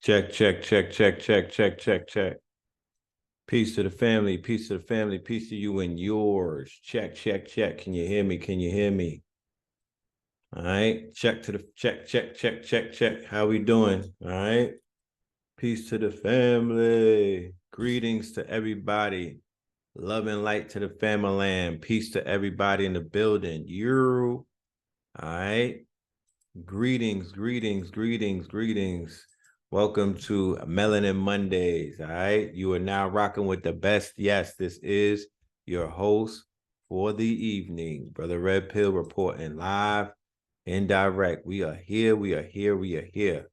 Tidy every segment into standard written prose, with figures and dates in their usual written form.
Check, check, check, check, check, check, check, check. Peace to the family, peace to the family, peace to you and yours. Check, check, check. Can you hear me? Can you hear me? All right. Check to the check, check, check, check, check. How we doing? All right. Peace to the family. Greetings to everybody. Love and light to the family. Peace to everybody in the building. You. All right. Greetings, greetings, greetings, greetings. Welcome to Melanin Mondays. All right. You are now rocking with the best. Yes, this is your host for the evening, Brother Red Pill, reporting live and direct. We are here. We are here. We are here.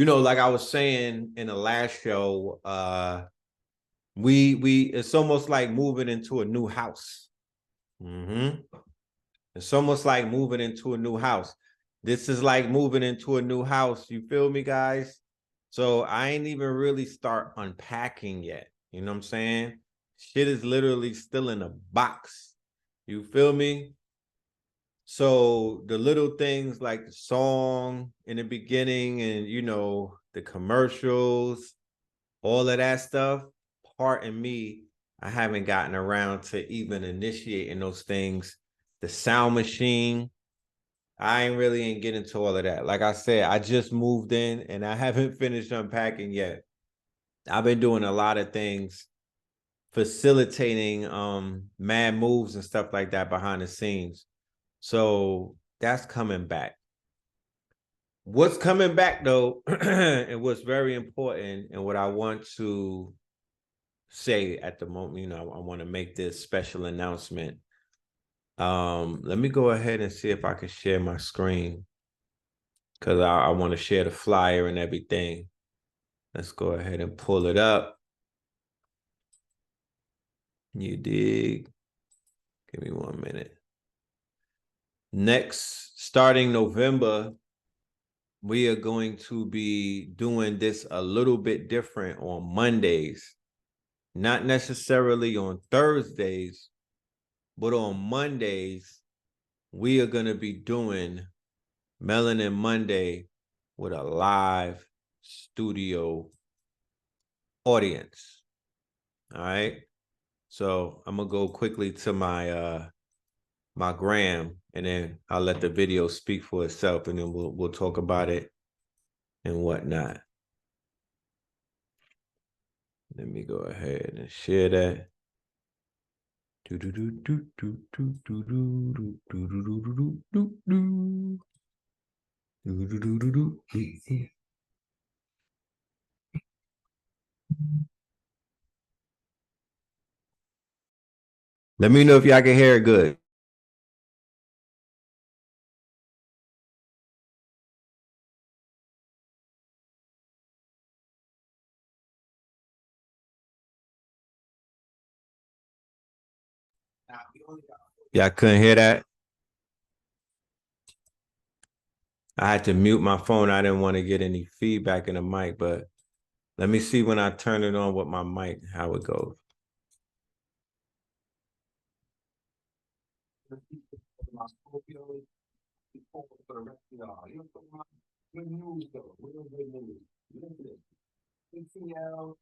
Like I was saying in the last show, we it's almost like moving into a new house. It's almost like moving into a new house. This is like moving into a new house. You feel me, guys? So I ain't even really start unpacking yet. You know what I'm saying? Shit is literally still in a box. You feel me? So the little things like the song in the beginning and, the commercials, all of that stuff, pardon me, I haven't gotten around to even initiating those things. The sound machine, I ain't getting into all of that. Like I said, I just moved in and I haven't finished unpacking yet. I've been doing a lot of things, facilitating mad moves and stuff like that behind the scenes. So that's coming back. What's coming back though, and what's very important, and what I want to say at the moment, I want to make this special announcement. Let me go ahead and see if I can share my screen, because I want to share the flyer and everything. Let's go ahead and pull it up. You dig? Give me 1 minute. Next, starting November, we are going to be doing this a little bit different on Mondays. Not necessarily on Thursdays, but on Mondays, we are going to be doing Melanin Monday with a live studio audience. All right. So I'm gonna go quickly to my my gram, and then I'll let the video speak for itself, and then we'll talk about it and whatnot. Let me go ahead and share that. Let me know if y'all can hear it good. Y'all couldn't hear that? I had to mute my phone. I didn't want to get any feedback in the mic, but let me see when I turn it on with my mic, how it goes. Good news though, real good news. KTL,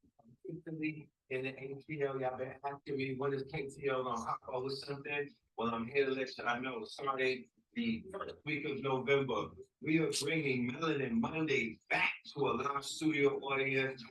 Italy, and the ATL, y'all been asking me when is KTL on hop over something? Well, I'm here to let y'all know. Starting the first week of November, we are bringing Melanin Monday back to a live studio audience.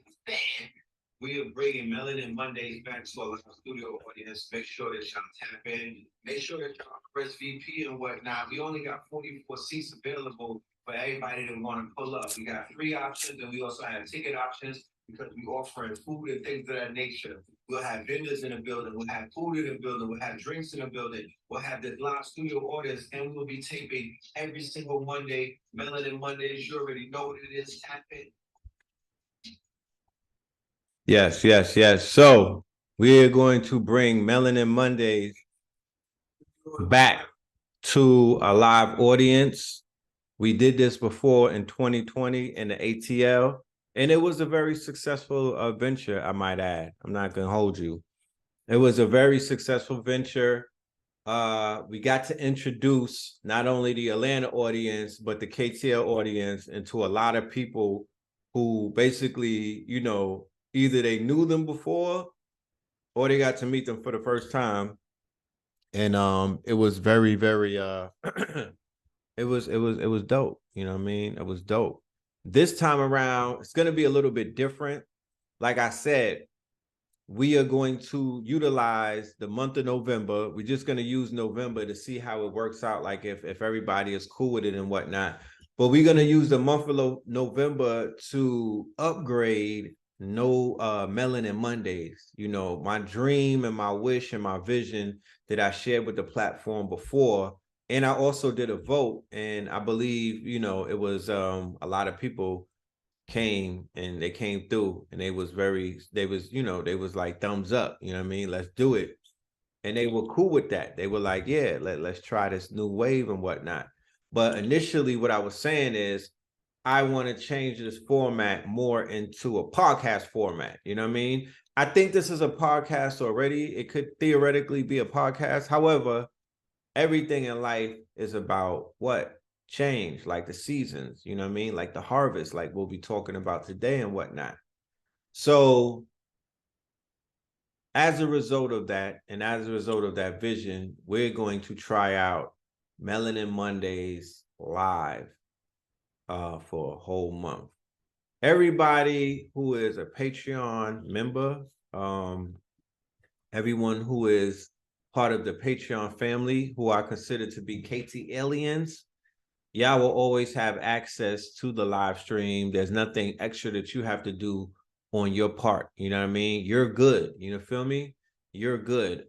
We are bringing Melanin Mondays back to a live studio audience. Make sure that y'all tap in. Make sure that y'all RSVP and whatnot. We only got 44 seats available for everybody that want to pull up. We got 3 options, and we also have ticket options because we offering food and things of that nature. We'll have vendors in the building. We'll have food in the building. We'll have drinks in the building. We'll have this live studio audience, and we'll be taping every single Monday. Melanin Mondays, you already know what it is. Tap in. Yes, yes, yes. So we are going to bring Melanin Mondays back to a live audience. We did this before in 2020 in the ATL, and it was a very successful venture, I might add. I'm not going to hold you. It was a very successful venture. we got to introduce not only the Atlanta audience, but the KTL audience into a lot of people who basically, you know, either they knew them before or they got to meet them for the first time. And it was very, very it was dope. You know what I mean? It was dope. This time around, it's gonna be a little bit different. Like I said, we are going to utilize the month of November. We're just going to use November to see how it works out, like if everybody is cool with it and whatnot. But we're going to use the month of November to upgrade no Melanin Mondays. You know, my dream and my wish and my vision that I shared with the platform before. And I also did a vote, and I believe, you know, it was a lot of people came and they came through, and they was like thumbs up, you know what I mean, let's do it. And they were cool with that. They were like, yeah, let's try this new wave and whatnot. But initially what I was saying is I want to change this format more into a podcast format. You know what I mean? I think this is a podcast already. It could theoretically be a podcast. However, everything in life is about what? Change, like the seasons, you know what I mean? Like the harvest, like we'll be talking about today and whatnot. So as a result of that, and as a result of that vision, we're going to try out Melanin Mondays live for a whole month. Everybody who is a Patreon member, everyone who is part of the Patreon family, who I consider to be KT aliens, y'all will always have access to the live stream. There's nothing extra that you have to do on your part. You know what I mean? You're good. You know, feel me? You're good.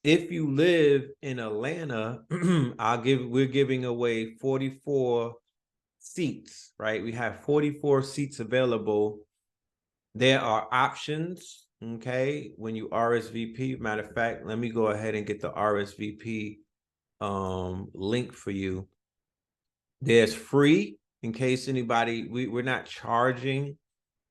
If you live in Atlanta, we're giving away 44 seats, right? We have 44 seats available. There are options, okay, when you RSVP. Matter of fact, let me go ahead and get the RSVP link for you. There's free, in case anybody, we're not charging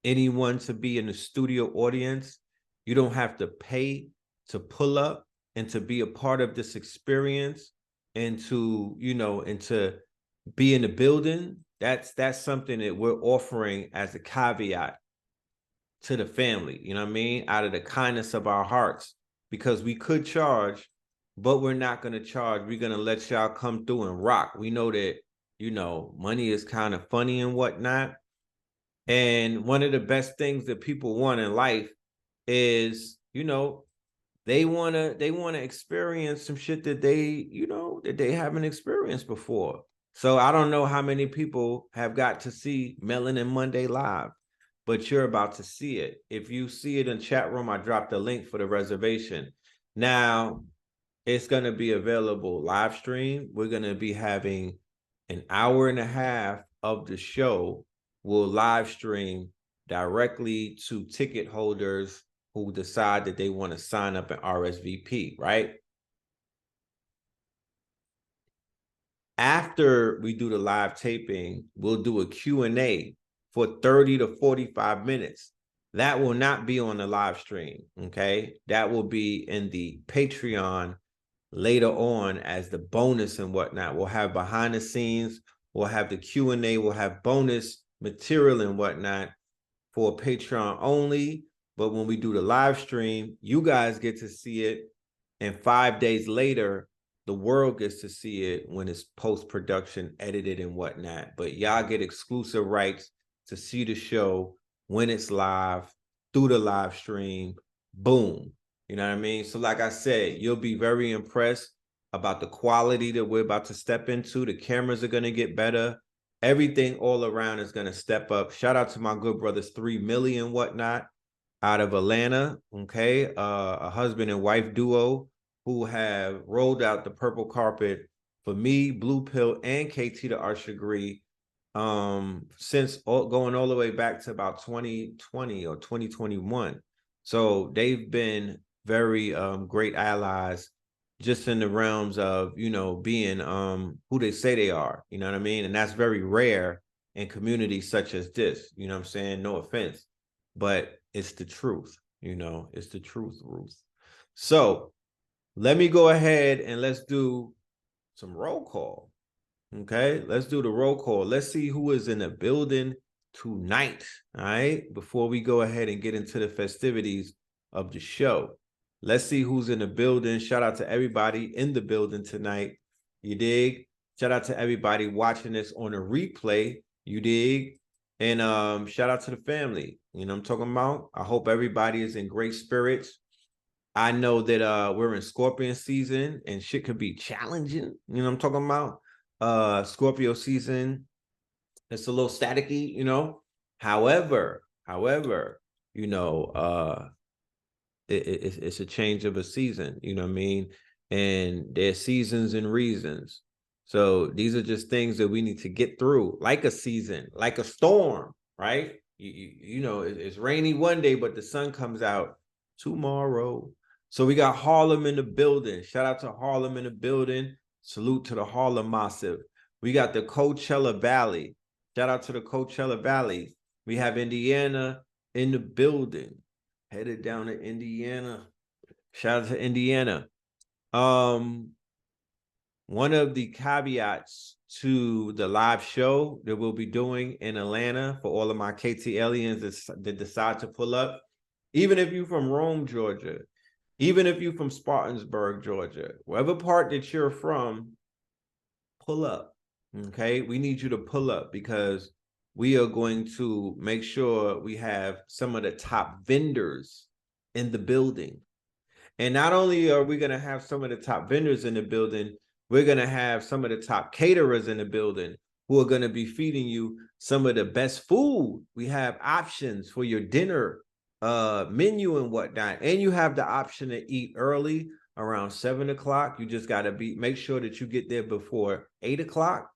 anyone to be in the studio audience. You don't have to pay to pull up and to be a part of this experience, and to, you know, and to be in the building. That's something that we're offering as a caveat to the family, you know what I mean? Out of the kindness of our hearts, because we could charge, but we're not going to charge. We're going to let y'all come through and rock. We know that, you know, money is kind of funny and whatnot. And one of the best things that people want in life is, you know, they want to experience some shit that they haven't experienced before. So I don't know how many people have got to see Melanin Monday live, but you're about to see it. If you see it in chat room, I dropped a link for the reservation. Now, it's going to be available live stream. We're going to be having an hour and a half of the show. We'll live stream directly to ticket holders who decide that they want to sign up and RSVP, right? After we do the live taping, we'll do a Q&A for 30 to 45 minutes. That will not be on the live stream, okay? That will be in the Patreon later on as the bonus and whatnot. We'll have behind the scenes, we'll have the Q&A, we'll have bonus material and whatnot for Patreon only. But when we do the live stream, you guys get to see it, and 5 days later, the world gets to see it when it's post-production, edited and whatnot. But y'all get exclusive rights to see the show when it's live, through the live stream. Boom. You know what I mean? So like I said, you'll be very impressed about the quality that we're about to step into. The cameras are going to get better. Everything all around is going to step up. Shout out to my good brothers, 3 million whatnot, out of Atlanta, okay? A husband and wife duo who have rolled out the purple carpet for me, Blue Pill, and KT the Arch Degree since going all the way back to about 2020 or 2021. So they've been very great allies, just in the realms of, you know, being who they say they are, you know what I mean? And that's very rare in communities such as this, you know what I'm saying? No offense, but it's the truth, you know, it's the truth, Ruth. So let me go ahead and let's do some roll call. Okay, let's do the roll call. Let's see who is in the building tonight. All right, before we go ahead and get into the festivities of the show, let's see who's in the building. Shout out to everybody in the building tonight. You dig? Shout out to everybody watching this on a replay. You dig? And shout out to the family. You know what I'm talking about? I hope everybody is in great spirits. I know that we're in Scorpion season and shit could be challenging. You know what I'm talking about? Scorpio season, it's a little staticky, you know. However, you know, it's a change of a season, you know what I mean? And there's seasons and reasons. So these are just things that we need to get through, like a season, like a storm, right? You know, it's rainy one day, but the sun comes out tomorrow. So we got Harlem in the building. Shout out to Harlem in the building. Salute to the Harlem Massive. We got the Coachella Valley. Shout out to the Coachella Valley. We have Indiana in the building. Headed down to Indiana. Shout out to Indiana. One of the caveats to the live show that we'll be doing in Atlanta for all of my KT aliens that decide to pull up, even if you're from Rome, Georgia, even if you're from Spartansburg, Georgia, wherever part that you're from, pull up. Okay, we need you to pull up because we are going to make sure we have some of the top vendors in the building. And not only are we going to have some of the top vendors in the building, we're going to have some of the top caterers in the building who are going to be feeding you some of the best food. We have options for your dinner menu and whatnot. And you have the option to eat early around 7 o'clock. You just got to make sure that you get there before 8 o'clock.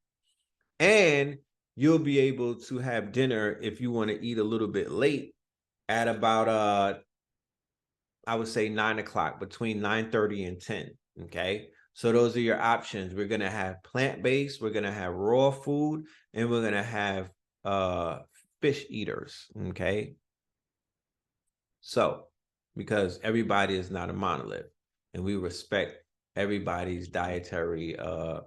And you'll be able to have dinner if you want to eat a little bit late at about I would say 9 o'clock, between 9:30 and 10. Okay. So those are your options. We're gonna have plant-based, we're gonna have raw food, and we're gonna have fish eaters. Okay. So because everybody is not a monolith and we respect everybody's dietary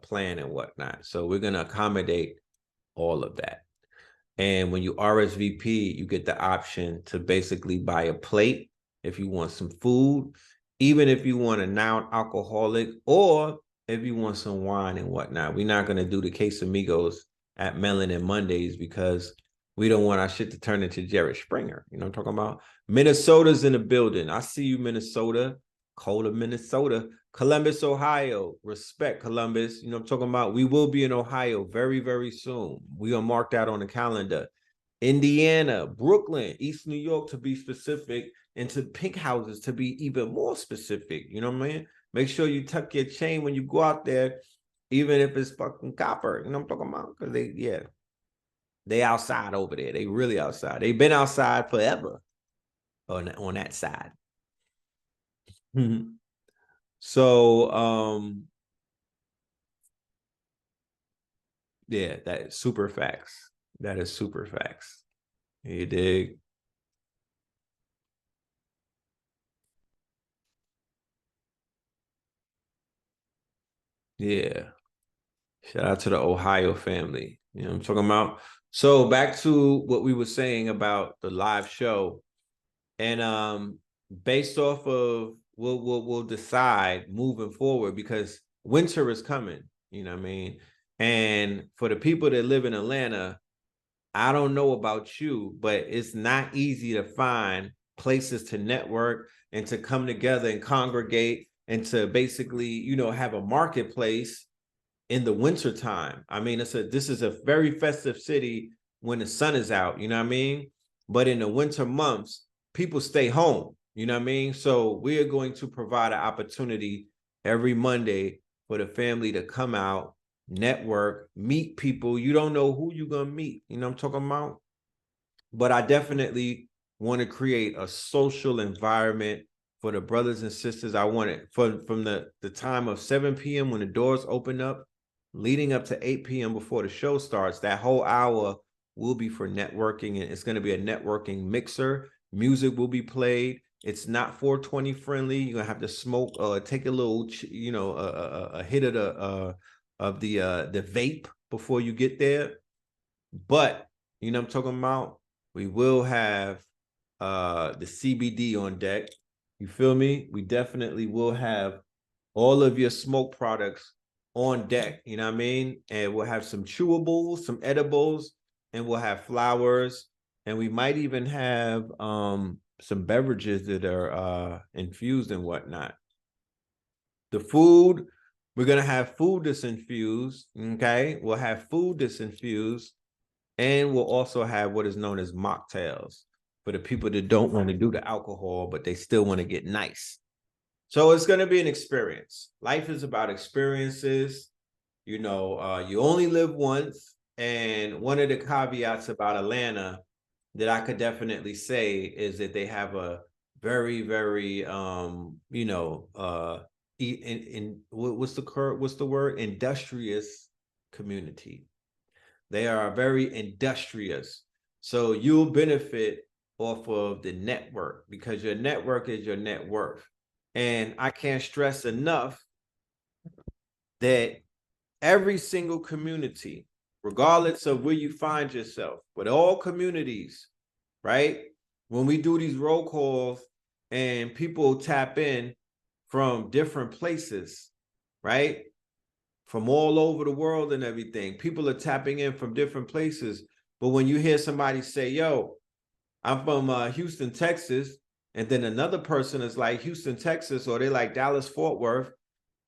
plan and whatnot. So we're gonna accommodate all of that. And when you RSVP, you get the option to basically buy a plate if you want some food, even if you want a non-alcoholic, or if you want some wine and whatnot. We're not going to do the Casamigos at MELANIN Mondays because we don't want our shit to turn into Jared Springer. You know what I'm talking about? Minnesota's in the building. I see you, Minnesota. Cold of Minnesota. Columbus, Ohio. Respect, Columbus. You know what I'm talking about? We will be in Ohio very, very soon. We're going to mark that on the calendar. Indiana, Brooklyn, East New York to be specific, and to Pink Houses to be even more specific. You know what I mean? Make sure you tuck your chain when you go out there, even if it's fucking copper. You know what I'm talking about? Because they outside over there. They really outside. They've been outside forever on that side. So, yeah, that is super facts. That is super facts. You dig? Yeah. Shout out to the Ohio family. You know what I'm talking about? So back to what we were saying about the live show. And based off of we'll decide moving forward because winter is coming, you know what I mean? And for the people that live in Atlanta, I don't know about you, but it's not easy to find places to network and to come together and congregate and to basically, you know, have a marketplace in the winter time. I mean, this is a very festive city when the sun is out, you know what I mean? But in the winter months, people stay home, you know what I mean? So we are going to provide an opportunity every Monday for the family to come out, network, meet people. You don't know who you're going to meet, you know what I'm talking about? But I definitely want to create a social environment for the brothers and sisters. I want it from the time of 7 p.m. when the doors open up, leading up to 8 p.m. before the show starts. That whole hour will be for networking, and it's going to be a networking mixer. Music will be played. It's not 420 friendly. You're gonna have to smoke, take a little, a hit of the vape before you get there. But you know what I'm talking about? We will have the CBD on deck. You feel me? We definitely will have all of your smoke products on deck. You know what I mean? And we'll have some chewables, some edibles, and we'll have flowers, and we might even have some beverages that are infused and whatnot. The food, we're gonna have food that's infused. Okay, we'll have food that's infused, and we'll also have what is known as mocktails for the people that don't want to do the alcohol, but they still want to get nice. So it's going to be an experience. Life is about experiences. You only live once. And one of the caveats about Atlanta that I could definitely say is that they have a very, very, what's the word? Industrious community. They are very industrious. So you'll benefit off of the network because your network is your net worth. And I can't stress enough that every single community, regardless of where you find yourself, but all communities, right? When we do these roll calls and people tap in from different places, right? From all over the world and everything. People are tapping in from different places. But when you hear somebody say, yo, I'm from Houston, Texas, and then another person is like Houston, Texas, or they're like Dallas, Fort Worth,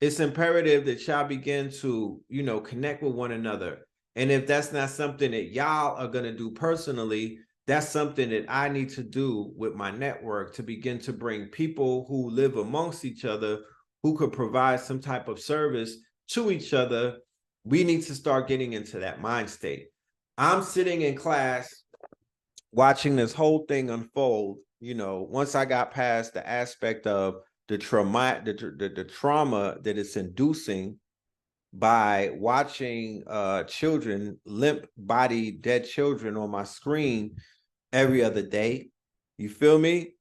it's imperative that y'all begin to, connect with one another. And if that's not something that y'all are going to do personally, that's something that I need to do with my network to begin to bring people who live amongst each other, who could provide some type of service to each other. We need to start getting into that mind state. I'm sitting in class watching this whole thing unfold. Once I got past the aspect of the trauma that it's inducing by watching children, limp body dead children on my screen every other day. You feel me?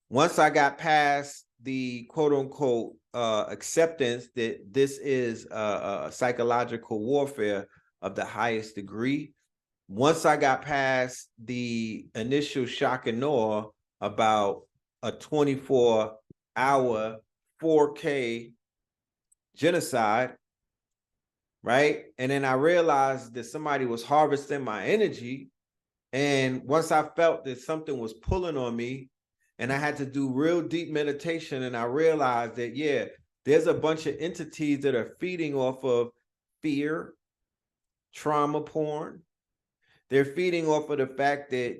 Once I got past the quote unquote acceptance that this is a psychological warfare of the highest degree, once I got past the initial shock and awe about a 24-hour 4K genocide, right? And then I realized that somebody was harvesting my energy. And once I felt that something was pulling on me, and I had to do real deep meditation, and I realized that, yeah, there's a bunch of entities that are feeding off of fear, trauma porn. They're feeding off of the fact that,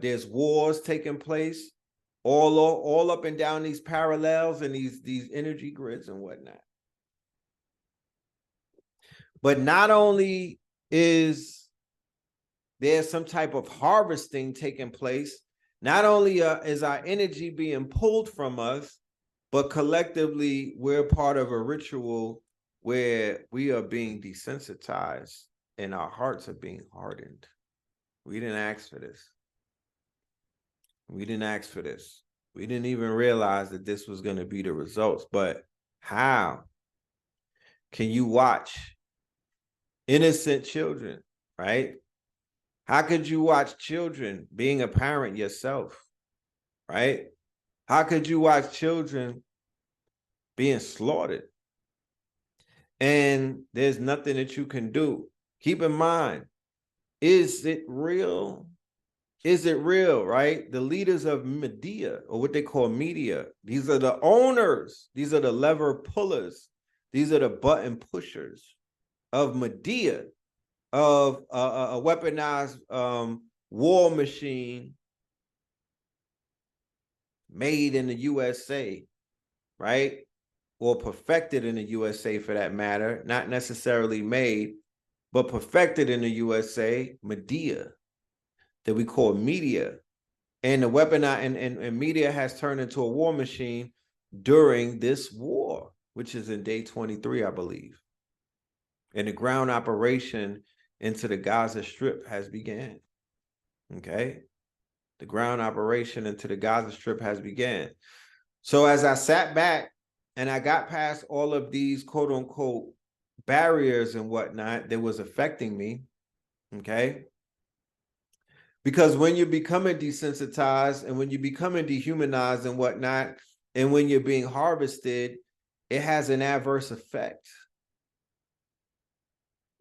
there's wars taking place all up and down these parallels and these energy grids and whatnot. But not only is there some type of harvesting taking place, not only is our energy being pulled from us, but collectively we're part of a ritual where we are being desensitized and our hearts are being hardened. We didn't ask for this. We didn't ask for this. We didn't even realize that this was going to be the results. But how can you watch innocent children, right? How could you watch children being a parent yourself, right? How could you watch children being slaughtered? And there's nothing that you can do. Keep in mind, is it real? Is it real, right? The leaders of media, or what they call media, these are the owners. These are the lever pullers. These are the button pushers of media, of a weaponized war machine made in the USA, right? Or perfected in the USA for that matter, not necessarily made, but perfected in the USA, media, that we call media. And the weapon and media has turned into a war machine during this war, which is in day 23, I believe. And the ground operation into the Gaza Strip has began. Okay. The ground operation into the Gaza Strip has begun. So as I sat back and I got past all of these quote unquote barriers and whatnot that was affecting me, okay? Because when you're becoming desensitized and when you're becoming dehumanized and whatnot, and when you're being harvested, it has an adverse effect.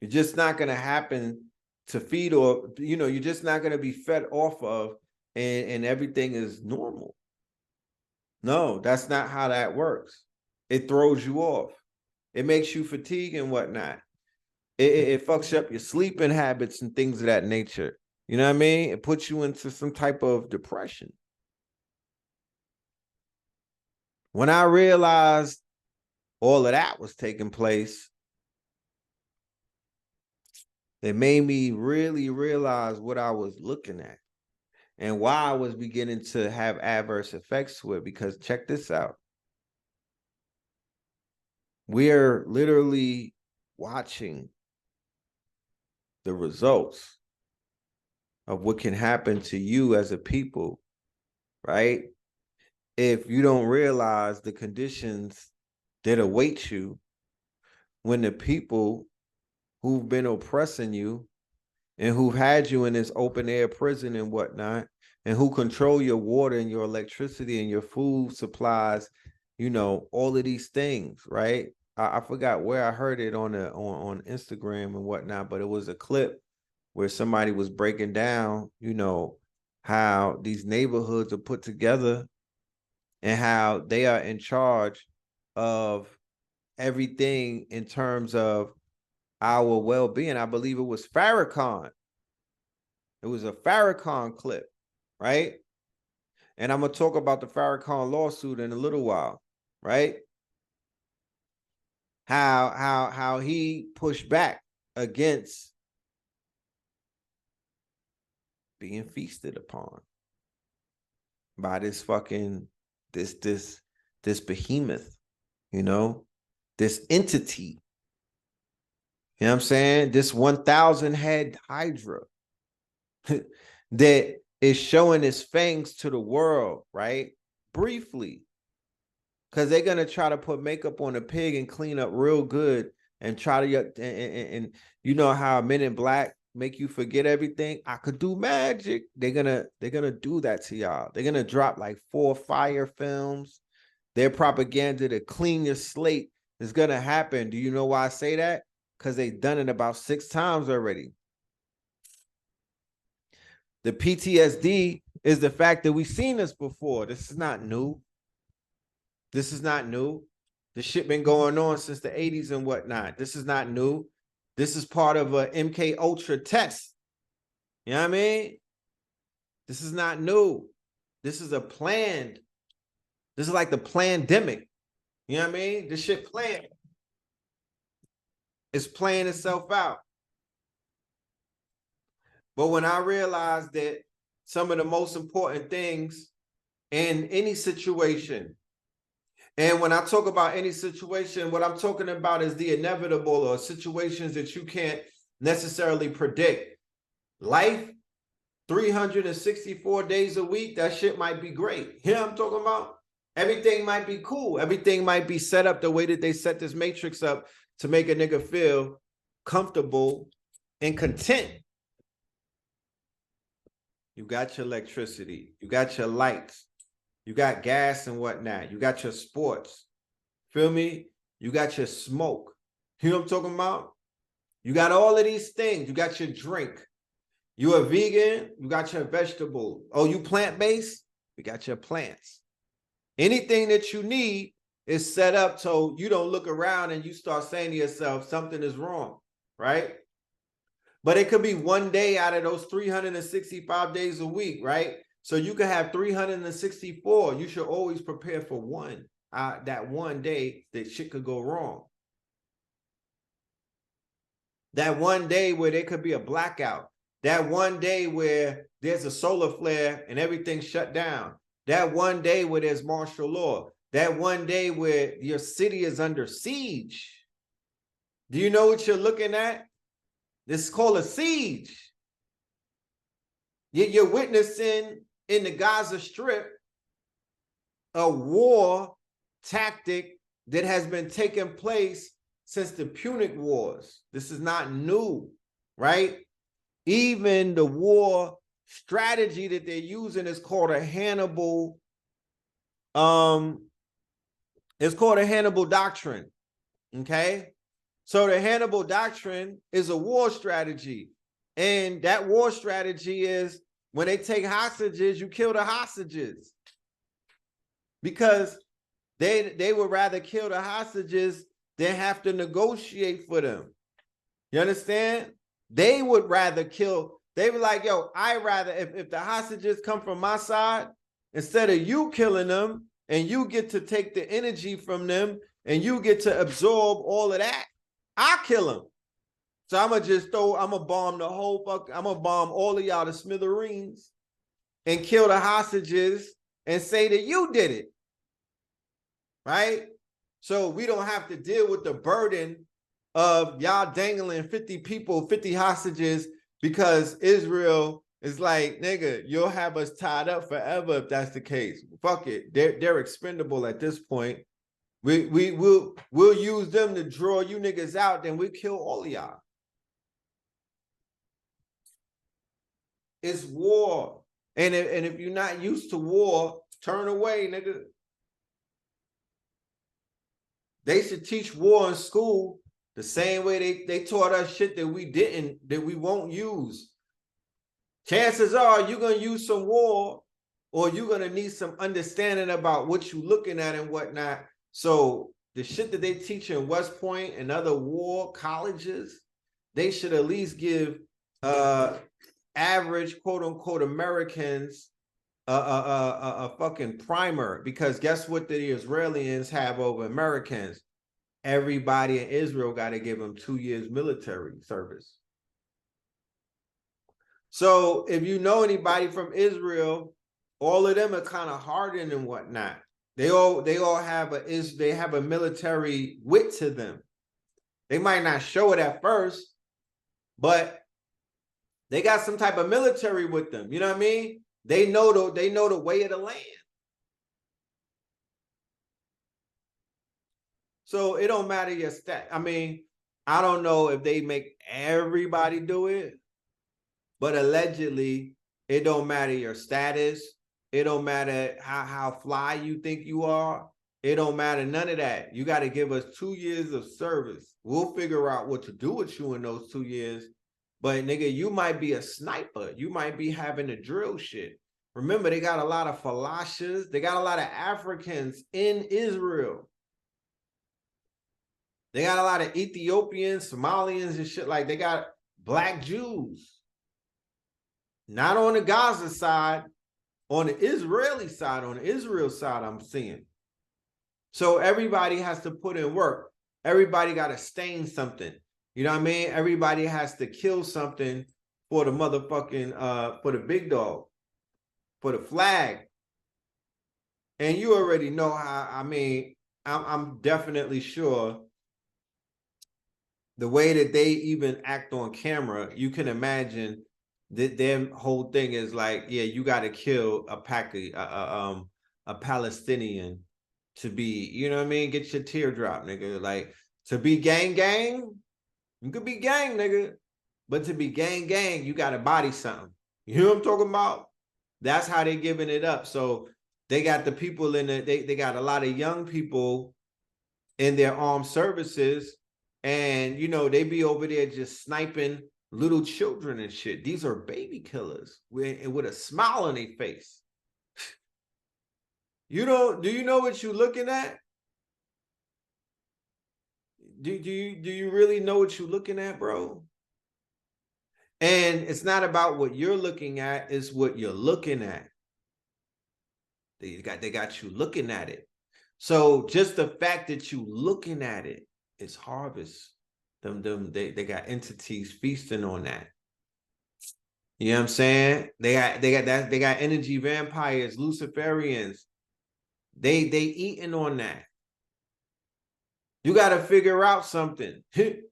You're just not going to happen to feed, or, you know, you're just not going to be fed off of and everything is normal. No, that's not how that works. It throws you off. It makes you fatigue and whatnot. It fucks up your sleeping habits and things of that nature. You know what I mean? It puts you into some type of depression. When I realized all of that was taking place, it made me really realize what I was looking at and why I was beginning to have adverse effects to it. Because check this out. We're literally watching the results of what can happen to you as a people, right? If you don't realize the conditions that await you when the people who've been oppressing you and who've had you in this open air prison and whatnot, and who control your water and your electricity and your food supplies, you know, all of these things, right? I forgot where I heard it on Instagram and whatnot, but it was a clip where somebody was breaking down, you know, how these neighborhoods are put together and how they are in charge of everything in terms of our well-being. I believe it was Farrakhan. It was a Farrakhan clip, right? And I'm gonna talk about the Farrakhan lawsuit in a little while, right? How he pushed back against being feasted upon by this fucking this behemoth, you know, this entity. You know what I'm saying? This 1,000 head hydra that is showing its fangs to the world, right? Briefly. Because they're going to try to put makeup on a pig and clean up real good and try to, and you know how Men in Black make you forget everything? I could do magic. They're gonna do that to y'all. They're going to drop like 4 fire films. Their propaganda to clean your slate is going to happen. Do you know why I say that? Because they've done it about 6 times already. The PTSD is the fact that we've seen this before. This is not new. This is not new. This shit been going on since the 80s and whatnot. This is not new. This is part of a MK Ultra test. You know what I mean? This is not new. This is a planned. This is like the pandemic. You know what I mean? This shit planned. It's playing itself out. But when I realized that some of the most important things in any situation, and when I talk about any situation, what I'm talking about is the inevitable or situations that you can't necessarily predict. Life, 364 days a week, that shit might be great. You know what I'm talking about? Everything might be cool. Everything might be set up the way that they set this matrix up to make a nigga feel comfortable and content. You got your electricity. You got your lights. You got gas and whatnot. You got your sports. Feel me? You got your smoke. You know what I'm talking about? You got all of these things. You got your drink. You a vegan? You got your vegetables. Oh, you plant-based? You got your plants. Anything that you need is set up so you don't look around and you start saying to yourself, something is wrong, right? But it could be one day out of those 365 days a week, right? So you could have 364. You should always prepare for one. That one day that shit could go wrong. That one day where there could be a blackout. That one day where there's a solar flare and everything's shut down. That one day where there's martial law. That one day where your city is under siege. Do you know what you're looking at? This is called a siege. You're witnessing in the Gaza Strip a war tactic that has been taking place since the Punic Wars. This is not new, right? Even the war strategy that they're using is called a Hannibal, it's called a Hannibal doctrine, okay? So the Hannibal doctrine is a war strategy. And that war strategy is when they take hostages, you kill the hostages. Because they would rather kill the hostages than have to negotiate for them. You understand? They would rather kill. They were like, yo, I rather, if the hostages come from my side, instead of you killing them and you get to take the energy from them and you get to absorb all of that, I kill them. So I'm gonna bomb the whole I'm gonna bomb all of y'all to smithereens and kill the hostages and say that you did it. Right? So we don't have to deal with the burden of y'all dangling 50 people, 50 hostages, because Israel is like, nigga, you'll have us tied up forever if that's the case. Fuck it. They're expendable at this point. We'll use them to draw you niggas out, then we kill all of y'all. It's war. And if you're not used to war, turn away, nigga. They should teach war in school the same way they taught us shit that we won't use. Chances are you're going to use some war, or you're going to need some understanding about what you're looking at and whatnot. So the shit that they teach in West Point and other war colleges, they should at least give average quote unquote Americans a fucking primer, because guess what the Israelis have over Americans? Everybody in Israel got to give them 2 years military service. So if you know anybody from Israel, all of them are kind of hardened and whatnot. They all have a military wit to them. They might not show it at first, but they got some type of military with them. You know what I mean? They know the way of the land. So it don't matter your stat. I mean, I don't know if they make everybody do it, but allegedly it don't matter your status. It don't matter how fly you think you are. It don't matter none of that. You got to give us 2 years of service. We'll figure out what to do with you in those 2 years. But nigga, you might be a sniper. You might be having to drill shit. Remember, they got a lot of falashas. They got a lot of Africans in Israel. They got a lot of Ethiopians, Somalians, and shit. Like, they got black Jews. Not on the Gaza side, on the Israeli side, on the Israel side, I'm seeing. So everybody has to put in work. Everybody got to stain something. You know what I mean? Everybody has to kill something for the motherfucking, for the big dog, for the flag. And you already know how, I mean, I'm definitely sure the way that they even act on camera, you can imagine that their whole thing is like, yeah, you got to kill a Palestinian to be, you know what I mean? Get your teardrop, nigga. Like, to be gang, you could be gang, nigga. But to be gang, you got to body something. You know what I'm talking about? That's how they giving it up. So they got the people in it. They got a lot of young people in their armed services. And, you know, they be over there just sniping little children and shit. These are baby killers with a smile on their face. Do you know what you're looking at? Do you really know what you're looking at, bro? And it's not about what you're looking at, it's what you're looking at. They got you looking at it. So just the fact that you looking at it is harvest. They got entities feasting on that. You know what I'm saying? They got energy vampires, Luciferians. They eating on that. You got to figure out something. You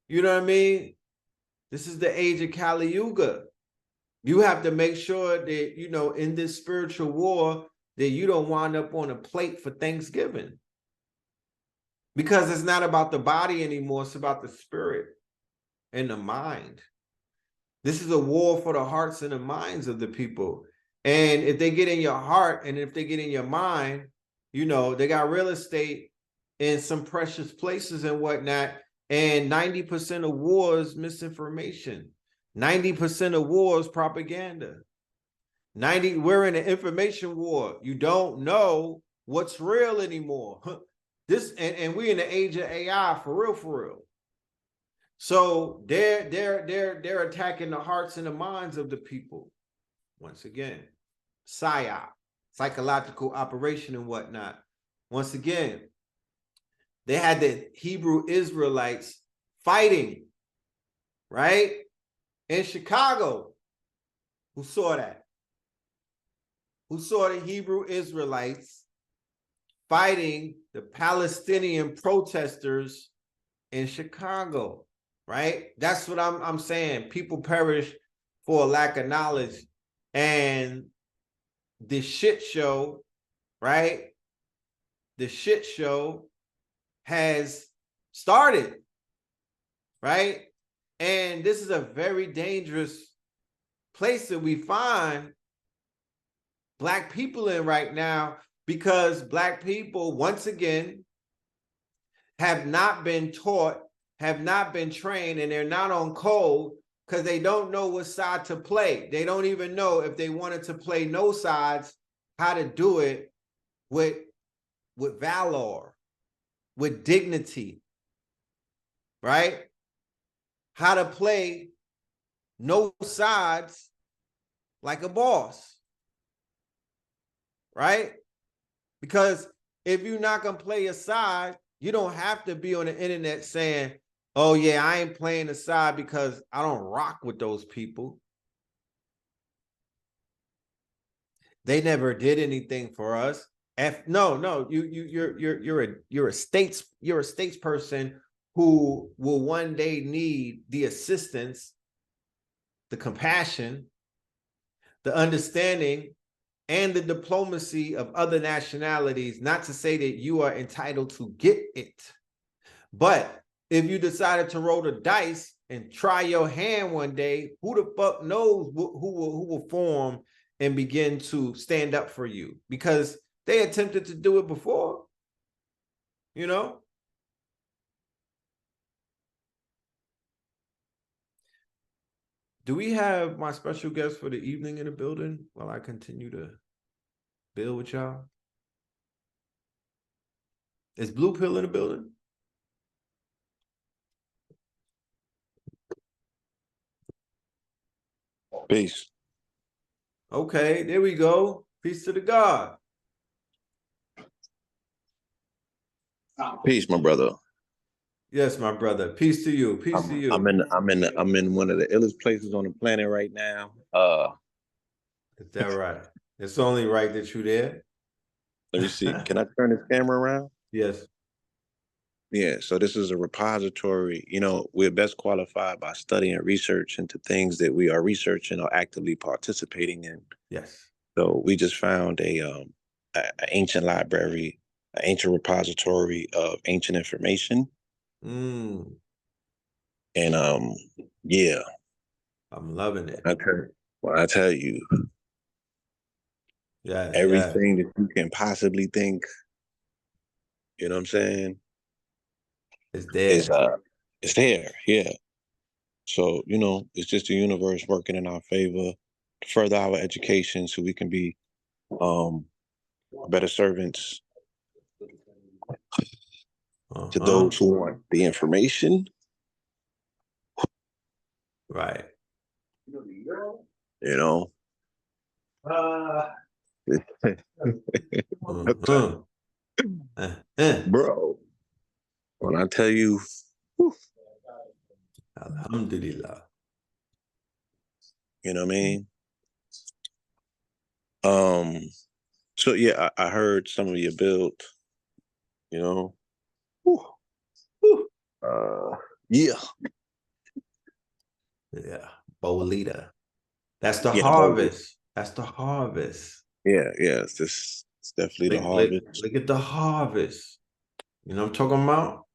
know what I mean? This is the age of Kali Yuga. You have to make sure that, you know, in this spiritual war, that you don't wind up on a plate for Thanksgiving. Because it's not about the body anymore, it's about the spirit and the mind. This is a war for the hearts and the minds of the people. And if they get in your heart and if they get in your mind, you know, they got real estate in some precious places and whatnot. And 90% of wars, misinformation. 90% of wars, propaganda. We're in an information war. You don't know what's real anymore. And we're in the age of AI, for real, for real. So they're attacking the hearts and the minds of the people. Once again, psyop, psychological operation and whatnot. Once again, they had the Hebrew Israelites fighting, right? In Chicago. Who saw that? Who saw the Hebrew Israelites fighting the Palestinian protesters in Chicago, right? That's what I'm saying. People perish for a lack of knowledge. And the shit show, right? The shit show has started, right? And this is a very dangerous place that we find Black people in right now, because Black people, once again, have not been taught, have not been trained, and they're not on code because they don't know what side to play. They don't even know if they wanted to play no sides, how to do it with valor, with dignity, right? How to play no sides like a boss, right? Because if you're not going to play a side, you don't have to be on the internet saying, oh yeah, I ain't playing a side because I don't rock with those people. They never did anything for us. No, you're a statesperson who will one day need the assistance, the compassion, the understanding, and the diplomacy of other nationalities. Not to say that you are entitled to get it, but if you decided to roll the dice and try your hand one day, who the fuck knows who will form and begin to stand up for you, because they attempted to do it before, you know? Do we have my special guest for the evening in the building while I continue to build with y'all? Is Blue Pill in the building? Peace. Okay, there we go. Peace to the God. Peace, my brother. Yes, my brother. Peace to you. Peace to you. I'm in one of the illest places on the planet right now. Is that right? It's only right that you're there. Let me see. Can I turn this camera around? Yes. Yeah, so this is a repository. You know, we're best qualified by studying research into things that we are researching or actively participating in. Yes. So we just found a ancient library, an ancient repository of ancient information. Mm. And yeah. I'm loving it. I tell you, Yeah, everything that you can possibly think, you know what I'm saying? It's there. It's there, yeah. So, you know, it's just the universe working in our favor to further our education so we can be better servants to those who want the information. Right. You know? Bro, when I tell you, Alhamdulillah. You know what I mean? So yeah, I heard some of your build, you know. Yeah. Yeah. Bolita. That's the Yeah, the whole, harvest. That's the harvest. yeah, yeah. It's definitely the harvest. Look at the harvest. You know what I'm talking about?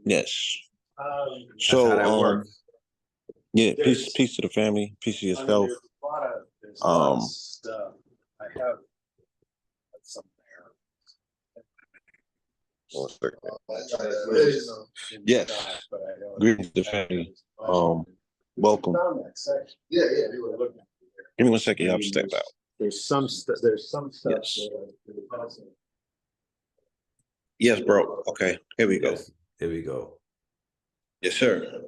Yes. That's how So, that works. yeah, peace to the family, peace to yourself. Um, one second. Yes. Greetings to the family. Welcome. Give me one second. I'll step out. There's some stuff. There's some stuff. Yes. Yes, bro. Okay. Here we go. Yes. Here we go. Yes, sir.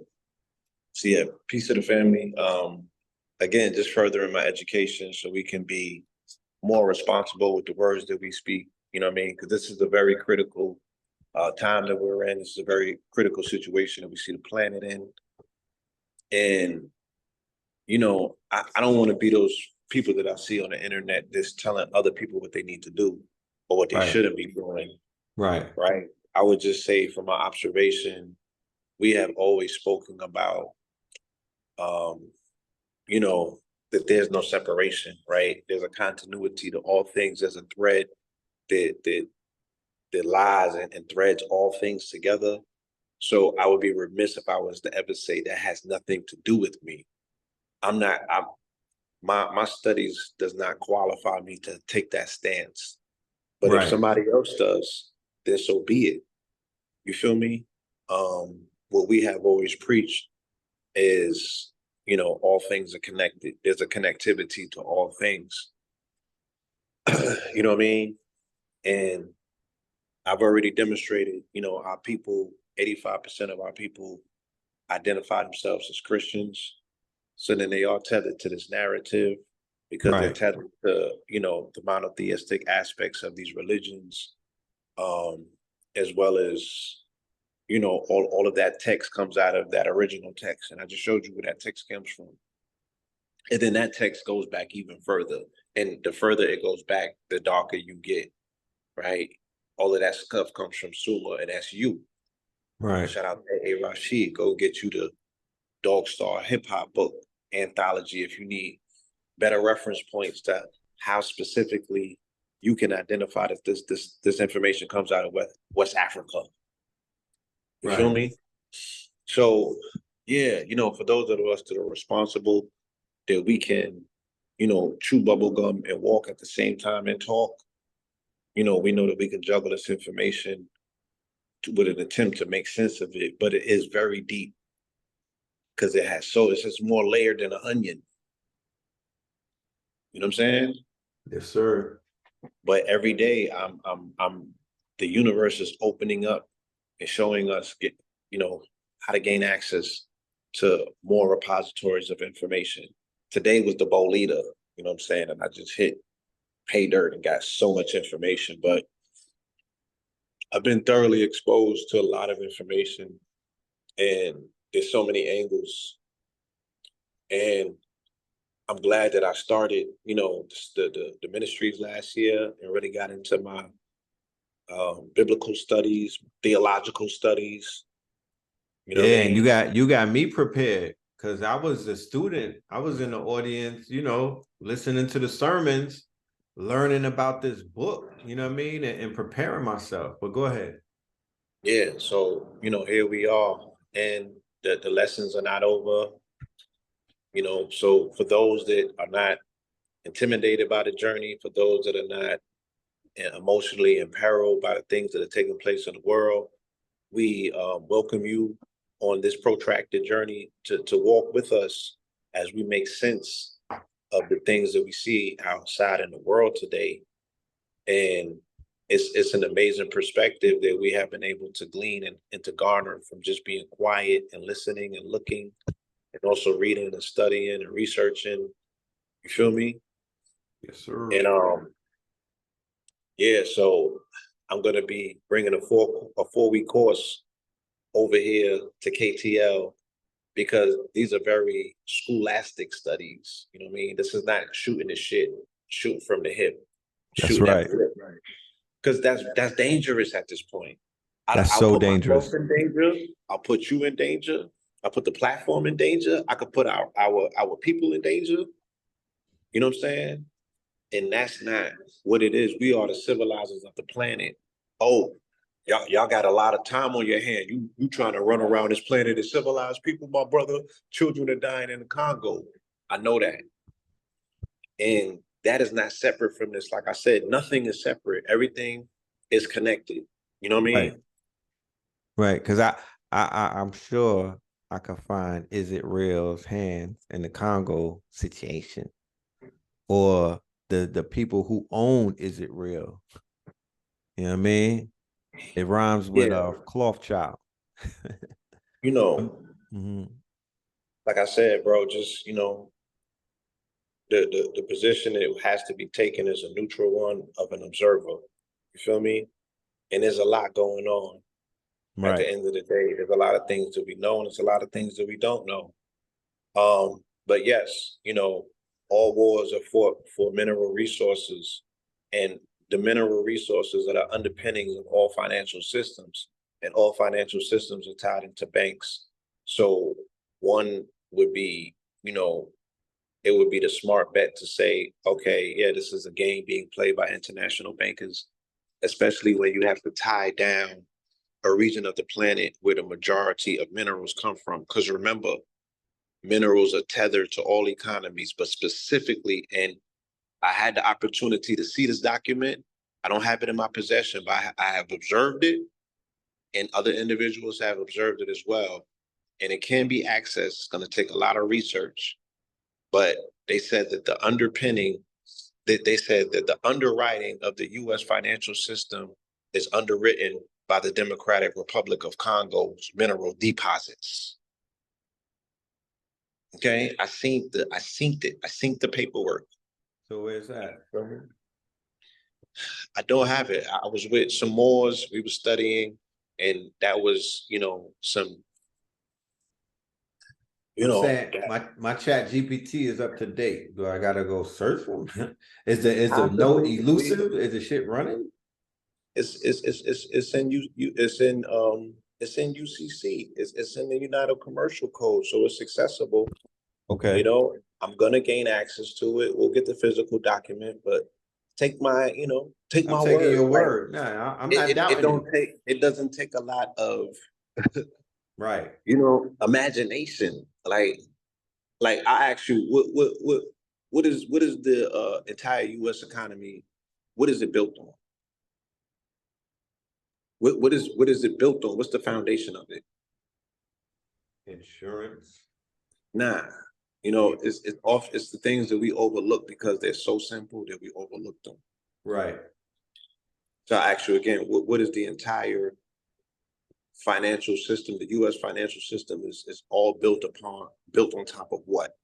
So yeah, peace to the family. Again, just furthering my education so we can be more responsible with the words that we speak. You know what I mean? Because this is a very critical time that we're in. This is a very critical situation that we see the planet in. And, you know, I don't want to be those people that I see on the internet just telling other people what they need to do or what they Right. shouldn't be doing. Right. Right. I would just say from my observation, we have always spoken about, you know, that there's no separation, right? There's a continuity to all things. There's a thread that lies and threads all things together. So I would be remiss if I was to ever say that has nothing to do with me. I'm my studies does not qualify me to take that stance. But if Right. somebody else does, then so be it. You feel me? What we have always preached is, you know, all things are connected. There's a connectivity to all things. You know what I mean? And I've already demonstrated, you know, our people, 85% of our people identify themselves as Christians. So then they are tethered to this narrative because they're Right. tethered to, you know, the monotheistic aspects of these religions, as well as, you know, all of that text comes out of that original text. And I just showed you where that text comes from. And then that text goes back even further. And the further it goes back, the darker you get, right? All of that stuff comes from Suma, and that's you. Right. Shout out to A. Rashid. Go get you the Dog Star hip hop book anthology if you need better reference points to how specifically you can identify that this information comes out of West Africa. You feel Right. me? So yeah, you know, for those of us that are responsible, that we can, you know, chew bubble gum and walk at the same time and talk. You know, we know that we can juggle this information with an attempt to make sense of it, but it is very deep because it's just more layered than an onion. You know what I'm saying? Yes, sir. But every day the universe is opening up and showing us you know, how to gain access to more repositories of information. Today was the Bolita, you know what I'm saying? And I just hit pay dirt and got so much information, but I've been thoroughly exposed to a lot of information and there's so many angles. And I'm glad that I started, you know, the ministries last year and really got into my biblical studies, theological studies. You know what I Yeah, and mean? you got me prepared because I was a student. I was in the audience, you know, listening to the sermons, learning about this book, you know what I mean, and preparing myself. But go ahead. Yeah. So, you know, here we are. And the lessons are not over. You know, so for those that are not intimidated by the journey, for those that are not emotionally imperiled by the things that are taking place in the world, we welcome you on this protracted journey to walk with us as we make sense of the things that we see outside in the world today. And it's an amazing perspective that we have been able to glean and to garner from just being quiet and listening and looking and also reading and studying and researching. You feel me? Yes, sir. And yeah, so I'm gonna be bringing a 4-week course over here to KTL because these are very scholastic studies. You know what I mean? This is not shooting the shit, shooting from the hip, That's shooting at right. the hip. Because that's dangerous at this point. That's I'll so put myself dangerous. in danger. I'll put you in danger. I put the platform in danger. I could put our people in danger. You know what I'm saying? And that's not what it is. We are the civilizers of the planet. Oh, y'all got a lot of time on your hand. You trying to run around this planet as civilized people, my brother. Children are dying in the Congo. I know that. And that is not separate from this. Like I said, nothing is separate. Everything is connected. You know what I mean? Right. Because I'm sure I could find Is It Real's hands in the Congo situation, or the people who own Is It Real. You know what I mean? It rhymes with Yeah. cloth chop. You know, Mm-hmm. like I said, bro, just the position it has to be taken as a neutral one of an observer. You feel me? And there's a lot going on. At Right. the end of the day, there's a lot of things that we know, and there's a lot of things that we don't know. But yes, all wars are fought for mineral resources, and the mineral resources are the underpinnings of all financial systems, and all financial systems are tied into banks. So one would be, it would be the smart bet to say, okay, yeah, this is a game being played by international bankers, especially when you have to tie down a region of the planet where the majority of minerals come from. Because remember, minerals are tethered to all economies, but specifically, and I had the opportunity to see this document. I don't have it in my possession, but I have observed it, and other individuals have observed it as well. And it can be accessed. It's going to take a lot of research, but they said that the underpinning, that they said that the underwriting of the U.S. financial system is underwritten by the Democratic Republic of Congo's mineral deposits. Okay, I synced the paperwork. So where's that? I don't have it. I was with some Moors, we were studying, and that was, some, I'm saying my chat GPT is up to date. Do I gotta go search for them? Is the no elusive? Is the shit running? it's in it's in UCC. It's in the United Commercial Code, so it's accessible. Okay. I'm gonna gain access to it. We'll get the physical document, but take my, take I'm my taking your word. word. Nah, I'm not Like, doubting you. it doesn't take a lot of Right. imagination. Like I ask you, what is the entire US economy, what is it built on? What is it built on? What's the foundation of it? Insurance. Nah. It's the things that we overlook because they're so simple that we overlook them. Right. So I ask you again, what is the entire financial system? The US financial system is all built on top of what?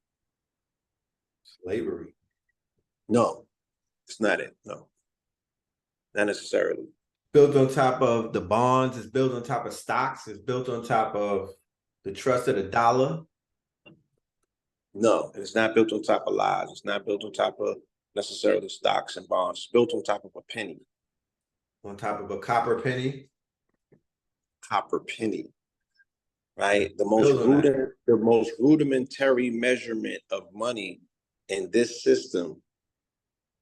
Slavery. No, it's not it. No, not necessarily. Built on top of the bonds, it's built on top of stocks, it's built on top of the trust of the dollar. No, it's not built on top of lies. It's not built on top of necessarily stocks and bonds. It's built on top of a penny. On top of a copper penny. Copper penny. Right? The most rudimentary measurement of money in this system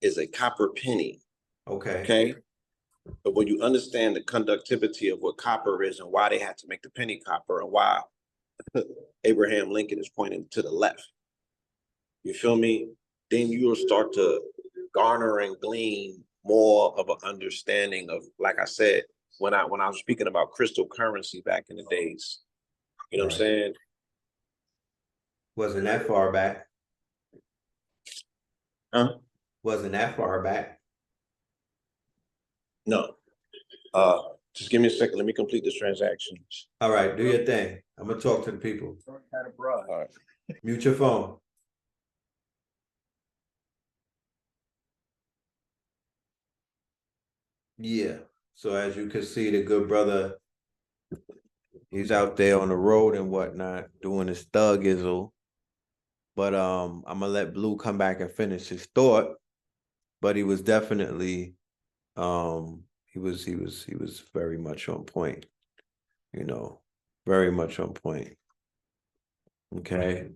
is a copper penny. Okay. Okay. But when you understand the conductivity of what copper is and why they had to make the penny copper and why Abraham Lincoln is pointing to the left, you feel me? Then you'll start to garner and glean more of an understanding of, like I said, when I was speaking about crystal currency back in the days, you know what I'm saying? Wasn't that far back. Huh? Wasn't that far back. No. Just give me a second. Let me complete this transaction. All right, do your thing. I'm gonna talk to the people. All right. Mute your phone. Yeah. So as you can see, the good brother, he's out there on the road and whatnot, doing his thugism. But I'm gonna let Blue come back and finish his thought. But he was definitely he was very much on point, very much on point. Okay.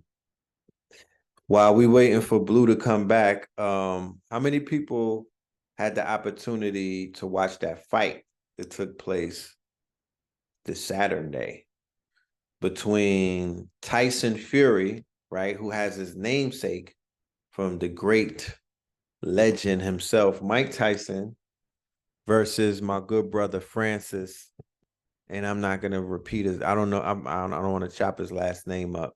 While we waiting for Blue to come back, how many people had the opportunity to watch that fight that took place this Saturday between Tyson Fury, right, who has his namesake from the great legend himself, Mike Tyson, versus my good brother Francis, and I'm not gonna repeat his. I don't know. I don't want to chop his last name up,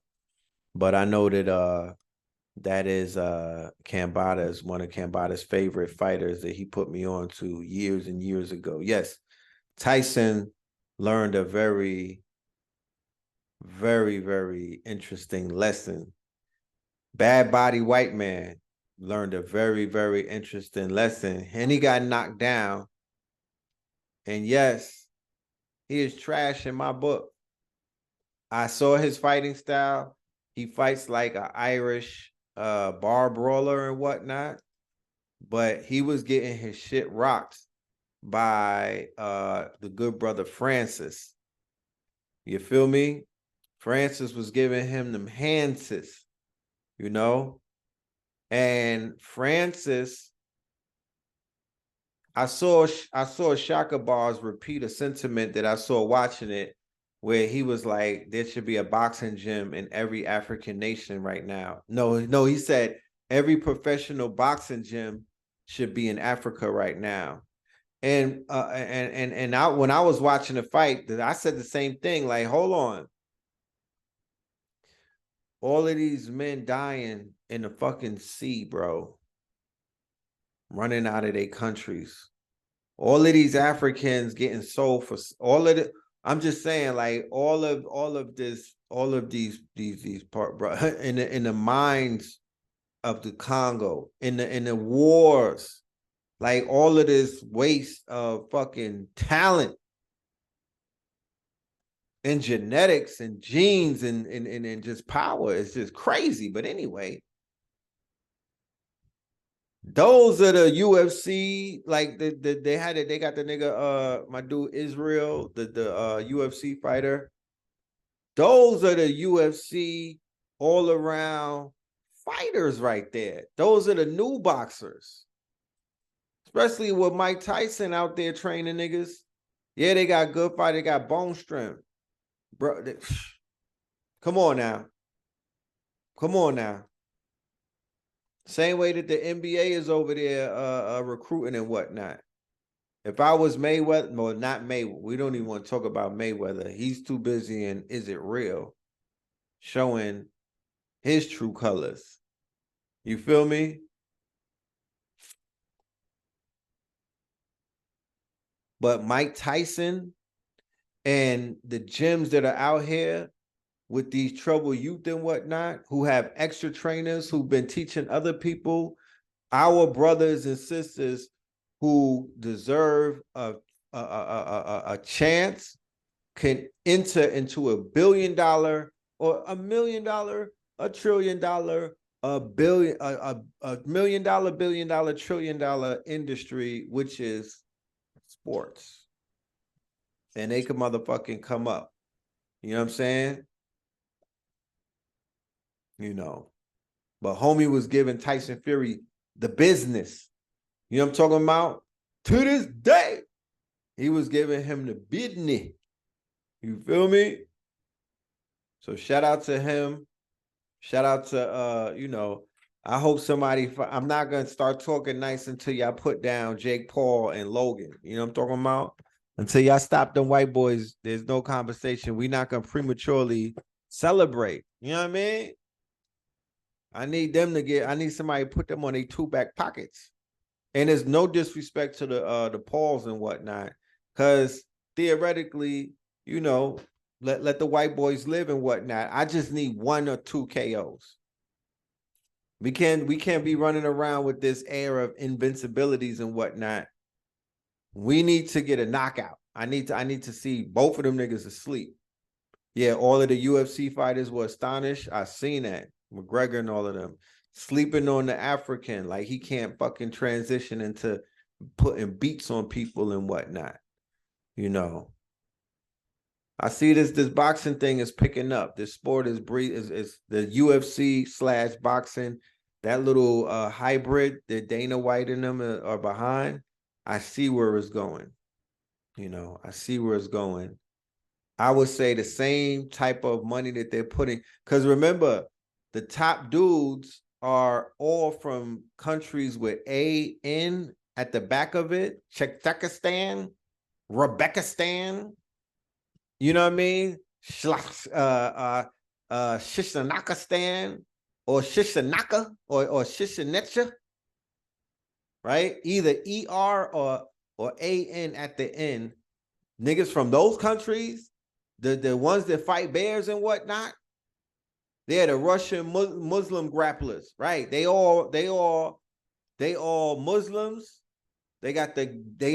but I know that that is Cambada is one of Cambada's favorite fighters that he put me on to years and years ago. Yes, Tyson learned a very, very, very interesting lesson. Bad Body White Man learned a very, very interesting lesson, and he got knocked down. And yes, he is trash in my book. I saw his fighting style. He fights like an Irish bar brawler and whatnot, but he was getting his shit rocked by the good brother Francis. You feel me? Francis was giving him them handses, you know? And Francis, I saw Shaka Bars repeat a sentiment that I saw watching it, where he was like, there should be a boxing gym in every African nation right now. No, he said every professional boxing gym should be in Africa right now. And when I was watching the fight, I said the same thing. Like, hold on, all of these men dying in the fucking sea, bro, running out of their countries. All of these Africans getting sold for all of it. I'm just saying, like all of these part, bro, in the mines of the Congo, in the wars, like all of this waste of fucking talent and genetics and genes and just power is just crazy. But anyway, those are the UFC, like they had it. They got the nigga, my dude Israel, the UFC fighter. Those are the UFC all around fighters right there. Those are the new boxers, especially with Mike Tyson out there training niggas. Yeah, they got good fight. They got bone strength, bro. Come on now, come on now. Same way that the NBA is over there recruiting and whatnot. If I was Mayweather, well, not Mayweather, we don't even want to talk about Mayweather. He's too busy and Is It Real showing his true colors. You feel me? But Mike Tyson and the gyms that are out here with these troubled youth and whatnot, who have extra trainers who've been teaching other people, our brothers and sisters who deserve a chance, can enter into $1 billion or $1 million, $1 trillion, $1 million, $1 billion, $1 trillion industry, which is sports. And they can motherfucking come up. You know what I'm saying? You know. But homie was giving Tyson Fury the business. You know what I'm talking about? To this day, he was giving him the business. You feel me? So shout out to him. Shout out to I hope somebody, I'm not gonna start talking nice until y'all put down Jake Paul and Logan. You know what I'm talking about? Until y'all stop them white boys, there's no conversation. We're not gonna prematurely celebrate. You know what I mean? I need somebody to put them on their two back pockets. And there's no disrespect to the Pauls and whatnot, because theoretically, let the white boys live and whatnot. I just need 1 or 2 KOs. We can't be running around with this air of invincibilities and whatnot. We need to get a knockout. I need to see both of them niggas asleep. Yeah, all of the UFC fighters were astonished. I seen that. McGregor and all of them sleeping on the African, like he can't fucking transition into putting beats on people and whatnot. I see this boxing thing is picking up. This sport is the UFC / boxing. That little hybrid that Dana White and them are behind. I see where it's going. You know, I see where it's going. I would say the same type of money that they're putting, because remember, the top dudes are all from countries with AN at the back of it. Czechostan, Rebekistan, you know what I mean? Shishanakistan or Shishanaka or Shishanetcha, right? Either ER or AN at the end. Niggas from those countries, the ones that fight bears and whatnot, they're the Russian Muslim grapplers, right? They all Muslims. They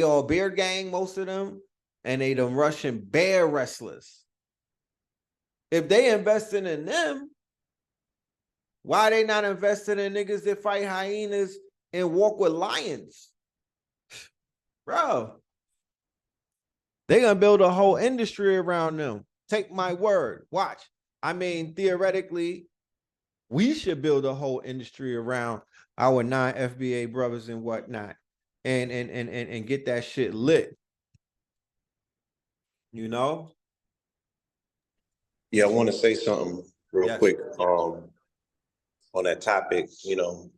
all bear gang, most of them, and they the Russian bear wrestlers. If they investing in them, why they not investing in niggas that fight hyenas and walk with lions? Bro, they gonna build a whole industry around them. Take my word. Watch. I mean, theoretically, we should build a whole industry around our non-FBA brothers and whatnot, and get that shit lit. You know? Yeah, I want to say something real Yes. quick on that topic. You know,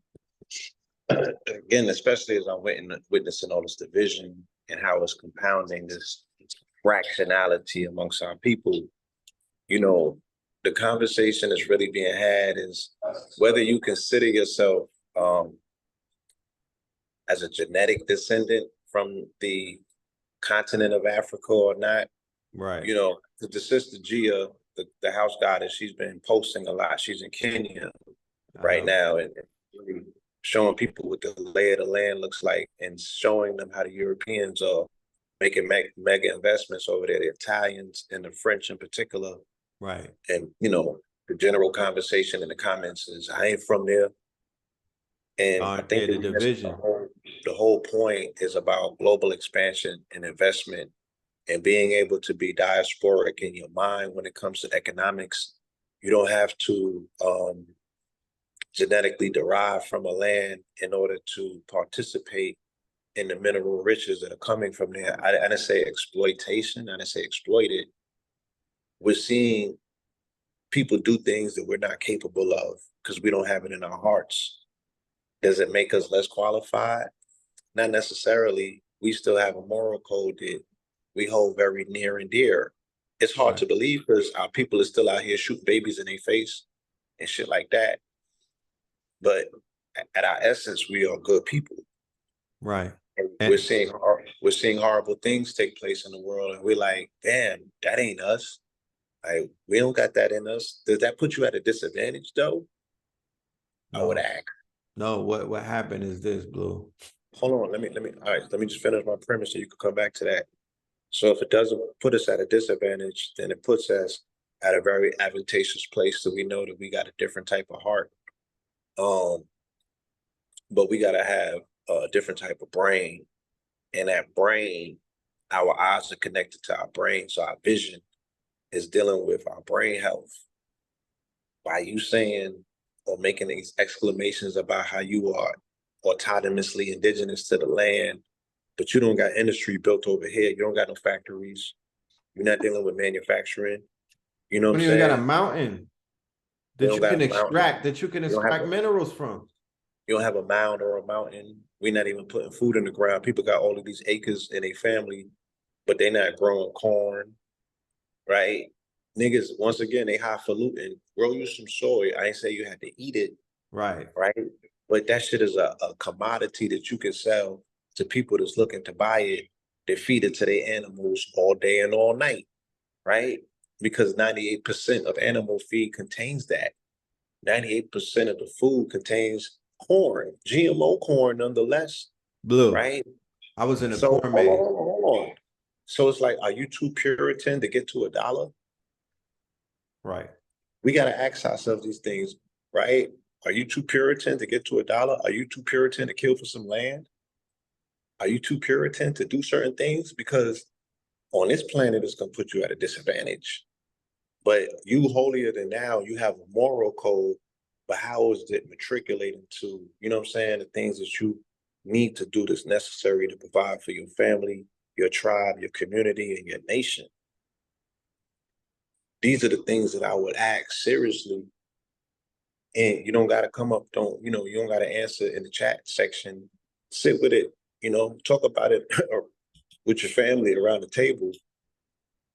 again, especially as I'm witnessing all this division and how it's compounding this fractionality amongst our people. You know, the conversation that's really being had is whether you consider yourself as a genetic descendant from the continent of Africa or not. Right. You know, the sister Gia, the house goddess, she's been posting a lot. She's in Kenya right now and really showing people what the lay of the land looks like and showing them how the Europeans are making mega investments over there, the Italians and the French in particular. Right. And, you know, the general conversation in the comments is, I ain't from there. And I think the division. The whole point is about global expansion and investment and being able to be diasporic in your mind when it comes to economics. You don't have to genetically derive from a land in order to participate in the mineral riches that are coming from there. I didn't say exploitation, I didn't say exploit it. We're seeing people do things that we're not capable of because we don't have it in our hearts. Does it make us less qualified? Not necessarily. We still have a moral code that we hold very near and dear. It's hard to believe because our people are still out here shooting babies in their face and shit like that. But at our essence, we are good people. Right. And we're seeing horrible things take place in the world, and we're like, damn, that ain't us. Like, we don't got that in us. Does that put you at a disadvantage, though? No. I would ask. No, what happened is this, Blue. Hold on, let me just finish my premise so you can come back to that. So if it doesn't put us at a disadvantage, then it puts us at a very advantageous place, so we know that we got a different type of heart. But we gotta have a different type of brain. And that brain, our eyes are connected to our brain. So our vision is dealing with our brain health. By you saying or making these exclamations about how you are autonomously indigenous to the land, but you don't got industry built over here. You don't got no factories. You're not dealing with manufacturing. You know what I'm saying? You got a mountain that you can extract minerals from. You don't have a mound or a mountain. We're not even putting food in the ground. People got all of these acres in a family, but they're not growing corn, right? Niggas, once again, they highfalutin. Grow you some soy. I ain't say you had to eat it. Right. Right? But that shit is a commodity that you can sell to people that's looking to buy it. They feed it to their animals all day and all night, right? Because 98% of animal feed contains that. 98% of the food contains corn, GMO corn nonetheless. Blue. Right? I was in a So corn maze. hold on. So it's like, are you too Puritan to get to $1? Right. We got to ask ourselves these things, right? Are you too Puritan to get to $1? Are you too Puritan to kill for some land? Are you too Puritan to do certain things? Because on this planet is going to put you at a disadvantage. But you holier than now, you have a moral code, but how is it matriculating to, you know what I'm saying, the things that you need to do that's necessary to provide for your family, your tribe, your community, and your nation? These are the things that I would ask seriously. And you don't got to come up, you don't got to answer in the chat section. Sit with it, talk about it with your family around the table.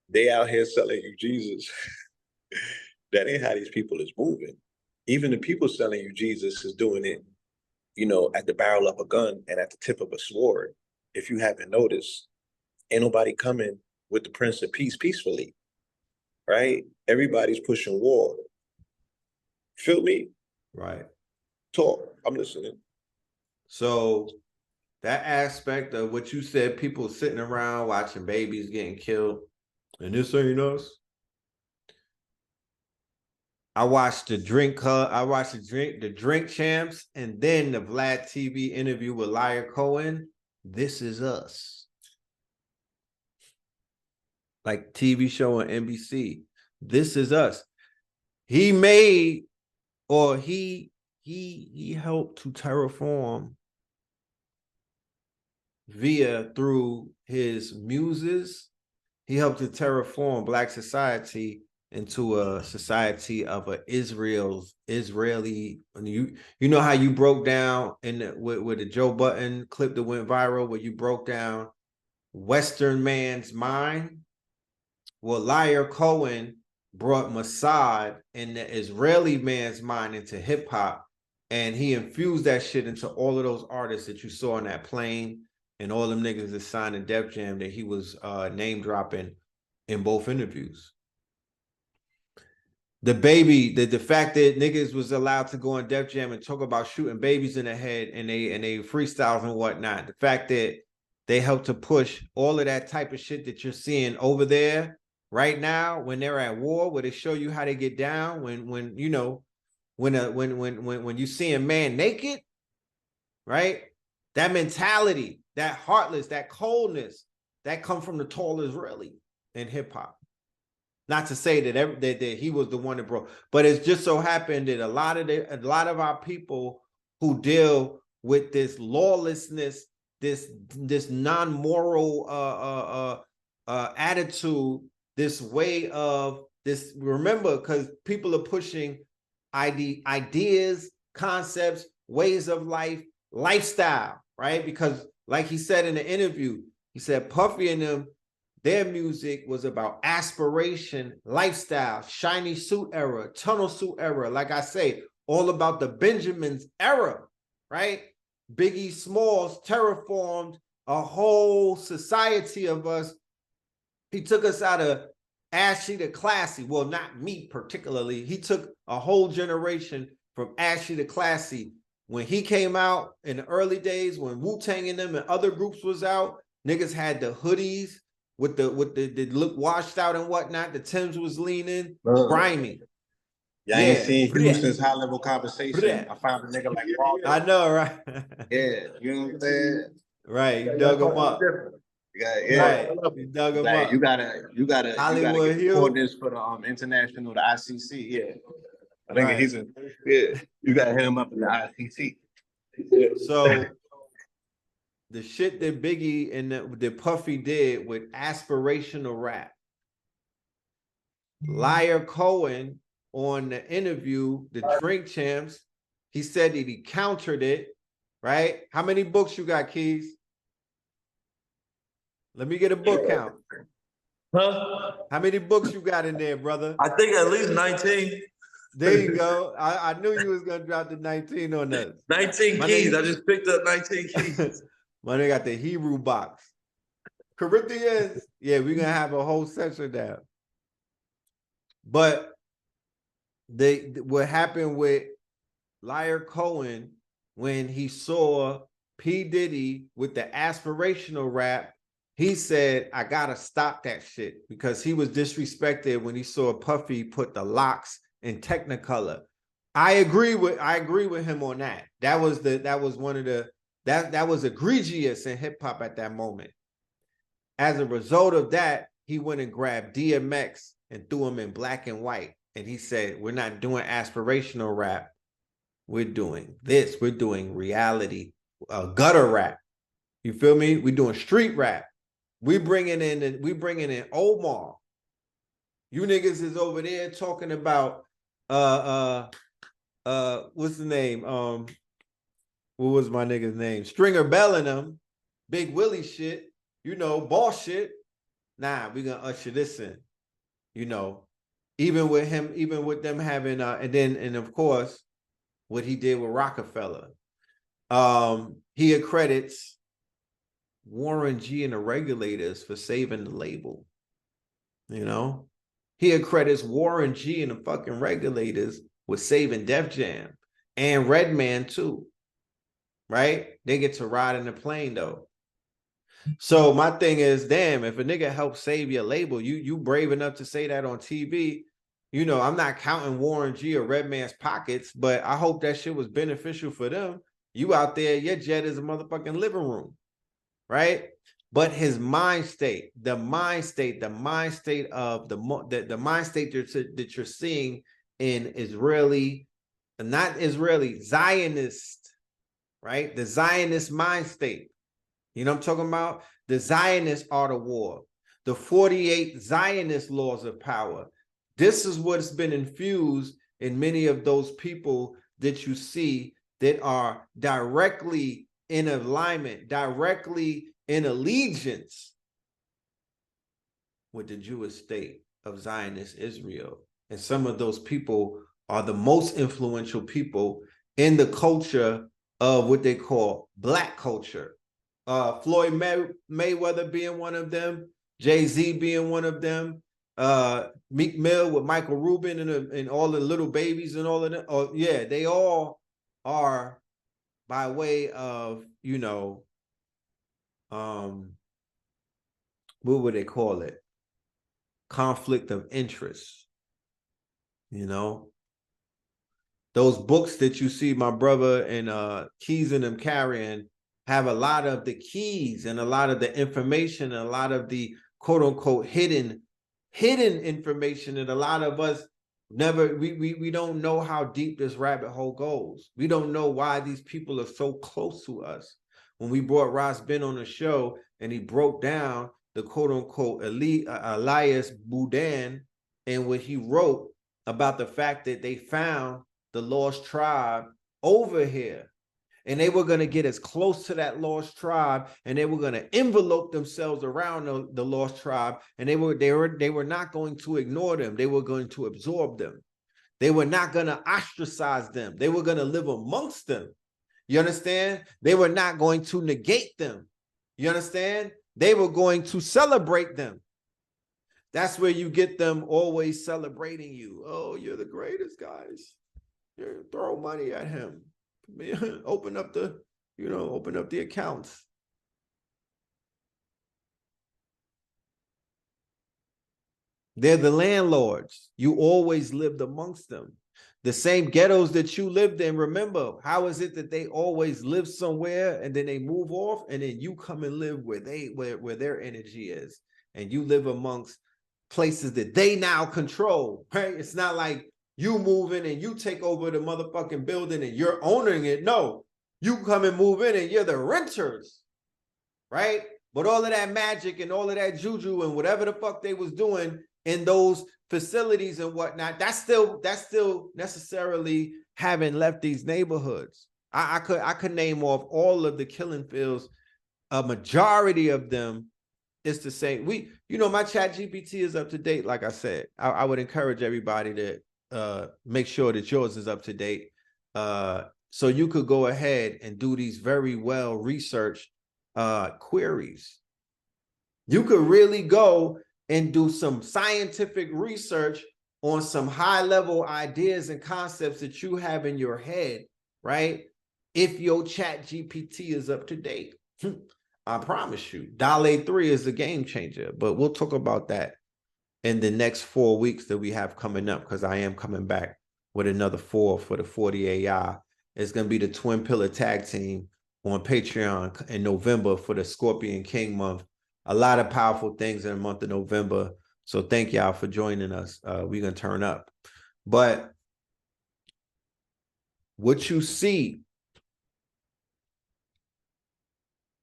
They out here selling you Jesus. That ain't how these people is moving. Even the people selling you Jesus is doing it, at the barrel of a gun and at the tip of a sword. If you haven't noticed, ain't nobody coming with the Prince of Peace peacefully, right? Everybody's pushing war. Feel me? Right. Talk. I'm listening. So that aspect of what you said, people sitting around watching babies getting killed, and this ain't us. I watched the drink champs, and then the Vlad TV interview with Liar Cohen. This is us. Like TV show on NBC. This is us. He made, or he helped to terraform through his muses. He helped to terraform Black society into a society of a Israeli. You know how you broke down with the Joe Budden clip that went viral, where you broke down Western man's mind. Well, Liar Cohen brought Mossad and the Israeli man's mind into hip hop, and he infused that shit into all of those artists that you saw on that plane, and all them niggas that signed in Def Jam that he was name dropping in both interviews. The fact that niggas was allowed to go on Def Jam and talk about shooting babies in the head and they freestyles and whatnot. The fact that they helped to push all of that type of shit that you're seeing over there right now when they're at war, where they show you how they get down when you see a man naked, right? That mentality, that heartless, that coldness, that come from the tall Israeli in hip hop. Not to say that he was the one that broke, but it's just so happened that a lot of our people who deal with this lawlessness, this non-moral attitude, this way of this. Remember, because people are pushing ideas, concepts, ways of life, lifestyle, right? Because like he said in the interview, he said Puffy and them, their music was about aspiration, lifestyle, shiny suit era, tunnel suit era. Like I say, all about the Benjamins era, right? Biggie Smalls terraformed a whole society of us. He took us out of ashy to classy. Well, not me particularly. He took a whole generation from ashy to classy. When he came out in the early days, when Wu-Tang and them and other groups was out, niggas had the hoodies with the look washed out and whatnot. The Timbs was leaning, grimy. Yeah, I ain't seen Houston's high level conversation. I found a nigga like Paul. I know, right? Yeah, you know what I'm saying? Right, you dug him up. Right, you dug him like, up. You gotta Hollywood get the coordinates for the international, the ICC. Yeah, I think he's in. Yeah, you gotta hit him up in the ICC. Yeah. So the shit that Biggie and that Puffy did with aspirational rap. Liar Cohen on the interview, the Drink Champs, he said that he countered it, right? How many books you got, Keys? Let me get a book count. Huh? How many books you got in there, brother? I think at least 19. There you go. I knew you was gonna drop the 19 on us. 19 keys. I just picked up 19 keys. My nigga got the Hebrew box. Corinthians. Yeah, we're gonna have a whole section there. But what happened with Liar Cohen when he saw P. Diddy with the aspirational rap, he said, I gotta stop that shit, because he was disrespected when he saw Puffy put the locks in Technicolor. I agree with him on that. That was one of the that was egregious in hip hop at that moment. as a result of that, he went and grabbed DMX and threw him in black and white. And he said, we're not doing aspirational rap. We're doing this. We're doing reality, gutter rap. You feel me? We're doing street rap. We bringing in Omar. You niggas is over there talking about what's the name? What was my nigga's name? Stringer Bell and them, Big Willie shit, you know, boss shit. Nah, we gonna usher this in, you know, even with them having and of course what he did with Rockefeller. He accredits Warren G and the Regulators for saving the label. You know, he accredits Warren G and the fucking Regulators with saving Def Jam and Redman too. Right? They get to ride in the plane though. So my thing is, damn, if a nigga helps save your label, you brave enough to say that on TV. You know, I'm not counting Warren G or Redman's pockets, but I hope that shit was beneficial for them. You out there, your jet is a motherfucking living room, right? But his mind state, the mind state that you're seeing in Israeli, not Israeli, Zionist, right? The Zionist mind state. You know what I'm talking about? The Zionist art of war, the 48 Zionist laws of power. This is what's been infused in many of those people that you see that are directly in alignment, directly in allegiance with the Jewish state of Zionist Israel. And some of those people are the most influential people in the culture of what they call Black culture. Floyd Mayweather being one of them, Jay-Z being one of them, Meek Mill with Michael Rubin and all the little babies and all of them. Oh, yeah, they all are by way of, you know, what would they call it? Conflict of interest. You know, those books that you see my brother and Keys and them carrying have a lot of the keys and a lot of the information and a lot of the quote unquote hidden information that a lot of us we don't know how deep this rabbit hole goes. We don't know why these people are so close to us. When we brought Ross Ben on the show and he broke down the quote unquote Elias Boudin and what he wrote about the fact that they found the lost tribe over here. And they were going to get as close to that lost tribe, and they were going to envelope themselves around the lost tribe, and they were not going to ignore them. They were going to absorb them. They were not going to ostracize them. They were going to live amongst them. You understand? They were not going to negate them. You understand? They were going to celebrate them. That's where you get them always celebrating you. Oh, you're the greatest, guys. You throw money at him. Open up the accounts. They're the landlords. You always lived amongst them. The same ghettos that you lived in, remember, how is it that they always live somewhere and then they move off and then you come and live where their energy is, and you live amongst places that they now control, right? It's not like you move in and you take over the motherfucking building and you're owning it. No, you come and move in and you're the renters, right? But all of that magic and all of that juju and whatever the fuck they was doing in those facilities and whatnot, that's still necessarily haven't left these neighborhoods. I could name off all of the killing fields. A majority of them is the same. My chat GPT is up to date. Like I said, I would encourage everybody to make sure that yours is up to date. So you could go ahead and do these very well researched queries. You could really go and do some scientific research on some high level ideas and concepts that you have in your head, right? If your chat GPT is up to date. I promise you, DALL-E 3 is a game changer, but we'll talk about that in the next 4 weeks that we have coming up, because I am coming back with another 4 for the 40 AI. It's going to be the Twin Pillar Tag Team on Patreon in November for the Scorpion King month. a lot of powerful things in the month of November. So thank y'all for joining us. We're going to turn up. But what you see,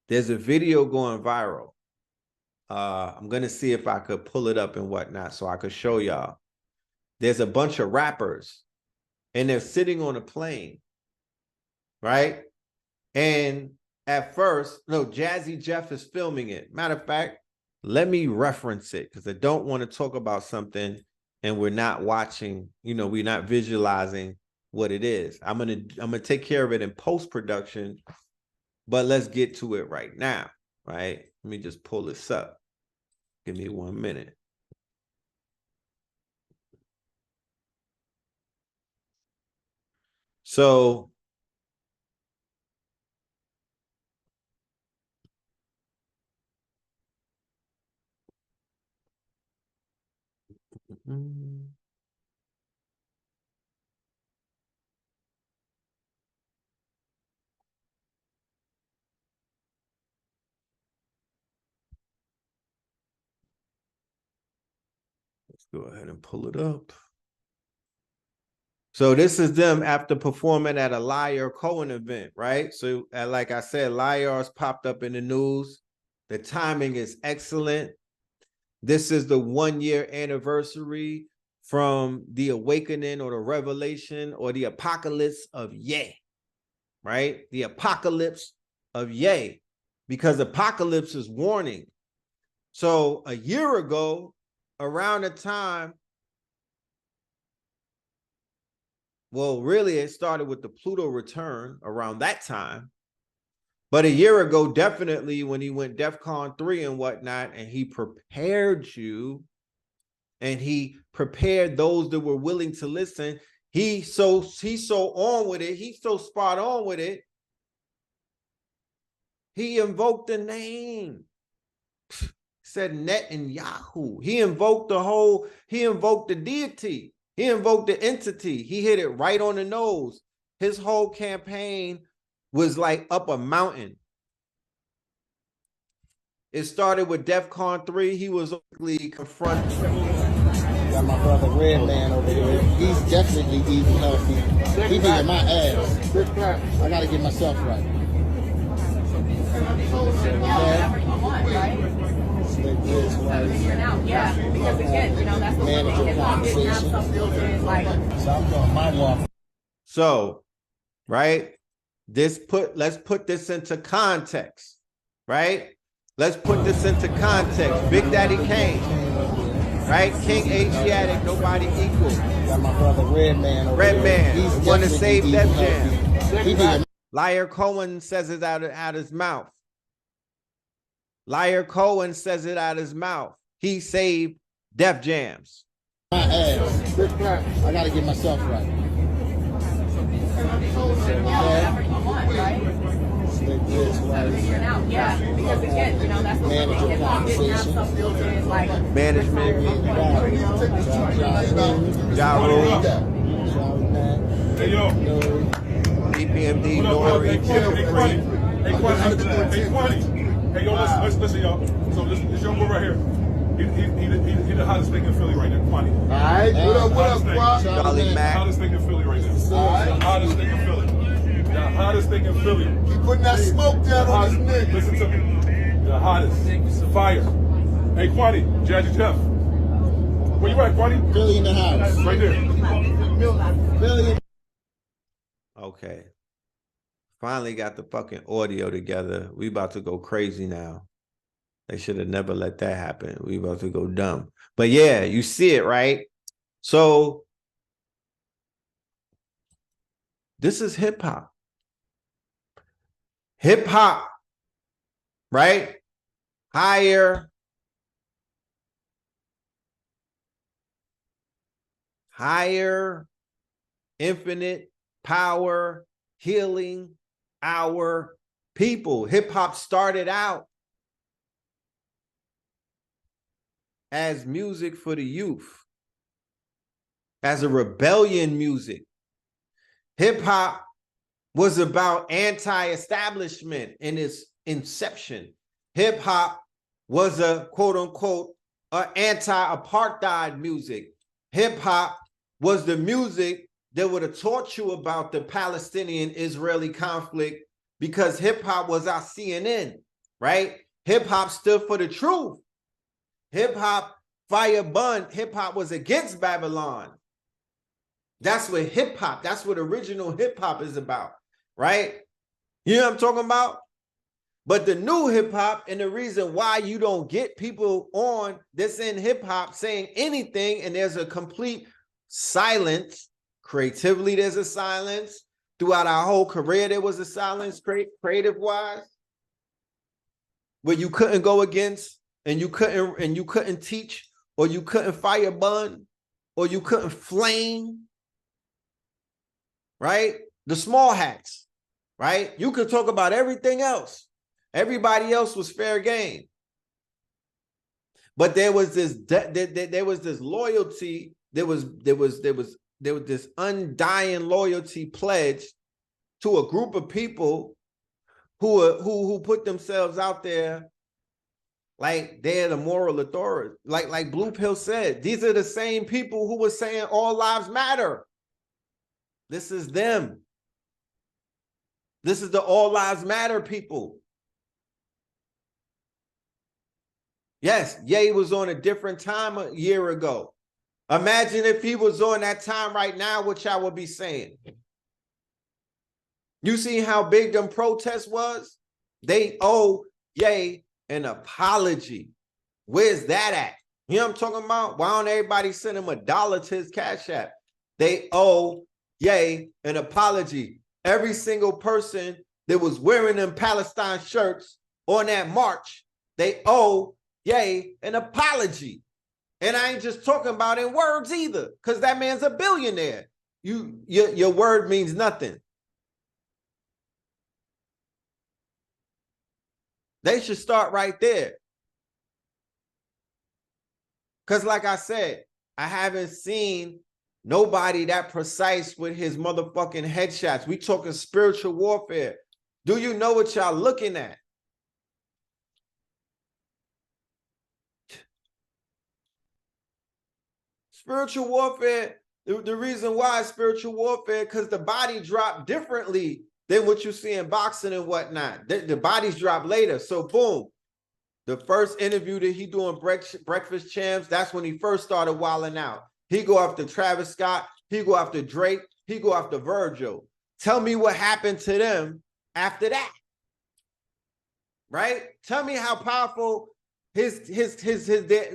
there's a video going viral. I'm going to see if I could pull it up and whatnot so I could show y'all. There's a bunch of rappers and they're sitting on a plane, right? And at first, no, Jazzy Jeff is filming it. Matter of fact, let me reference it because I don't want to talk about something and we're not watching, we're not visualizing what it is. I'm gonna take care of it in post-production, but let's get to it right now, right? Let me just pull this up. Give me 1 minute. So let's go ahead and pull it up. So this is them after performing at a Liar Cohen event, right? So like I said, Liar's popped up in the news. The timing is excellent. This is the 1-year anniversary from the awakening or the revelation or the apocalypse of Ye, right? The apocalypse of Ye, because apocalypse is warning. So a year ago, around the time, well, really, it started with the Pluto return around that time. But a year ago, definitely when he went DEFCON 3 and whatnot, and he prepared you, and he prepared those that were willing to listen. He's so on with it. He's so spot on with it. He invoked the name. Said Netanyahu. He invoked the deity. He invoked the entity. He hit it right on the nose. His whole campaign was like up a mountain. It started with DEFCON 3. He was confronted. Got my brother Red Man over here. He's definitely eating healthy. He beating my ass. I gotta get myself right. Yeah, because again, that's what we're looking at. We have some built-in, like. So I'm doing my walk. So, right, let's put this into context, right? Let's put this into context. Big Daddy Kane, right? King Asiatic, nobody equal. Got my brother Red Man over Red here. Man, He's want to definitely save eating Def healthy. Jam. He beating Liar Cohen says it out his mouth. Liar Cohen says it out his mouth. He saved Def Jams. my ass. I gotta get myself right. Yeah, because again, that's what we're looking at. We have some built-in, like. Management, Ja Rule, Hey, yo. EPMD, Nori, Hey, Quanty. Hey, yo, listen, y'all. So this young boy right here, he the hottest thing in Philly right now, Quanty. All right, what up, Quad? Charlie The Mack. hottest thing in Philly right now. The hottest thing in Philly. The hottest thing in Philly. He putting that smoke down on his neck. Listen to me. The hottest. Fire. Hey, Quanty, Jazzy Jeff. Where you at, Quanty? Billy in the house. Right there. Billy. Okay. Finally got the fucking audio together. We about to go crazy now. They should have never let that happen. We about to go dumb. But yeah, you see it, right? So this is hip hop. Hip hop, right? Higher infinite power, healing our people. Hip hop started out as music for the youth, as a rebellion music. Hip hop was about anti-establishment in its inception. Hip hop was a quote unquote anti-apartheid music. Hip hop was the music that would have taught you about the Palestinian-Israeli conflict, because hip hop was our CNN, right? Hip hop stood for the truth. Hip hop, fire bun, hip hop was against Babylon. That's what hip hop, that's what original hip hop is about, right? You know what I'm talking about? But the new hip hop, and the reason why you don't get people on that's in hip hop saying anything, and there's a complete silence, creatively there's a silence, throughout our whole career there was a silence, creative wise, where you couldn't go against, and you couldn't teach, or you couldn't fire bun, or you couldn't flame, right? The small hats, right? You could talk about everything else. Everybody else was fair game. But there was this there was this loyalty, there was this undying loyalty pledge to a group of people who put themselves out there like they're the moral authority. Like Blue Pill said, these are the same people who were saying all lives matter. This is them. This is the all lives matter people. Yes, Ye was on a different time a year ago. Imagine if he was on that time right now, what y'all would be saying. You see how big them protests was? They owe Ye an apology. Where's that at? You know what I'm talking about? Why don't everybody send him $1 to his Cash App? They owe Ye an apology. Every single person that was wearing them Palestine shirts on that march, they owe Ye an apology. And I ain't just talking about in words either, because that man's a billionaire. Your word means nothing. They should start right there. Because like I said, I haven't seen nobody that precise with his motherfucking headshots. We talking spiritual warfare. Do you know what y'all looking at? Spiritual warfare, the reason why spiritual warfare, because the body dropped differently than what you see in boxing and whatnot. The bodies drop later. So boom, the first interview that he doing Breakfast Champs, that's when he first started wilding out. He go after Travis Scott, he go after Drake, he go after Virgil. Tell me what happened to them after that. Right? Tell me how powerful his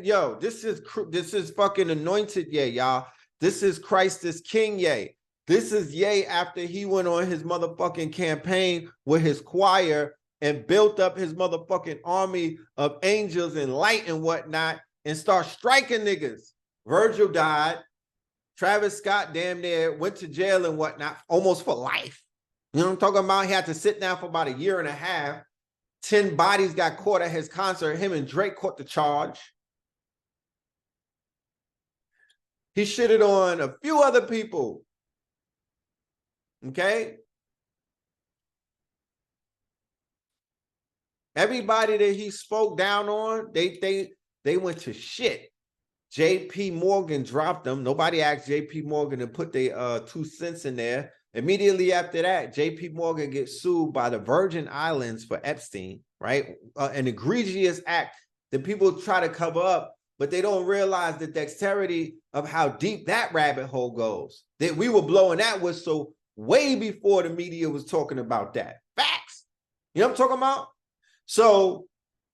yo, this is fucking anointed Ye, y'all. This is Christ is King Ye. This is Ye after he went on his motherfucking campaign with his choir and built up his motherfucking army of angels and light and whatnot and start striking niggas. Virgil died. Travis Scott damn near went to jail and whatnot, almost for life. You know what I'm talking about? He had to sit down for about 1.5 years. 10 bodies got caught at his concert. Him and Drake caught the charge. He shitted on a few other people. Okay? Everybody that he spoke down on, they went to shit. JP Morgan dropped them. Nobody asked JP Morgan to put their 2 cents in there. Immediately after that, JP Morgan gets sued by the Virgin Islands for Epstein, right? An egregious act that people try to cover up, but they don't realize the dexterity of how deep that rabbit hole goes. That we were blowing that whistle way before the media was talking about that. Facts. You know what I'm talking about? So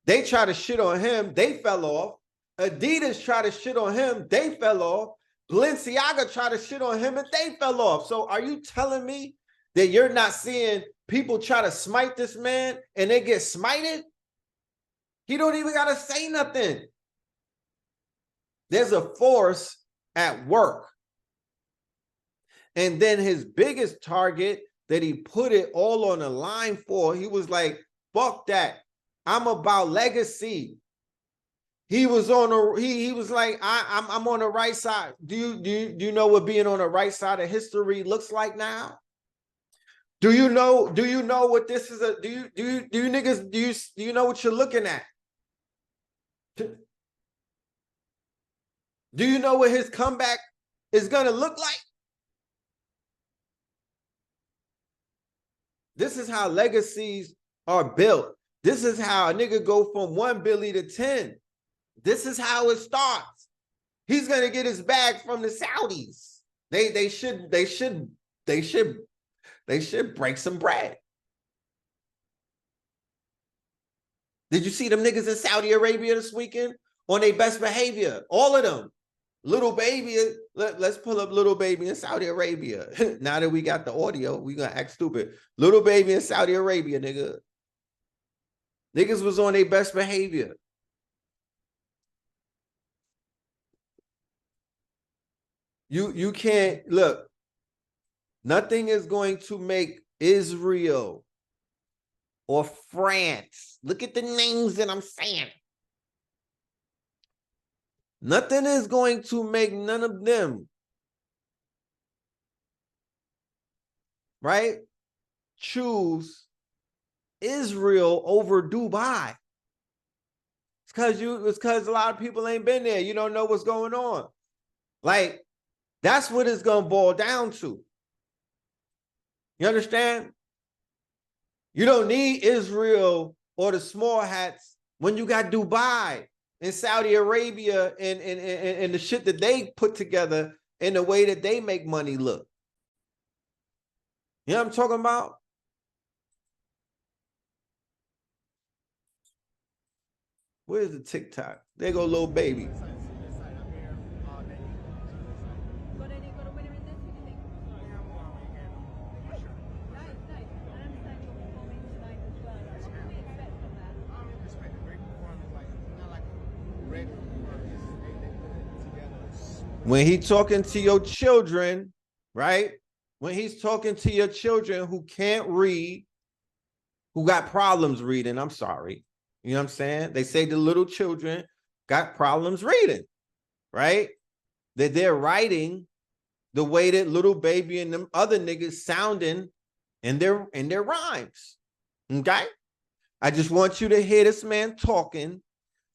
they try to shit on him. They fell off. Adidas tried to shit on him. They fell off. Balenciaga tried to shit on him and they fell off. So are you telling me that you're not seeing people try to smite this man and they get smited? He don't even got to say nothing. There's a force at work. And then his biggest target that he put it all on the line for, he was like, fuck that. I'm about legacy. He was on he was like, I'm on the right side. Do you know what being on the right side of history looks like now? Do you know what this is? Do you know what you're looking at? Do you know what his comeback is going to look like? This is how legacies are built. This is how a nigga go from 1 billion to 10. This is how it starts. He's going to get his bag from the Saudis. They should break some bread. Did you see them niggas in Saudi Arabia this weekend on their best behavior? All of them. Little Baby, let's pull up Little Baby in Saudi Arabia. Now that we got the audio, we gonna act stupid. Little Baby in Saudi Arabia, nigga. Niggas was on their best behavior. You can't, look, nothing is going to make Israel or France, look at the names that I'm saying. Nothing is going to make none of them, right, choose Israel over Dubai. It's because a lot of people ain't been there. You don't know what's going on. Like, that's what it's going to boil down to. You understand? You don't need Israel or the small hats when you got Dubai and Saudi Arabia and the shit that they put together and the way that they make money look. You know what I'm talking about? Where's the TikTok? There go Little Baby. When he talking to your children, right? When he's talking to your children who can't read, who got problems reading, I'm sorry. You know what I'm saying? They say the little children got problems reading, right? That they're writing the way that Little Baby and them other niggas sounding in their rhymes. Okay? I just want you to hear this man talking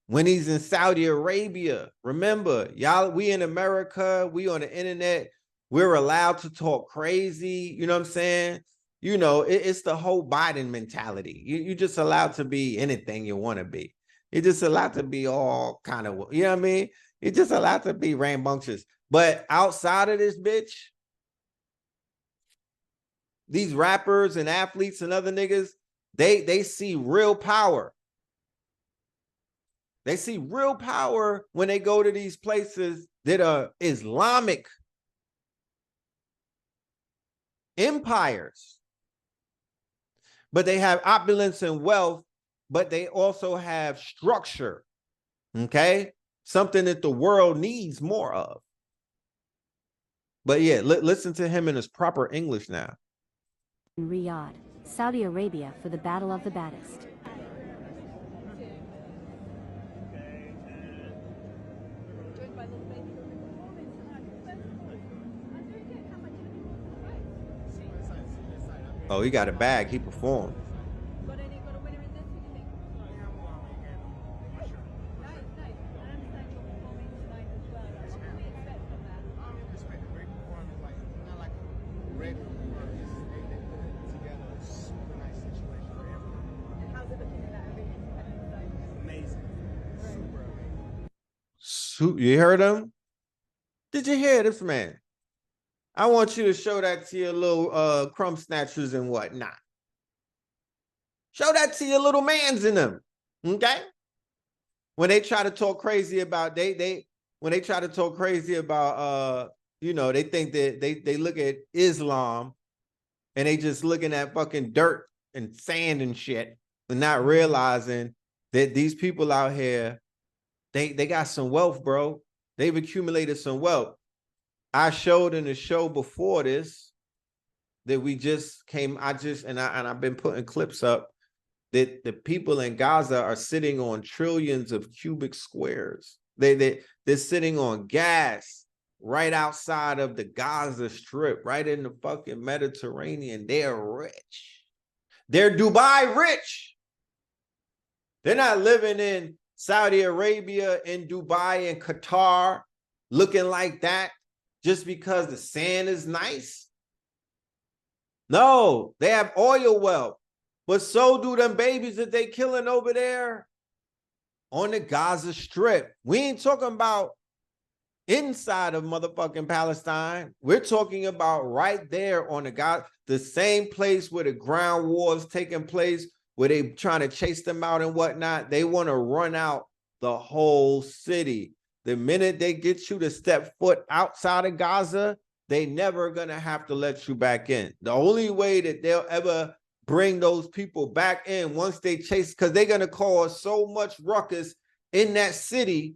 when he's in Saudi Arabia. Remember, y'all, we in America, we on the internet, we're allowed to talk crazy, you know what I'm saying? You know, it's the whole Biden mentality. You're just allowed to be anything you want to be. You're just allowed to be all kind of, you know what I mean? You're just allowed to be rambunctious. But outside of this bitch, these rappers and athletes and other niggas, they see real power. They see real power when they go to these places that are Islamic empires. But they have opulence and wealth, but they also have structure, okay? Something that the world needs more of. But yeah, listen to him in his proper English now. Riyadh, Saudi Arabia for the Battle of the Baddest. Oh, he got a bag. He performed. You heard him? Did you hear this man? I want you to show that to your little crumb snatchers and whatnot. Show that to your little mans in them, okay? When they try to talk crazy about when they try to talk crazy about you know, they think that they look at Islam and they just looking at fucking dirt and sand and shit and not realizing that these people out here, they got some wealth, bro. They've accumulated some wealth. I showed in the show before this that we just came, I've been putting clips up that the people in Gaza are sitting on trillions of cubic squares. They're sitting on gas right outside of the Gaza Strip, right in the fucking Mediterranean. They're rich. They're Dubai rich. They're not living in Saudi Arabia and Dubai and Qatar looking like that just because the sand is nice? No, they have oil wealth, but so do them babies that they killing over there on the Gaza Strip. We ain't talking about inside of motherfucking Palestine. We're talking about right there on the same place where the ground war is taking place, where they trying to chase them out and whatnot. They want to run out the whole city. The minute they get you to step foot outside of Gaza, they never gonna have to let you back in. The only way that they'll ever bring those people back in once they chase, because they're gonna cause so much ruckus in that city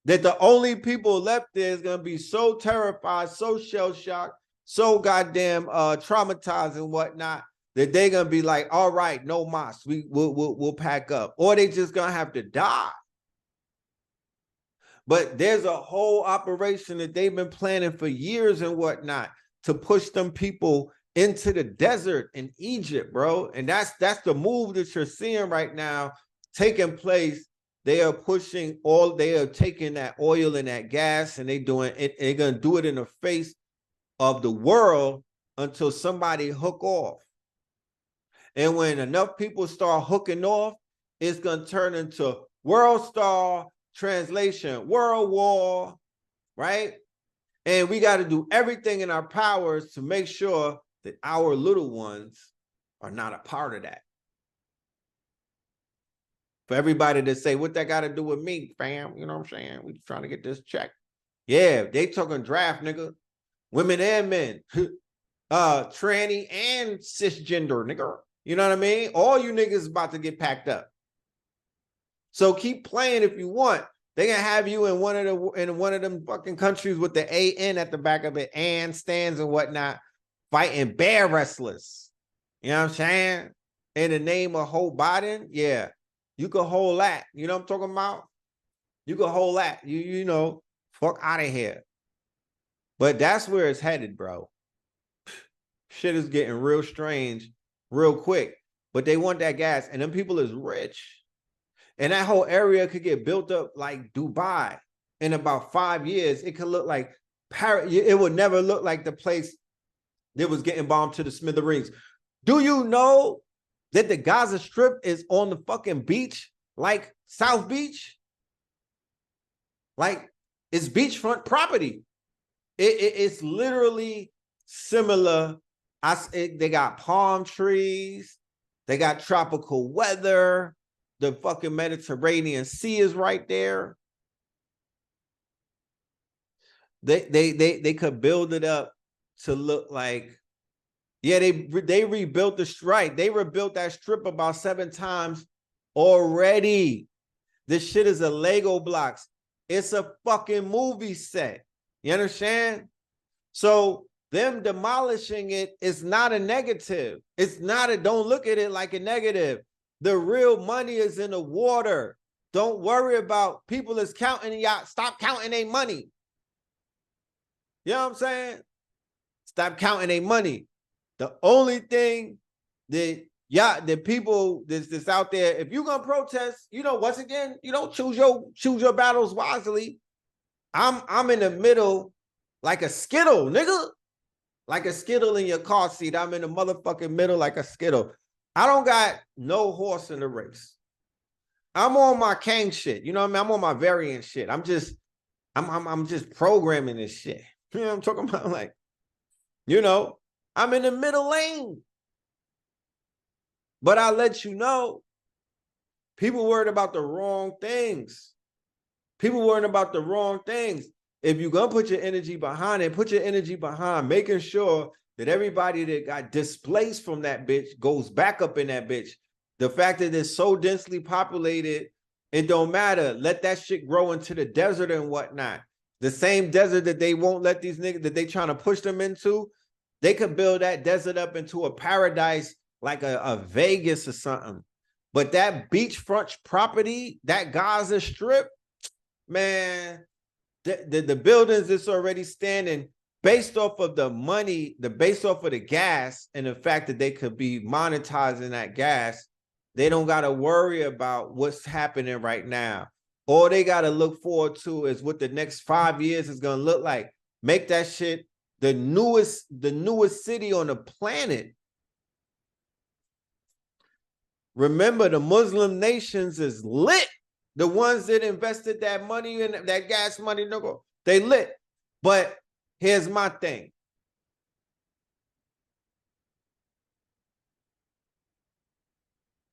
that the only people left there is gonna be so terrified, so shell-shocked, so goddamn traumatized and whatnot, that they're gonna be like, all right, no mas, we'll pack up. Or they just gonna have to die. But there's a whole operation that they've been planning for years and whatnot to push them people into the desert in Egypt, bro. And that's the move that you're seeing right now taking place. They are taking that oil and that gas, and they're gonna do it in the face of the world until somebody hook off. And when enough people start hooking off, it's gonna turn into World Star, translation, World War, right? And we got to do everything in our powers to make sure that our little ones are not a part of that. For everybody to say, what that got to do with me, fam? You know what I'm saying? We trying to get this check. Yeah, they talking draft, nigga. Women and men. Tranny and cisgender, nigga. You know what I mean? All you niggas about to get packed up. So keep playing if you want. They gonna have you in one of them fucking countries with the AN at the back of it, and stands and whatnot, fighting bear wrestlers. You know what I'm saying? In the name of Joe Biden, yeah, you could hold that. You know what I'm talking about? You could hold that. You know, fuck out of here. But that's where it's headed, bro. Shit is getting real strange, real quick. But they want that gas, and them people is rich. And that whole area could get built up like Dubai in about 5 years. It could look like it would never look like the place that was getting bombed to the smithereens. Do you know that the Gaza Strip is on the fucking beach like South Beach? Like, it's beachfront property. It's literally similar. They got palm trees. They got tropical weather. The fucking Mediterranean Sea is right there. They could build it up to look like, yeah, they rebuilt the strike. They rebuilt that strip about 7 times already. This shit is a Lego blocks. It's a fucking movie set. You understand? So them demolishing it is not a negative. It's not don't look at it like a negative. The real money is in the water. Don't worry about people is counting y'all. Stop counting their money. You know what I'm saying? Stop counting their money. The only thing that the people that's out there, if you're gonna protest, you know, once again, you don't choose your battles wisely. I'm in the middle like a Skittle, nigga. Like a Skittle in your car seat. I'm in the motherfucking middle like a Skittle. I don't got no horse in the race. I'm on my king shit. You know what I mean? I'm on my variant shit. I'm just programming this shit. You know what I'm talking about? Like, you know, I'm in the middle lane. But I let you know, people worried about the wrong things. People worrying about the wrong things. If you're going to put your energy behind it, put your energy behind making sure that everybody that got displaced from that bitch goes back up in that bitch. The fact that it's so densely populated, it don't matter. Let that shit grow into the desert and whatnot. The same desert that they won't let these niggas, that they trying to push them into, they could build that desert up into a paradise like a Vegas or something. But that beachfront property, that Gaza Strip, man, the buildings that's already standing, based off of the money, based off of the gas and the fact that they could be monetizing that gas, they don't got to worry about what's happening right now. All they got to look forward to is what the next 5 years is going to look like. Make that shit the newest city on the planet. Remember, the Muslim nations is lit. The ones that invested that money in that gas money, they lit. But here's my thing.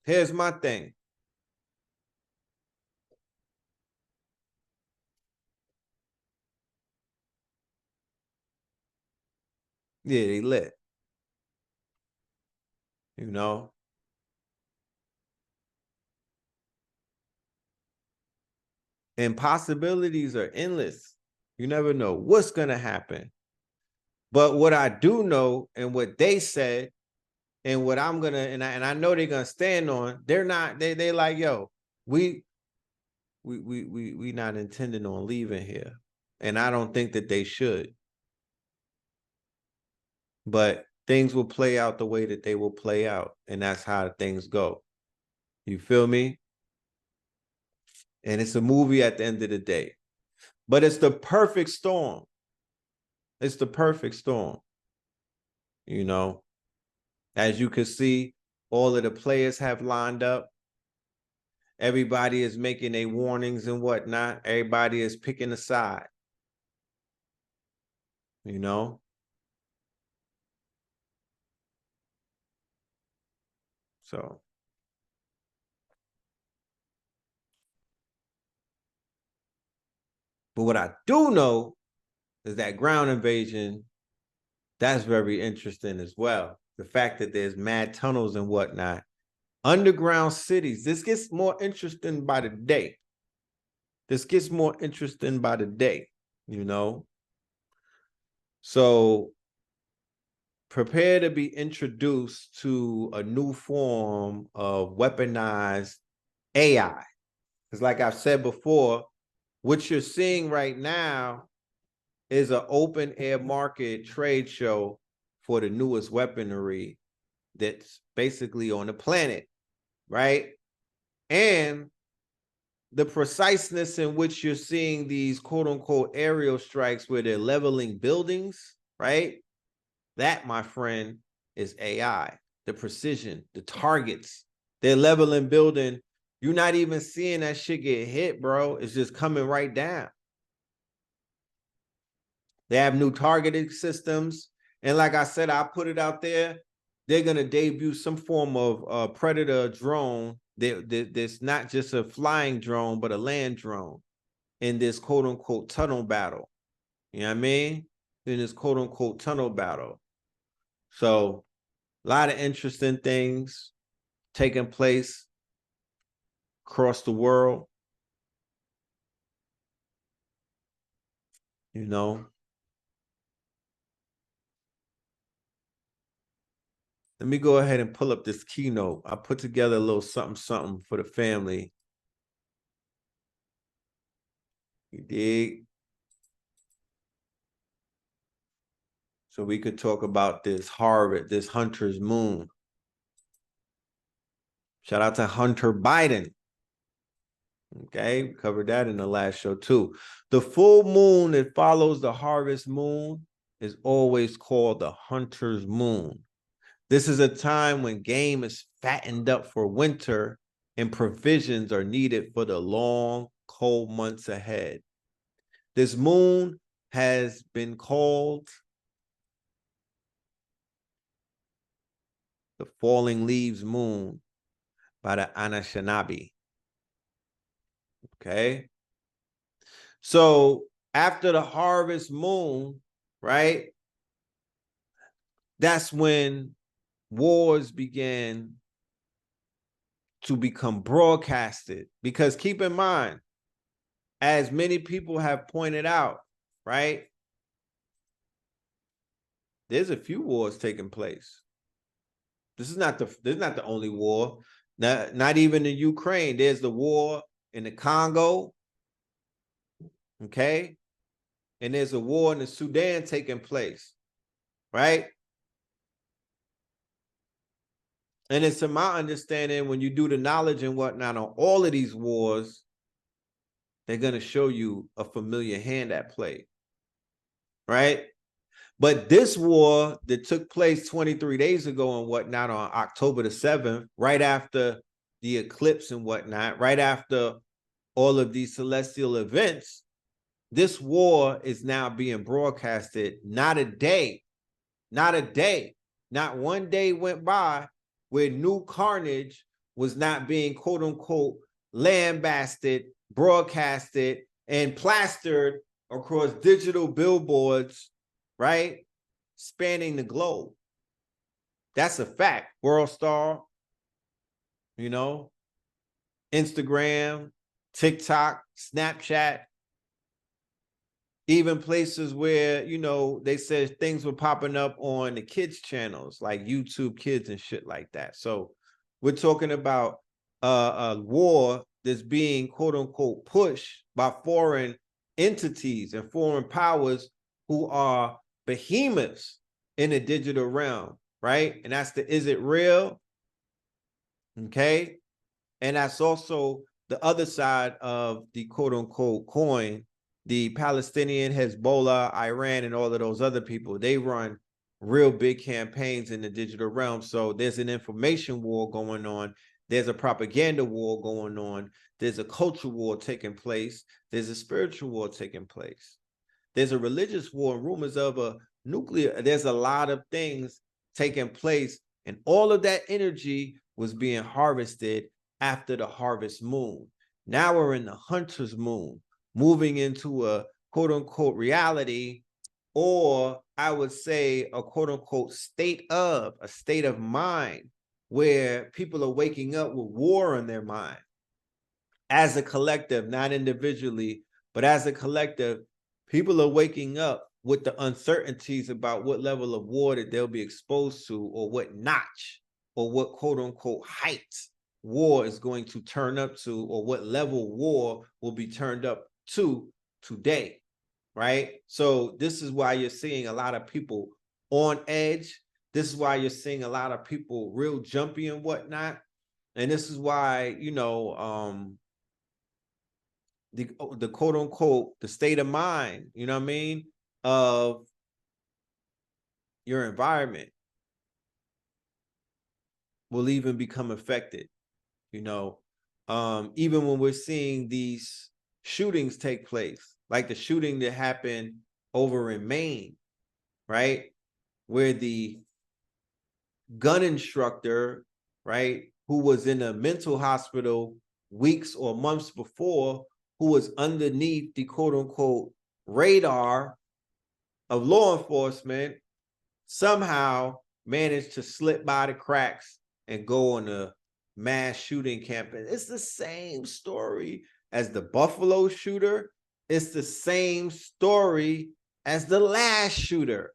Here's my thing. Yeah, they lit. You know? And possibilities are endless. You never know what's going to happen. But what I do know and what they said and what I'm going to, and I know they're going to stand on, they're not, they like, yo, we not intending on leaving here. And I don't think that they should. But things will play out the way that they will play out. And that's how things go. You feel me? And it's a movie at the end of the day. But it's the perfect storm. It's the perfect storm. You know, as you can see, all of the players have lined up. Everybody is making their warnings and whatnot. Everybody is picking a side. You know? So. But what I do know is that ground invasion, that's very interesting as well. The fact that there's mad tunnels and whatnot. Underground cities. This gets more interesting by the day. This gets more interesting by the day, you know? So prepare to be introduced to a new form of weaponized AI. Because like I've said before, what you're seeing right now is an open air market trade show for the newest weaponry that's basically on the planet, right? And the preciseness in which you're seeing these quote unquote aerial strikes where they're leveling buildings, right? That, my friend, is AI. The precision, the targets, they're leveling building. You're not even seeing that shit get hit, bro. It's just coming right down. They have new targeting systems. And like I said, I put it out there. They're going to debut some form of Predator drone that's not just a flying drone, but a land drone in this quote unquote tunnel battle. You know what I mean? In this quote unquote tunnel battle. So a lot of interesting things taking place across the world. You know, let me go ahead and pull up this keynote. I put together a little something for the family. You dig? So we could talk about this Harvard, this Hunter's moon. Shout out to Hunter Biden. Okay, we covered that in the last show too. The full moon that follows the harvest moon is always called the Hunter's moon. This is a time when game is fattened up for winter and provisions are needed for the long, cold months ahead. This moon has been called the falling leaves moon by the Anishinaabe. Okay. So after the harvest moon, right? That's when wars began to become broadcasted. Because keep in mind, as many people have pointed out, right? There's a few wars taking place. This is not the only war. Not even in Ukraine. There's the war in the Congo. Okay. And there's a war in the Sudan taking place. Right. And it's to my understanding, when you do the knowledge and whatnot on all of these wars, they're going to show you a familiar hand at play, right? But this war that took place 23 days ago and whatnot on October the 7th, right after the eclipse and whatnot, right after all of these celestial events, this war is now being broadcasted. Not a day, not one day went by where new carnage was not being quote unquote lambasted, broadcasted, and plastered across digital billboards, right? Spanning the globe. That's a fact. World Star, you know, Instagram, TikTok, Snapchat, even places where, you know, they said things were popping up on the kids channels like YouTube Kids and shit like that. So we're talking about a war that's being quote unquote pushed by foreign entities and foreign powers who are behemoths in the digital realm, right? And that's the is it real? Okay. And that's also the other side of the quote unquote coin. The Palestinian, Hezbollah, Iran, and all of those other people, they run real big campaigns in the digital realm. So there's an information war going on. There's a propaganda war going on. There's a cultural war taking place. There's a spiritual war taking place. There's a religious war and rumors of a nuclear. There's a lot of things taking place. And all of that energy was being harvested after the harvest moon. Now we're in the hunter's moon, moving into a quote unquote reality, or I would say a quote unquote state of mind where people are waking up with war on their mind as a collective, not individually, but as a collective. People are waking up with the uncertainties about what level of war that they'll be exposed to, or what notch, or what quote unquote height war is going to turn up to, or what level war will be turned up to today, right? So this is why you're seeing a lot of people on edge. This is why you're seeing a lot of people real jumpy and whatnot. And this is why, you know, the quote unquote, the state of mind, you know what I mean, of your environment will even become affected, you know, even when we're seeing these shootings take place, like the shooting that happened over in Maine, right? Where the gun instructor, right, who was in a mental hospital weeks or months before, who was underneath the quote unquote radar of law enforcement, somehow managed to slip by the cracks and go on a mass shooting campaign. It's the same story as the Buffalo shooter. It's the same story as the last shooter.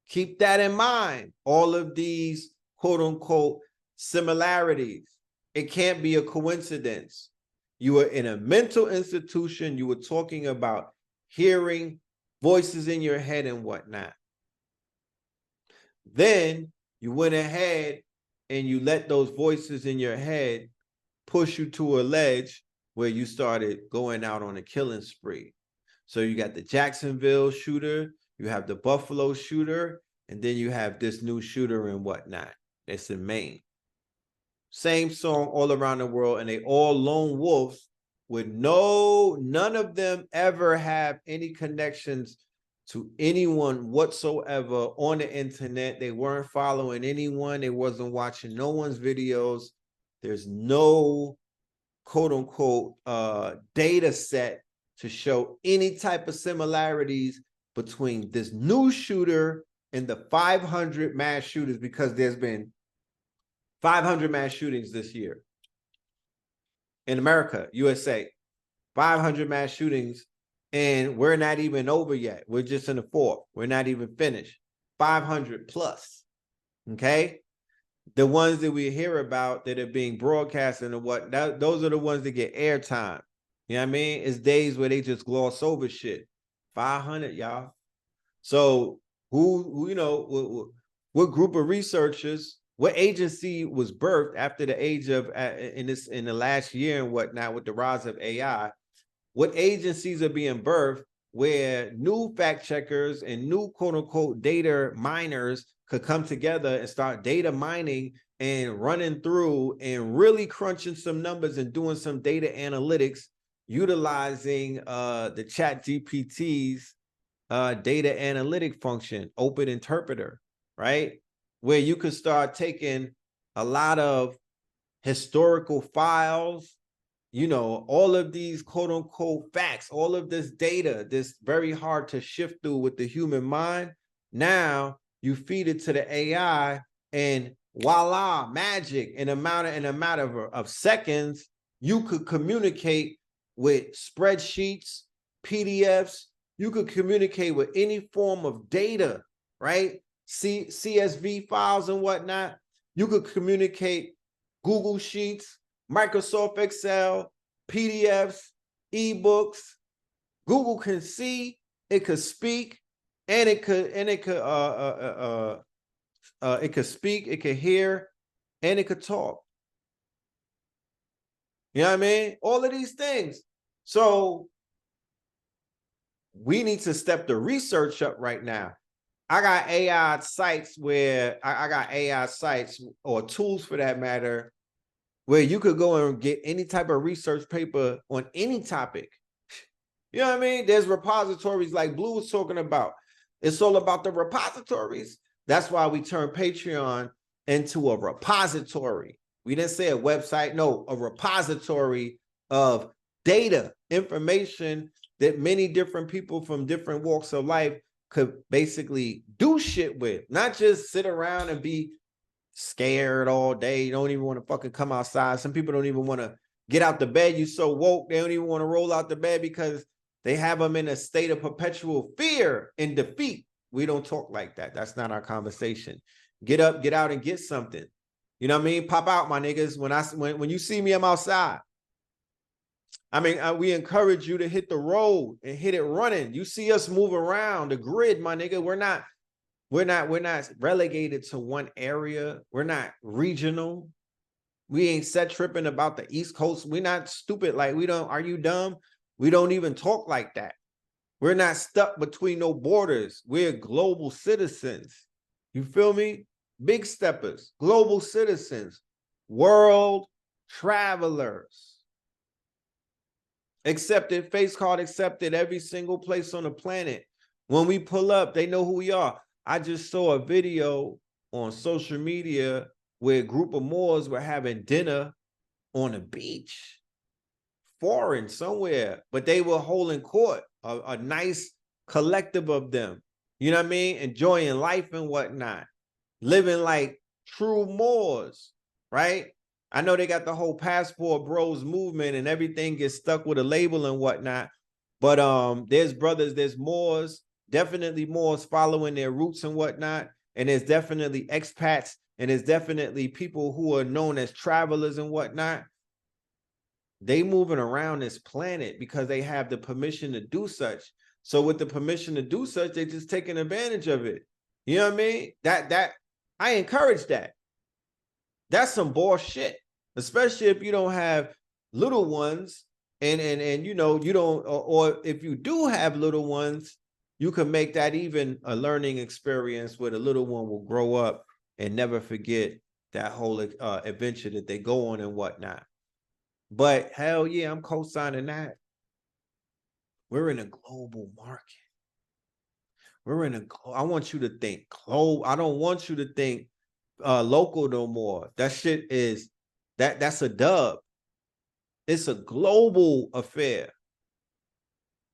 Keep that in mind. All of these quote unquote similarities. It can't be a coincidence. You were in a mental institution. You were talking about hearing voices in your head and whatnot. Then you went ahead and you let those voices in your head push you to a ledge where you started going out on a killing spree. So you got the Jacksonville shooter, you have the Buffalo shooter, and then you have this new shooter and whatnot. It's in Maine. Same song all around the world, and they all lone wolves with none of them ever have any connections to anyone whatsoever on the internet. They weren't following anyone. They wasn't watching no one's videos. There's no quote unquote data set to show any type of similarities between this new shooter and the 500 mass shooters, because there's been 500 mass shootings this year in America, USA, 500 mass shootings. And we're not even over yet. We're just in the fourth. We're not even finished. 500 plus. Okay. The ones that we hear about that are being broadcast and what, those are the ones that get airtime. You know what I mean? It's days where they just gloss over shit. 500, y'all. So who you know, what group of researchers, what agency was birthed after the age of in the last year and whatnot with the rise of AI? what agencies are being birthed where new fact checkers and new quote unquote data miners could come together and start data mining and running through and really crunching some numbers and doing some data analytics, utilizing the chat GPT's data analytic function, open interpreter, right? Where you could start taking a lot of historical files, you know, all of these quote unquote facts, all of this data, this very hard to shift through with the human mind. Now you feed it to the AI and voila, magic, in a matter of seconds, you could communicate with spreadsheets, PDFs, you could communicate with any form of data, right? CSV files and whatnot. You could communicate Google Sheets, Microsoft Excel, PDFs, ebooks. Google can see, it could speak, and it could speak, it could hear, and it could talk. You know what I mean? All of these things. So we need to step the research up right now. I got AI sites where I got AI sites or tools for that matter, where you could go and get any type of research paper on any topic. You know what I mean? There's repositories like Blue was talking about. It's all about the repositories. That's why we turned Patreon into a repository. We didn't say a website, no, a repository of data, information that many different people from different walks of life could basically do shit with, not just sit around and be scared all day. You don't even want to fucking come outside. Some people don't even want to get out the bed. You so woke, they don't even want to roll out the bed because they have them in a state of perpetual fear and defeat. We don't talk like that. That's not our conversation. Get up, get out, and get something. You know what I mean? Pop out, my niggas. When you see me, I'm outside. I mean, we encourage you to hit the road and hit it running. You see us move around the grid, my nigga. We're not relegated to one area. We're not regional. We ain't set tripping about the East Coast. We're not stupid. Like are you dumb? We don't even talk like that. We're not stuck between no borders. We're global citizens. You feel me? Big steppers, global citizens, world travelers. Accepted, face card accepted every single place on the planet. When we pull up, they know who we are. I just saw a video on social media where a group of Moors were having dinner on a beach, foreign somewhere, but they were holding court, a nice collective of them. You know what I mean? Enjoying life and whatnot, living like true Moors, right? I know they got the whole passport bros movement and everything gets stuck with a label and whatnot, but there's brothers, there's Moors, definitely Moors following their roots and whatnot, and there's definitely expats, and there's definitely people who are known as travelers and whatnot. They moving around this planet because they have the permission to do such. So with the permission to do such, they just taking advantage of it. You know what I mean? That I encourage that. That's some bullshit, especially if you don't have little ones, and you know you don't, or if you do have little ones, you can make that even a learning experience where the little one will grow up and never forget that whole adventure that they go on and whatnot. But hell yeah, I'm co-signing that. We're in a global market. I want you to think global. I don't want you to think local no more. That shit is, that's a dub. It's a global affair.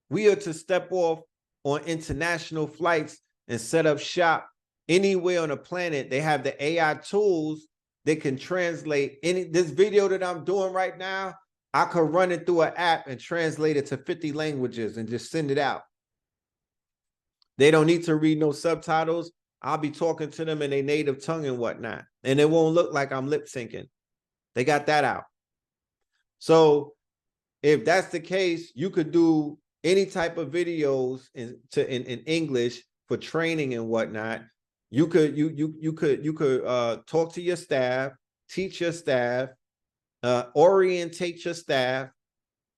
We are to step off on international flights and set up shop anywhere on the planet. They have the AI tools that can translate this video that I'm doing right now. I could run it through an app and translate it to 50 languages and just send it out. They don't need to read no subtitles. I'll be talking to them in their native tongue and whatnot. And it won't look like I'm lip syncing. They got that out. So if that's the case, you could do any type of videos in English for training and whatnot. You could talk to your staff, teach your staff, orientate your staff,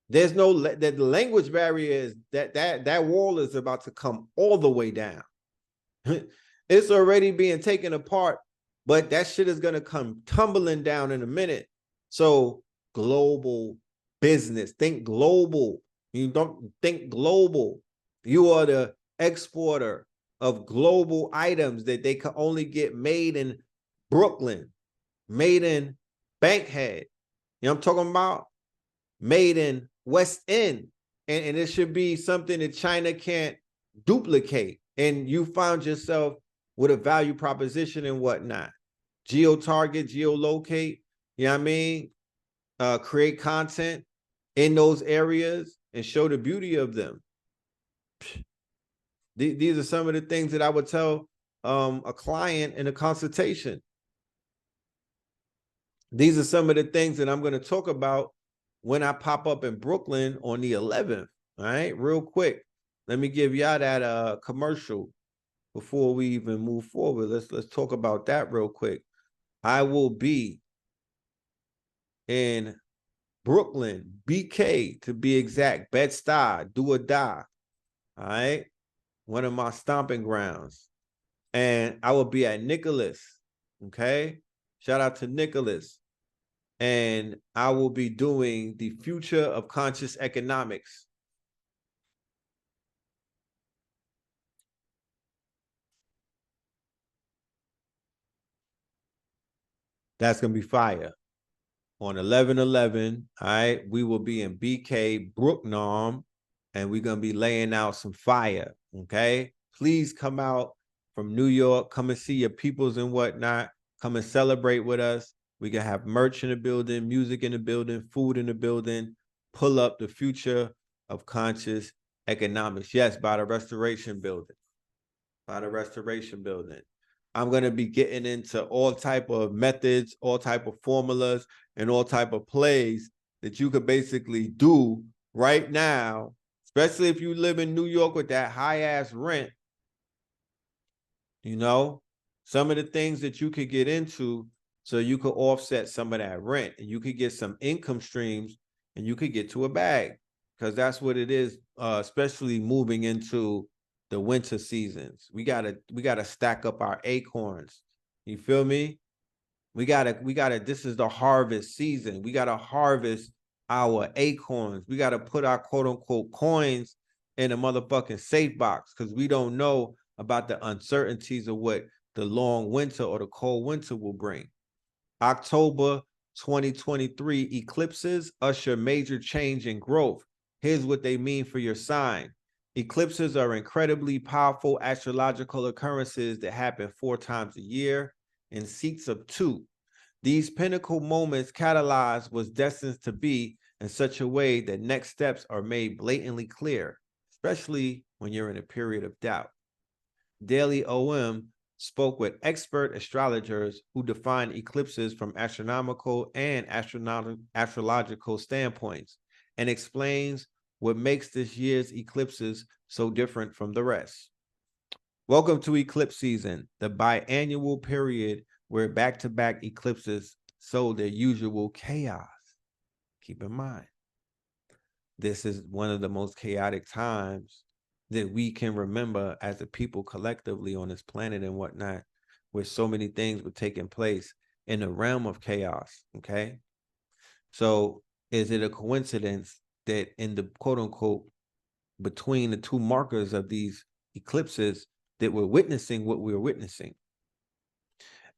There's no the language barrier is that wall is about to come all the way down. It's already being taken apart, but that shit is gonna come tumbling down in a minute. So global business, think global. You don't think global. You are the exporter of global items that they can only get made in Brooklyn, made in Bankhead. You know what I'm talking about? Made in West End. And it should be something that China can't duplicate. And you found yourself with a value proposition and whatnot. Geo-target, geolocate, you know what I mean? Create content in those areas and show the beauty of them. These are some of the things that I would tell a client in a consultation. These are some of the things that I'm going to talk about when I pop up in Brooklyn on the 11th. All right, real quick. Let me give y'all that commercial before we even move forward. Let's talk about that real quick. I will be in Brooklyn, BK to be exact, Bed-Stuy, do or die. All right, one of my stomping grounds. And I will be at Nicholas. Okay, shout out to Nicholas. And I will be doing the future of conscious economics. That's going to be fire. On 11/11, all right, we will be in BK, Brooknorm, and we're going to be laying out some fire, okay? Please come out from New York. Come and see your peoples and whatnot. Come and celebrate with us. We can have merch in the building, music in the building, food in the building. Pull up the future of conscious economics. Yes, by the Restoration Building. By the Restoration Building. I'm going to be getting into all type of methods, all type of formulas, and all type of plays that you could basically do right now, especially if you live in New York with that high-ass rent. You know, some of the things that you could get into so you could offset some of that rent and you could get some income streams and you could get to a bag, because that's what it is, especially moving into the winter seasons. We gotta stack up our acorns. You feel me? We gotta, this is the harvest season. We gotta harvest our acorns. We gotta put our quote unquote coins in a motherfucking safe box, because we don't know about the uncertainties of what the long winter or the cold winter will bring. October 2023 eclipses usher major change and growth. Here's what they mean for your sign. Eclipses are incredibly powerful astrological occurrences that happen 4 times a year in seats of 2. These pinnacle moments catalyze what's destined to be in such a way that next steps are made blatantly clear, especially when you're in a period of doubt. Daily OM spoke with expert astrologers who define eclipses from astronomical and astrological standpoints and explains what makes this year's eclipses so different from the rest. Welcome to eclipse season, the biannual period where back-to-back eclipses sow their usual chaos. Keep in mind, this is one of the most chaotic times that we can remember as a people collectively on this planet and whatnot, where so many things were taking place in the realm of chaos, okay? So is it a coincidence that in the quote unquote, between the 2 markers of these eclipses, that we're witnessing what we're witnessing?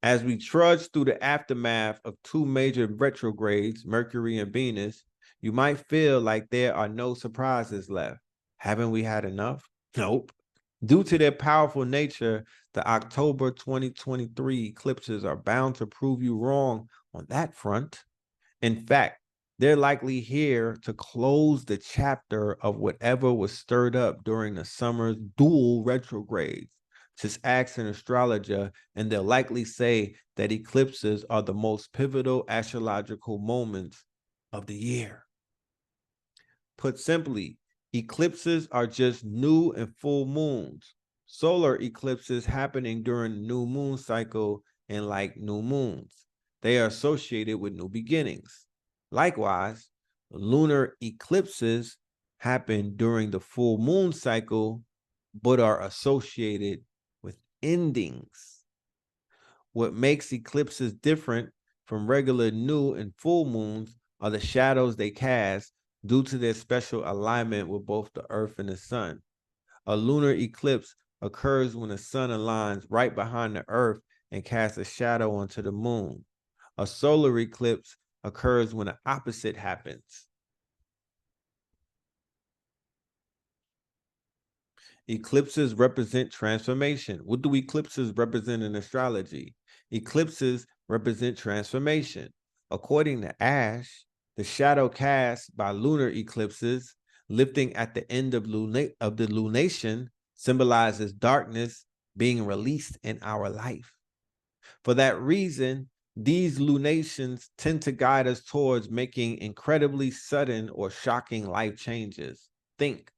As we trudge through the aftermath of 2 major retrogrades, Mercury and Venus, you might feel like there are no surprises left. Haven't we had enough? Nope. Due to their powerful nature, the October 2023 eclipses are bound to prove you wrong on that front. In fact, they're likely here to close the chapter of whatever was stirred up during the summer's dual retrogrades. Just ask an astrologer, and they'll likely say that eclipses are the most pivotal astrological moments of the year. Put simply, eclipses are just new and full moons. Solar eclipses happening during the new moon cycle, and like new moons, they are associated with new beginnings. Likewise, Lunar eclipses happen during the full moon cycle, but are associated with endings. What makes eclipses different from regular new and full moons are the shadows they cast due to their special alignment with both the earth and the sun. A lunar eclipse occurs when the sun aligns right behind the earth and casts a shadow onto the moon. A solar eclipse occurs when the opposite happens. Eclipses represent transformation. What do eclipses represent in astrology? Eclipses represent transformation. According to Ash, the shadow cast by lunar eclipses lifting at the end of the lunation symbolizes darkness being released in our life. For that reason, these lunations tend to guide us towards making incredibly sudden or shocking life changes. Think,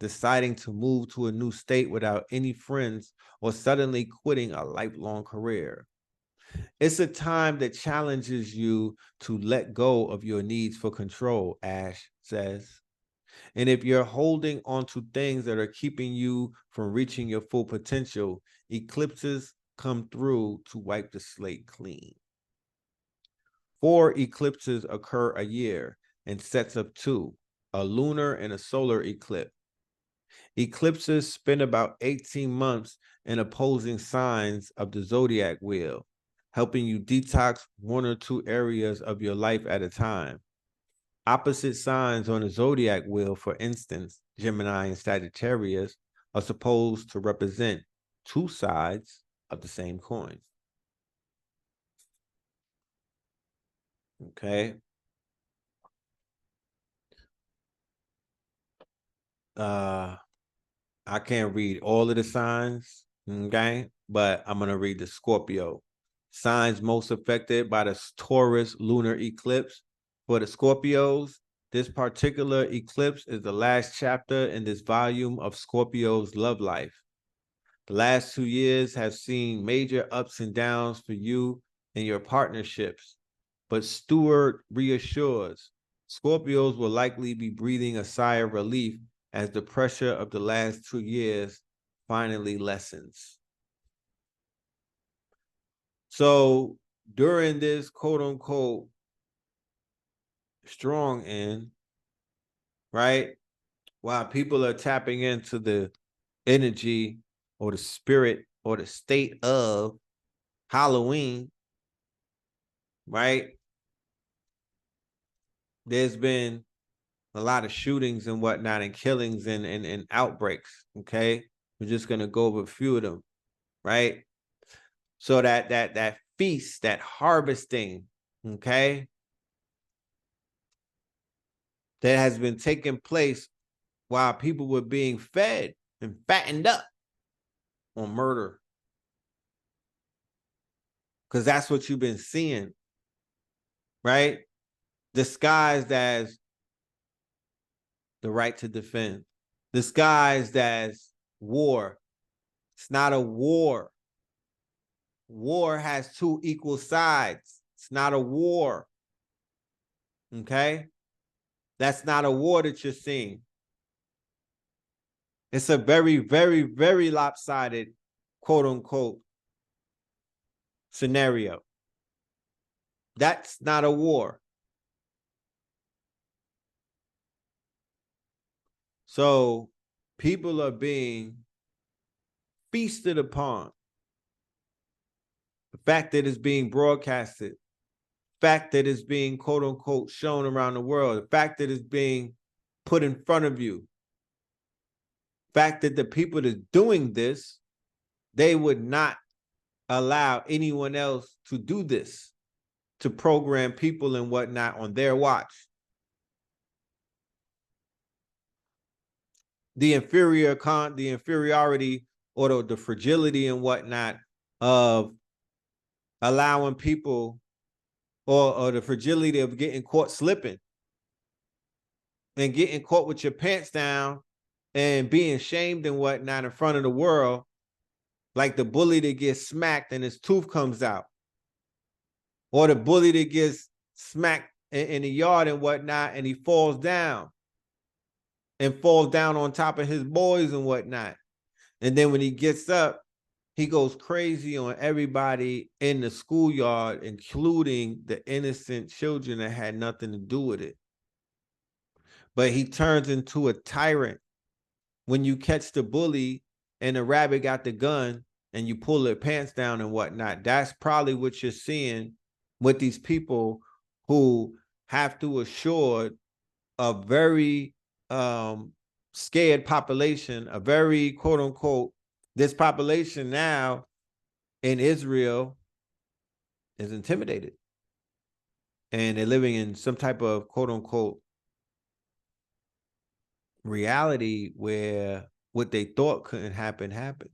deciding to move to a new state without any friends or suddenly quitting a lifelong career. It's a time that challenges you to let go of your needs for control, Ash says. And if you're holding on to things that are keeping you from reaching your full potential, eclipses come through to wipe the slate clean. 4 eclipses occur a year in sets of 2, a lunar and a solar eclipse. Eclipses spend about 18 months in opposing signs of the zodiac wheel, helping you detox 1 or 2 areas of your life at a time. Opposite signs on the zodiac wheel, for instance, Gemini and Sagittarius, are supposed to represent 2 sides of the same coin. Okay. I can't read all of the signs, okay? But I'm going to read the Scorpio. Signs most affected by the Taurus lunar eclipse. For the Scorpios, this particular eclipse is the last chapter in this volume of Scorpio's love life. The last 2 years have seen major ups and downs for you and your partnerships, but Stewart reassures Scorpios will likely be breathing a sigh of relief as the pressure of the last 2 years finally lessens. So during this quote unquote strong end, right, while people are tapping into the energy or the spirit or the state of Halloween, right, there's been a lot of shootings and whatnot and killings and outbreaks, okay? We're just going to go over a few of them, right? So that feast, that harvesting, okay, that has been taking place while people were being fed and fattened up on murder. Because that's what you've been seeing, right? Disguised as the right to defend, disguised as war. It's not a war. War has 2 equal sides. It's not a war. Okay? That's not a war that you're seeing. It's a very, very, very lopsided, quote unquote, scenario. That's not a war. So people are being feasted upon. The fact that it's being broadcasted, the fact that it's being quote unquote shown around the world, the fact that it's being put in front of you, the fact that the people that's doing this, they would not allow anyone else to do this, to program people and whatnot on their watch. The inferiority or the fragility and whatnot of allowing people or the fragility of getting caught slipping and getting caught with your pants down and being shamed and whatnot in front of the world, like the bully that gets smacked and his tooth comes out, or the bully that gets smacked in the yard and whatnot, and he falls down on top of his boys and whatnot. And then when he gets up, he goes crazy on everybody in the schoolyard, including the innocent children that had nothing to do with it. But he turns into a tyrant when you catch the bully and the rabbit got the gun and you pull their pants down and whatnot. That's probably what you're seeing with these people who have to assure a very scared population, a very quote unquote, this population now in Israel is intimidated. And they're living in some type of quote unquote reality where what they thought couldn't happen happened.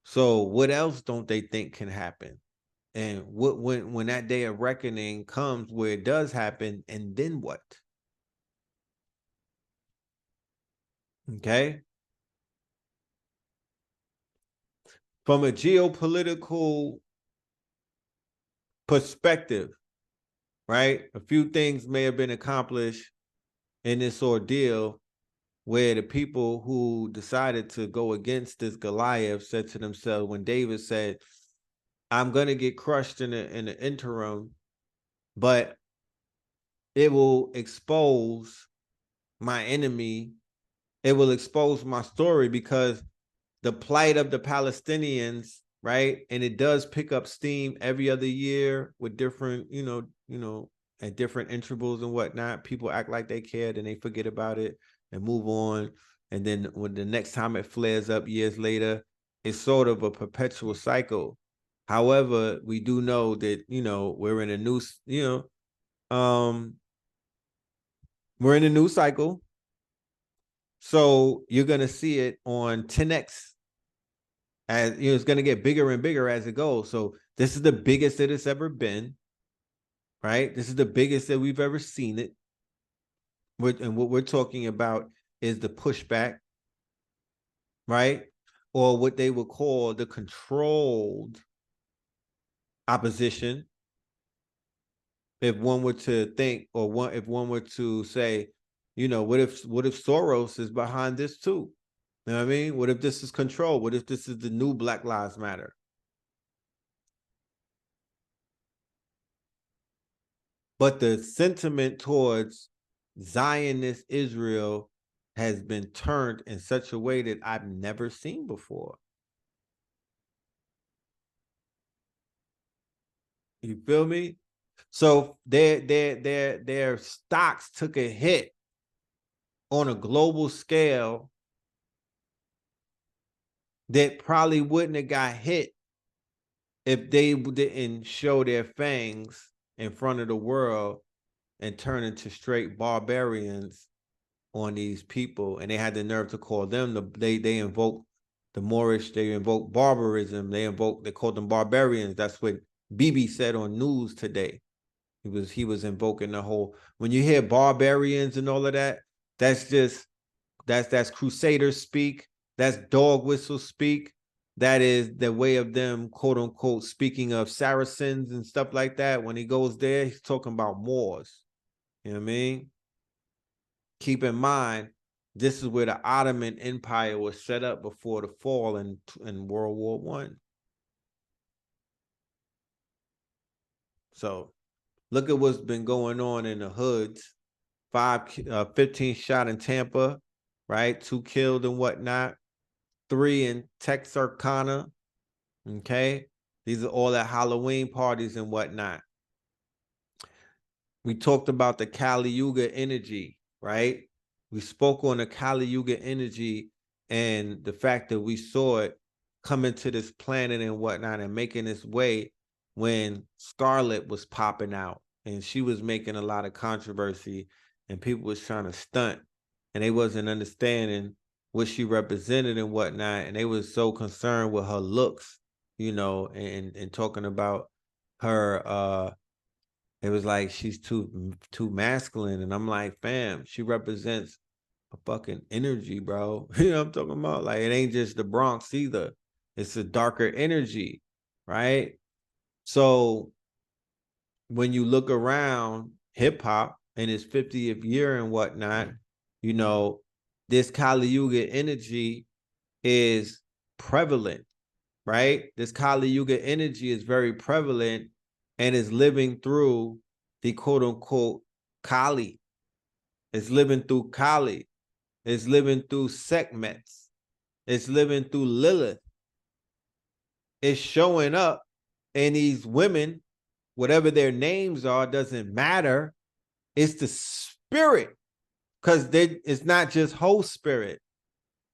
So what else don't they think can happen? And when that day of reckoning comes where it does happen, and then what? Okay. From a geopolitical perspective, right? A few things may have been accomplished in this ordeal where the people who decided to go against this Goliath said to themselves, when David said, I'm going to get crushed in the interim, but it will expose my enemy. It will expose my story, because the plight of the Palestinians, right? And it does pick up steam every other year with different, at different intervals and whatnot. People act like they cared and they forget about it and move on. And then when the next time it flares up years later, it's sort of a perpetual cycle. However, we do know that, we're in a new, we're in a new cycle. So you're going to see it on 10x. As it's going to get bigger and bigger as it goes. So this is the biggest that it's ever been, right? This is the biggest that we've ever seen it. And what we're talking about is the pushback, right? Or what they would call the controlled opposition. If one were to think, if one were to say, what if Soros is behind this too? You know what I mean? What if this is control? What if this is the new Black Lives Matter? But the sentiment towards Zionist Israel has been turned in such a way that I've never seen before. You feel me? So their stocks took a hit on a global scale that probably wouldn't have got hit if they didn't show their fangs in front of the world and turn into straight barbarians on these people. And they had the nerve to call them, they invoked the Moorish, they invoked barbarism, they called them barbarians. That's what Bibi said on news today. He was invoking the whole, when you hear barbarians and all of that, that's Crusaders speak. That's dog whistle speak. That is the way of them, quote unquote, speaking of Saracens and stuff like that. When he goes there, he's talking about Moors. You know what I mean? Keep in mind, this is where the Ottoman Empire was set up before the fall in World War I. So look at what's been going on in the hoods. 15 shot in Tampa, right? 2 killed and whatnot. 3 in Texarkana. Okay. These are all at Halloween parties and whatnot. We talked about the Kali Yuga energy, right? We spoke on the Kali Yuga energy and the fact that we saw it coming to this planet and whatnot and making its way when Scarlet was popping out and she was making a lot of controversy and people was trying to stunt and they wasn't understanding what she represented and whatnot. And they was so concerned with her looks, and talking about her, it was like she's too masculine. And I'm like, fam, she represents a fucking energy, bro. You know what I'm talking about? Like, it ain't just the Bronx either. It's a darker energy, right? So when you look around hip hop in its 50th year and whatnot, you know, this Kali Yuga energy is prevalent, right? This Kali Yuga energy is very prevalent and is living through the quote unquote Kali. It's living through Kali. It's living through Sekhmets. It's living through Lilith. It's showing up in these women, whatever their names are, doesn't matter. It's the spirit, because it's not just whole spirit.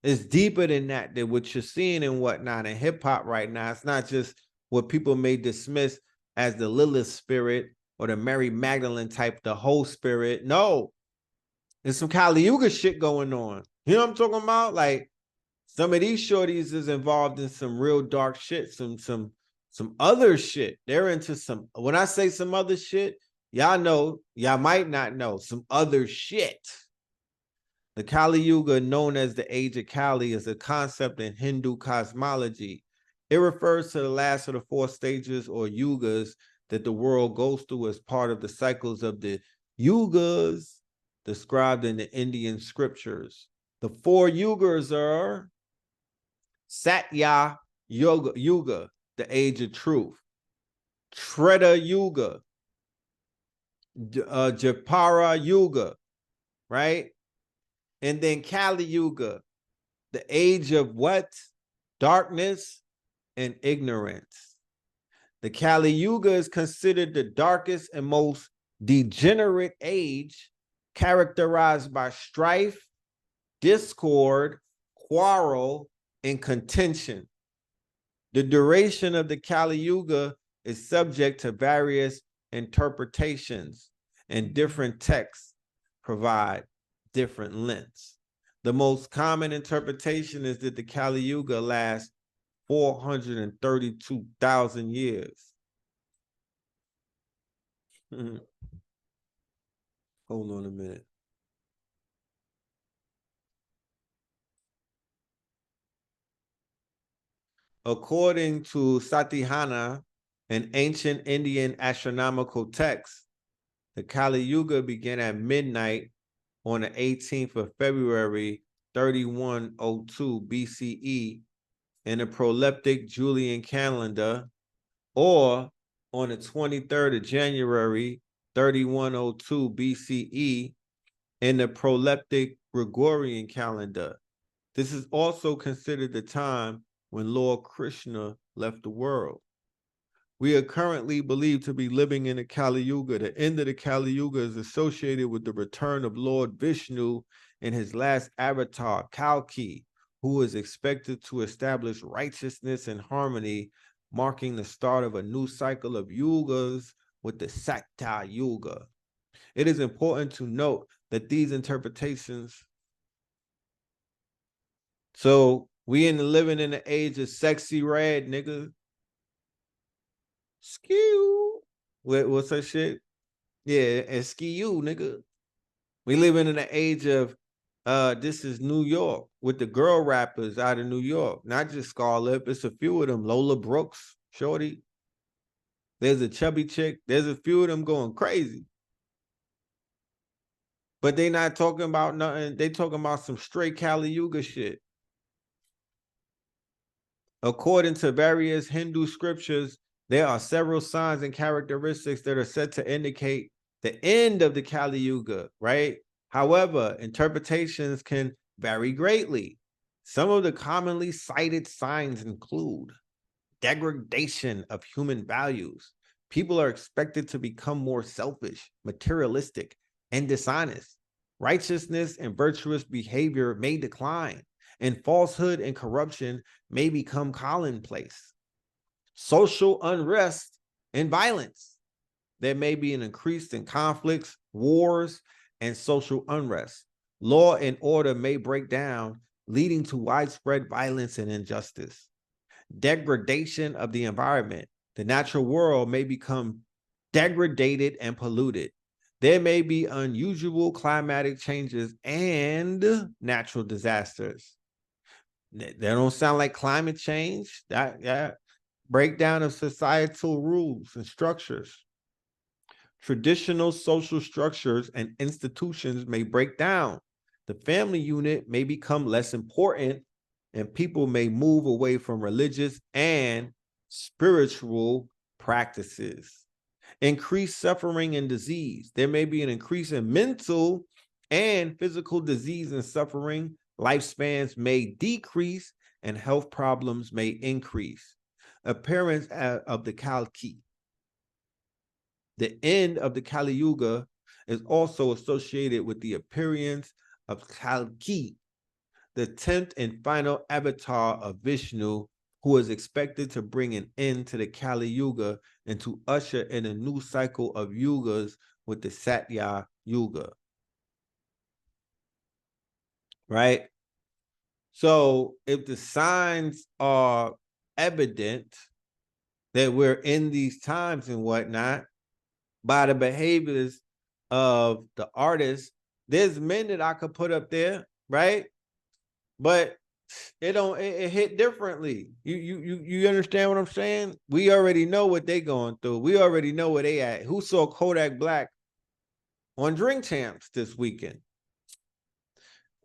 It's deeper than that, than what you're seeing and whatnot in hip hop right now. It's not just what people may dismiss as the Lilith spirit or the Mary Magdalene type, the whole spirit. No, there's some Kali Yuga shit going on. You know what I'm talking about? Like, some of these shorties is involved in some real dark shit, some other shit. They're into some, when I say some other shit, y'all know, y'all might not know, some other shit. The Kali Yuga, known as the Age of Kali, is a concept in Hindu cosmology. It refers to the last of the 4 stages or yugas that the world goes through as part of the cycles of the yugas described in the Indian scriptures. The 4 yugas are Satya Yuga, the age of truth, Treta Yuga, Japara Yuga, right? And then Kali Yuga, the age of what? Darkness and ignorance. The Kali Yuga is considered the darkest and most degenerate age, characterized by strife, discord, quarrel, and contention. The duration of the Kali Yuga is subject to various interpretations, and different texts provide different lengths. The most common interpretation is that the Kali Yuga lasts 432,000 years. Hold on a minute. According to Satihana, an ancient Indian astronomical text, the Kali Yuga began at midnight on the 18th of February, 3102 BCE in the proleptic Julian calendar, or on the 23rd of January, 3102 BCE in the proleptic Gregorian calendar. This is also considered the time when Lord Krishna left the world. We are currently believed to be living in the Kali Yuga. The end of the Kali Yuga is associated with the return of Lord Vishnu and his last avatar, Kalki, who is expected to establish righteousness and harmony, marking the start of a new cycle of yugas with the Satya Yuga. It is important to note that these interpretations, so we living in the age of sexy red, nigga. Skew. What's that shit? Yeah, and skew, nigga. We living in the age of this is New York with the girl rappers out of New York, not just Scarlett. It's a few of them. Lola Brooks, Shorty. There's a chubby chick. There's a few of them going crazy. But they not talking about nothing. They talking about some straight Kali Yuga shit. According to various Hindu scriptures, there are several signs and characteristics that are said to indicate the end of the Kali Yuga, right? However, interpretations can vary greatly. Some of the commonly cited signs include degradation of human values. People are expected to become more selfish, materialistic, and dishonest. Righteousness and virtuous behavior may decline, and falsehood and corruption may become commonplace. Social unrest and violence. There may be an increase in conflicts, wars, and social unrest. Law and order may break down, leading to widespread violence and injustice. Degradation of the environment. The natural world may become degraded and polluted. There may be unusual climatic changes and natural disasters. They don't sound like climate change. Breakdown of societal rules and structures. Traditional social structures and institutions may break down. The family unit may become less important, and people may move away from religious and spiritual practices. Increased suffering and disease. There may be an increase in mental and physical disease and suffering. Lifespans may decrease and health problems may increase. Appearance of the Kalki. The end of the Kali Yuga is also associated with the appearance of Kalki, the 10th and final avatar of Vishnu, who is expected to bring an end to the Kali Yuga and to usher in a new cycle of yugas with the Satya Yuga. Right? So if the signs are evident that we're in these times and whatnot, by the behaviors of the artists, there's men that I could put up there, right? But it hit differently. You understand what I'm saying? We already know what they going through. We already know where they at. Who saw Kodak Black on Drink Champs this weekend?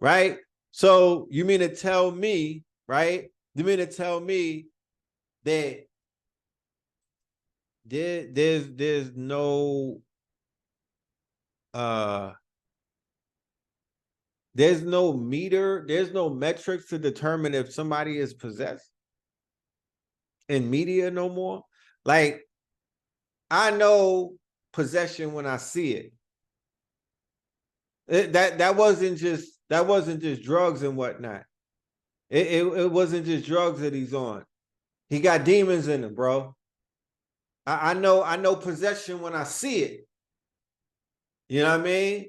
Right? So you mean to tell me, right? You mean to tell me that there's no there's no meter, there's no metrics to determine if somebody is possessed in media no more? Like, I know possession when I see it. That wasn't just drugs and whatnot. It wasn't just drugs that he's on. He got demons in him, bro. I know possession when I see it. You know what I mean?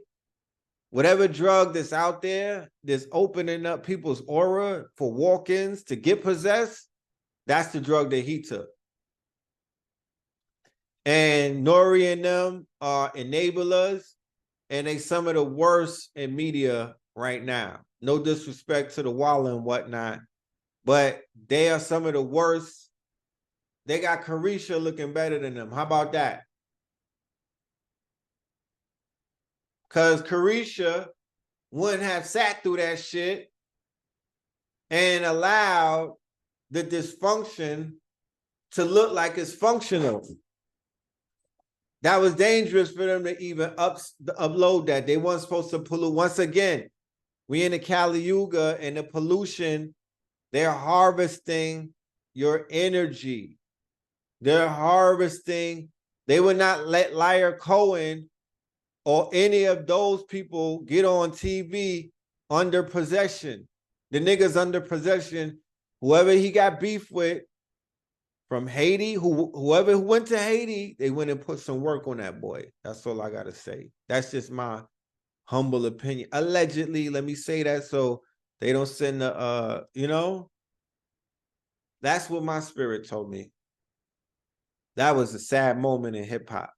Whatever drug that's out there that's opening up people's aura for walk-ins to get possessed, that's the drug that he took. And Nori and them are enablers, and they some of the worst in media right now. No disrespect to the Walla and whatnot, but they are some of the worst. They got Carisha looking better than them. How about that? Because Carisha wouldn't have sat through that shit and allowed the dysfunction to look like it's functional. That was dangerous for them to even upload that. They weren't supposed to pollute. Once again, we in the Kali Yuga, and the pollution, they're harvesting your energy. They're harvesting. They would not let Liar Cohen or any of those people get on TV under possession. The niggas under possession, whoever he got beef with from Haiti, whoever went to Haiti, they went and put some work on that boy. That's all I gotta say. That's just my humble opinion. Allegedly, let me say that so they don't send the you know. That's what my spirit told me. That was a sad moment in hip hop.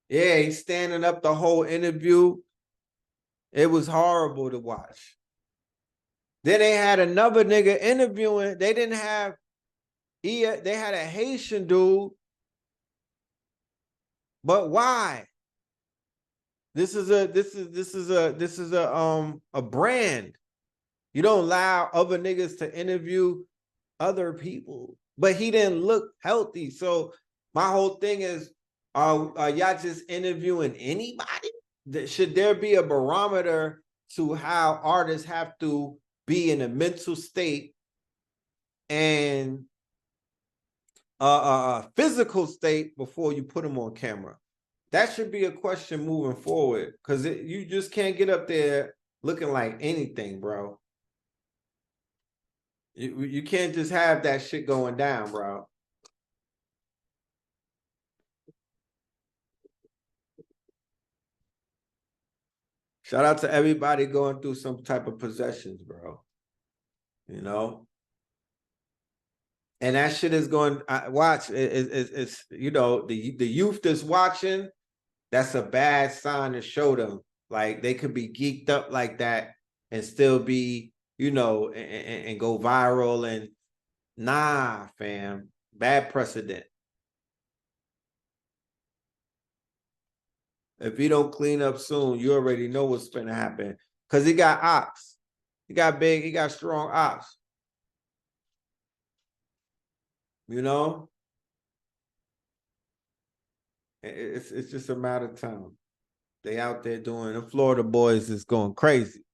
Yeah, he's standing up the whole interview. It was horrible to watch. Then they had another nigga interviewing. They didn't have, they had a Haitian dude. But why? This is a brand. You don't allow other niggas to interview other people. But he didn't look healthy. So my whole thing is, are y'all just interviewing anybody? Should there be a barometer to how artists have to be in a mental state and a physical state before you put them on camera? That should be a question moving forward, because you just can't get up there looking like anything, bro. You can't just have that shit going down, bro. Shout out to everybody going through some type of possessions, bro. You know? And that shit is going, watch, it's you know, the youth that's watching, that's a bad sign to show them. Like, they could be geeked up like that and still be, you know, and go viral. And nah, fam, bad precedent. If he don't clean up soon, you already know what's gonna happen. Cause he got ops. He got big, he got strong ops. You know? It's just a matter of time. They out there doing, the Florida boys is going crazy.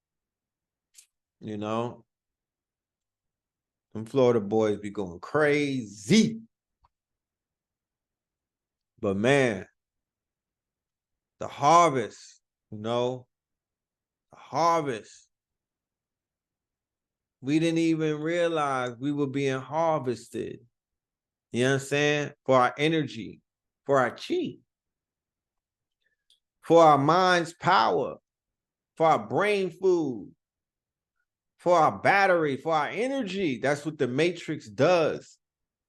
You know? Them Florida boys be going crazy. But man, the harvest, you know, the harvest. We didn't even realize we were being harvested. You understand? For our energy, for our chi, for our mind's power, for our brain food, for our battery, for our energy. That's what the matrix does.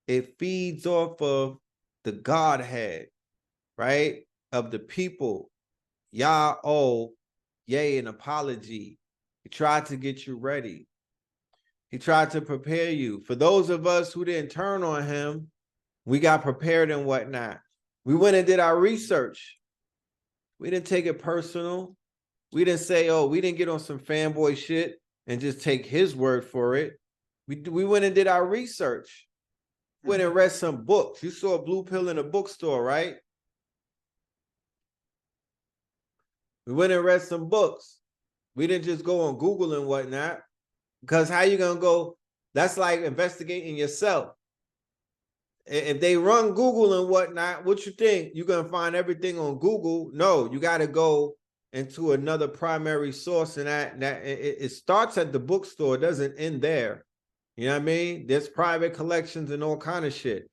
It feeds off of the Godhead, right? Of the people. Yah, oh, yea, an apology. He tried to get you ready. He tried to prepare you. For those of us who didn't turn on him, we got prepared and whatnot. We went and did our research. We didn't take it personal. We didn't say, oh, we didn't get on some fanboy shit and just take his word for it. We went and did our research. Went and read some books. You saw a blue pill in a bookstore, right? We went and read some books. We didn't just go on Google and whatnot. Because how you gonna go? That's like investigating yourself. If they run Google and whatnot, what you think? You're gonna find everything on Google? No, you got to go into another primary source, and it starts at the bookstore. It doesn't end there. You know what I mean? There's private collections and all kind of shit,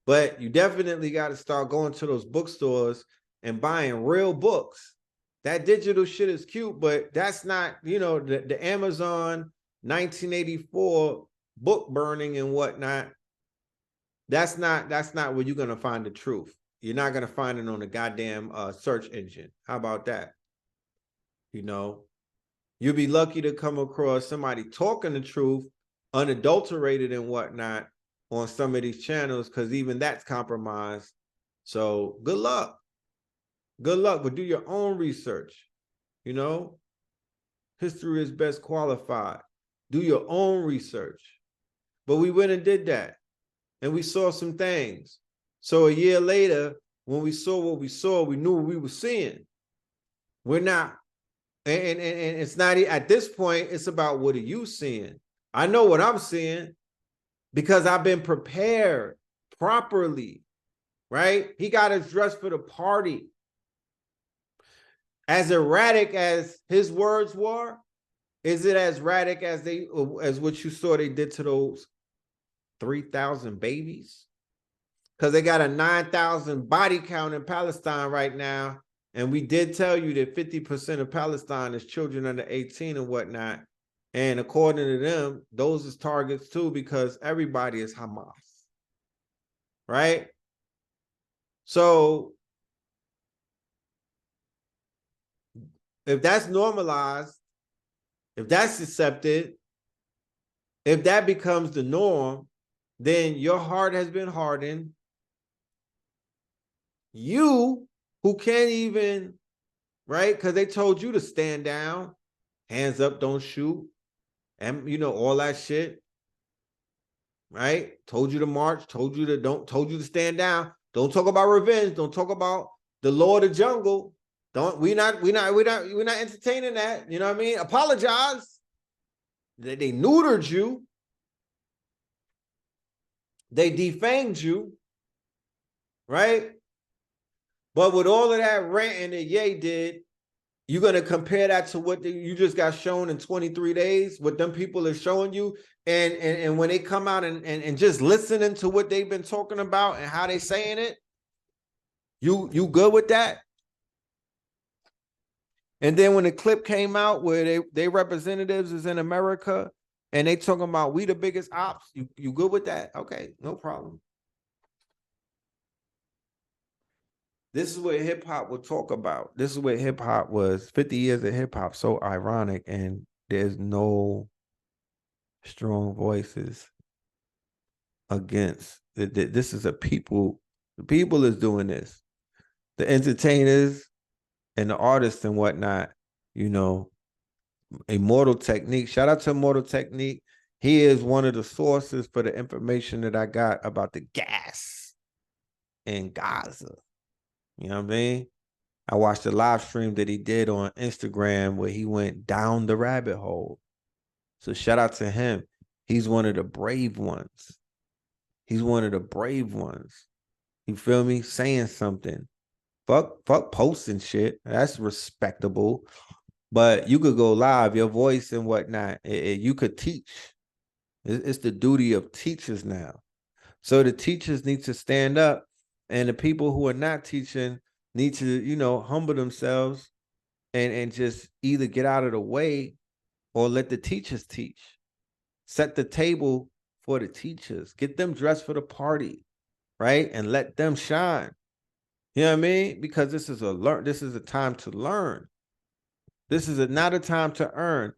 but you definitely got to start going to those bookstores and buying real books. That digital shit is cute, but that's not, you know, the Amazon 1984 book burning and whatnot. That's not where you're gonna find the truth. You're not gonna find it on the goddamn search engine. How about that? You know, you'll be lucky to come across somebody talking the truth, unadulterated and whatnot, on some of these channels, because even that's compromised. So good luck. Good luck, but do your own research. You know, history is best qualified. Do your own research. But we went and did that, and we saw some things. So a year later, when we saw what we saw, we knew what we were seeing. We're not, and it's not, at this point, it's about what are you seeing? I know what I'm seeing because I've been prepared properly, right? He got us dressed for the party. As erratic as his words were, is it as erratic as what you saw they did to those 3,000 babies? Because they got a 9,000 body count in Palestine right now. And we did tell you that 50% of Palestine is children under 18 and whatnot. And according to them, those is targets too, because everybody is Hamas. Right? So if that's normalized, if that's accepted, if that becomes the norm, then your heart has been hardened. You who can't even, right? Because they told you to stand down, hands up, don't shoot, and you know, all that shit. Right? Told you to march, told you to stand down. Don't talk about revenge. Don't talk about the law of the jungle. We're not entertaining that. You know what I mean? Apologize. They neutered you. They defamed you. Right? But with all of that ranting that Ye did, you're going to compare that to what you just got shown in 23 days, what them people are showing you. And when they come out and just listening to what they've been talking about and how they saying it, you good with that? And then when the clip came out where they representatives is in America and they talking about we the biggest ops, you good with that? Okay, no problem. This is what hip hop would talk about. This is what hip hop was. 50 years of hip hop, so ironic, and there's no strong voices against. This is a people. The people is doing this. The entertainers, and the artists and whatnot, you know, Immortal Technique. Shout out to Immortal Technique. He is one of the sources for the information that I got about the gas in Gaza. You know what I mean? I watched the live stream that he did on Instagram where he went down the rabbit hole. So shout out to him. He's one of the brave ones. He's one of the brave ones. You feel me? Saying something. Fuck posting shit. That's respectable. But you could go live, your voice and whatnot. You could teach. It's the duty of teachers now. So the teachers need to stand up, and the people who are not teaching need to, you know, humble themselves and just either get out of the way or let the teachers teach. Set the table for the teachers. Get them dressed for the party, right? And let them shine. You know what I mean? Because this is a time to learn. This is not a time to earn.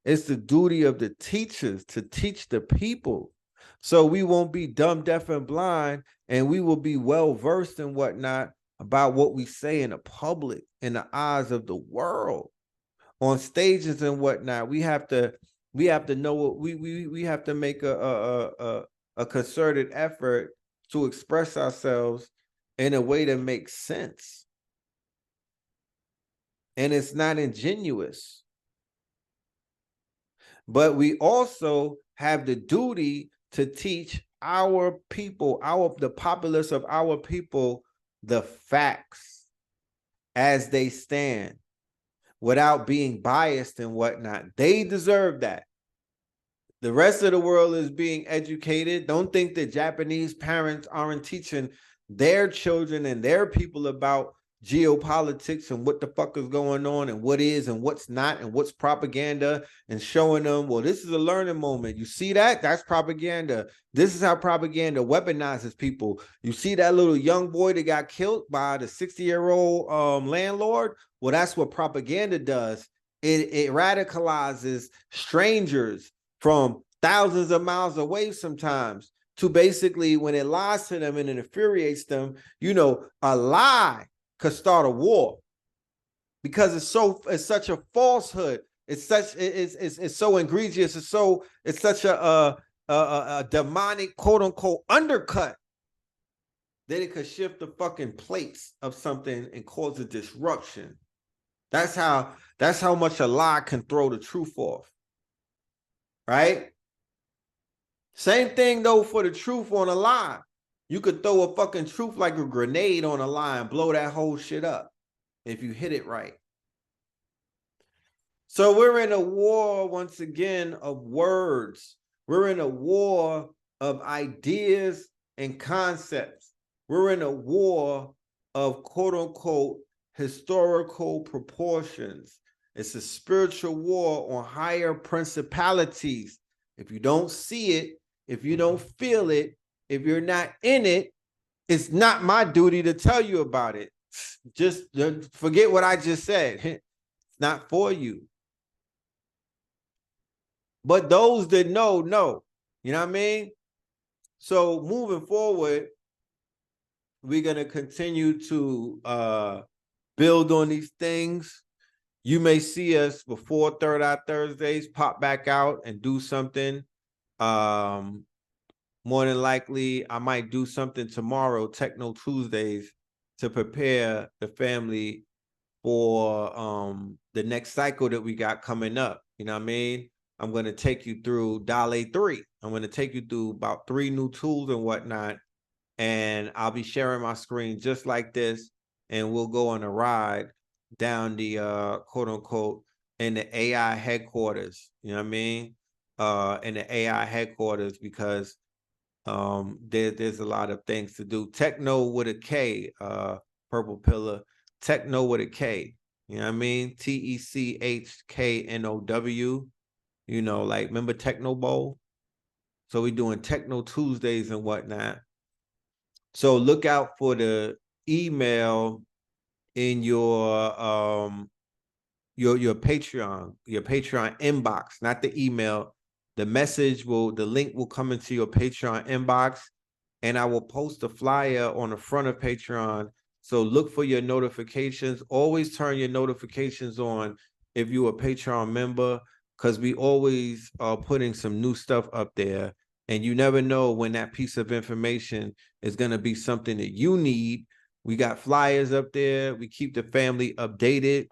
It's the duty of the teachers to teach the people. So we won't be dumb, deaf, and blind, and we will be well-versed and whatnot about what we say in the public, in the eyes of the world, on stages and whatnot. We have to know what we have to make a concerted effort to express ourselves in a way that makes sense. And it's not ingenuous. But we also have the duty to teach our people, the populace of our people, the facts as they stand without being biased and whatnot. They deserve that. The rest of the world is being educated. Don't think that Japanese parents aren't teaching their children and their people about geopolitics and what the fuck is going on and what is and what's not and what's propaganda, and showing them, well, this is a learning moment. You see that? That's propaganda. This is how propaganda weaponizes people. You see that little young boy that got killed by the 60-year-old landlord? Well, that's what propaganda does. It radicalizes strangers from thousands of miles away sometimes, to basically, when it lies to them and it infuriates them, you know, a lie could start a war because it's such a falsehood. It's so egregious. It's such a demonic, quote unquote, undercut that it could shift the fucking plates of something and cause a disruption. That's how much a lie can throw the truth off. Right? Same thing though for the truth on a lie. You could throw a fucking truth like a grenade on a lie and blow that whole shit up if you hit it right. So we're in a war, once again, of words. We're in a war of ideas and concepts. We're in a war of, quote unquote, historical proportions. It's a spiritual war on higher principalities. If you don't see it, if you don't feel it, if you're not in it, it's not my duty to tell you about it. Just forget what I just said. It's not for you. But those that know. You know what I mean? So moving forward, we're going to continue to build on these things. You may see us before Third Eye Thursdays pop back out and do something. More than likely, I might do something tomorrow, Techno Tuesdays, to prepare the family for the next cycle that we got coming up. You know what I mean? I'm going to take you through Dale 3. I'm going to take you through about 3 new tools and whatnot. And I'll be sharing my screen just like this. And we'll go on a ride down the quote unquote in the AI headquarters. You know what I mean? In the AI headquarters, because there's a lot of things to do. Techno with a K, Purple Pillar. Techno with a K. You know what I mean? TECHKNOW. You know, like, remember Techno Bowl? So we're doing Techno Tuesdays and whatnot. So look out for the email in your Patreon inbox, not the email. The link will come into your Patreon inbox, and I will post a flyer on the front of Patreon So look for your notifications. Always turn your notifications on if you're a Patreon member, because we always are putting some new stuff up there. And you never know when that piece of information is going to be something that you need. We got flyers up there. We keep the family updated.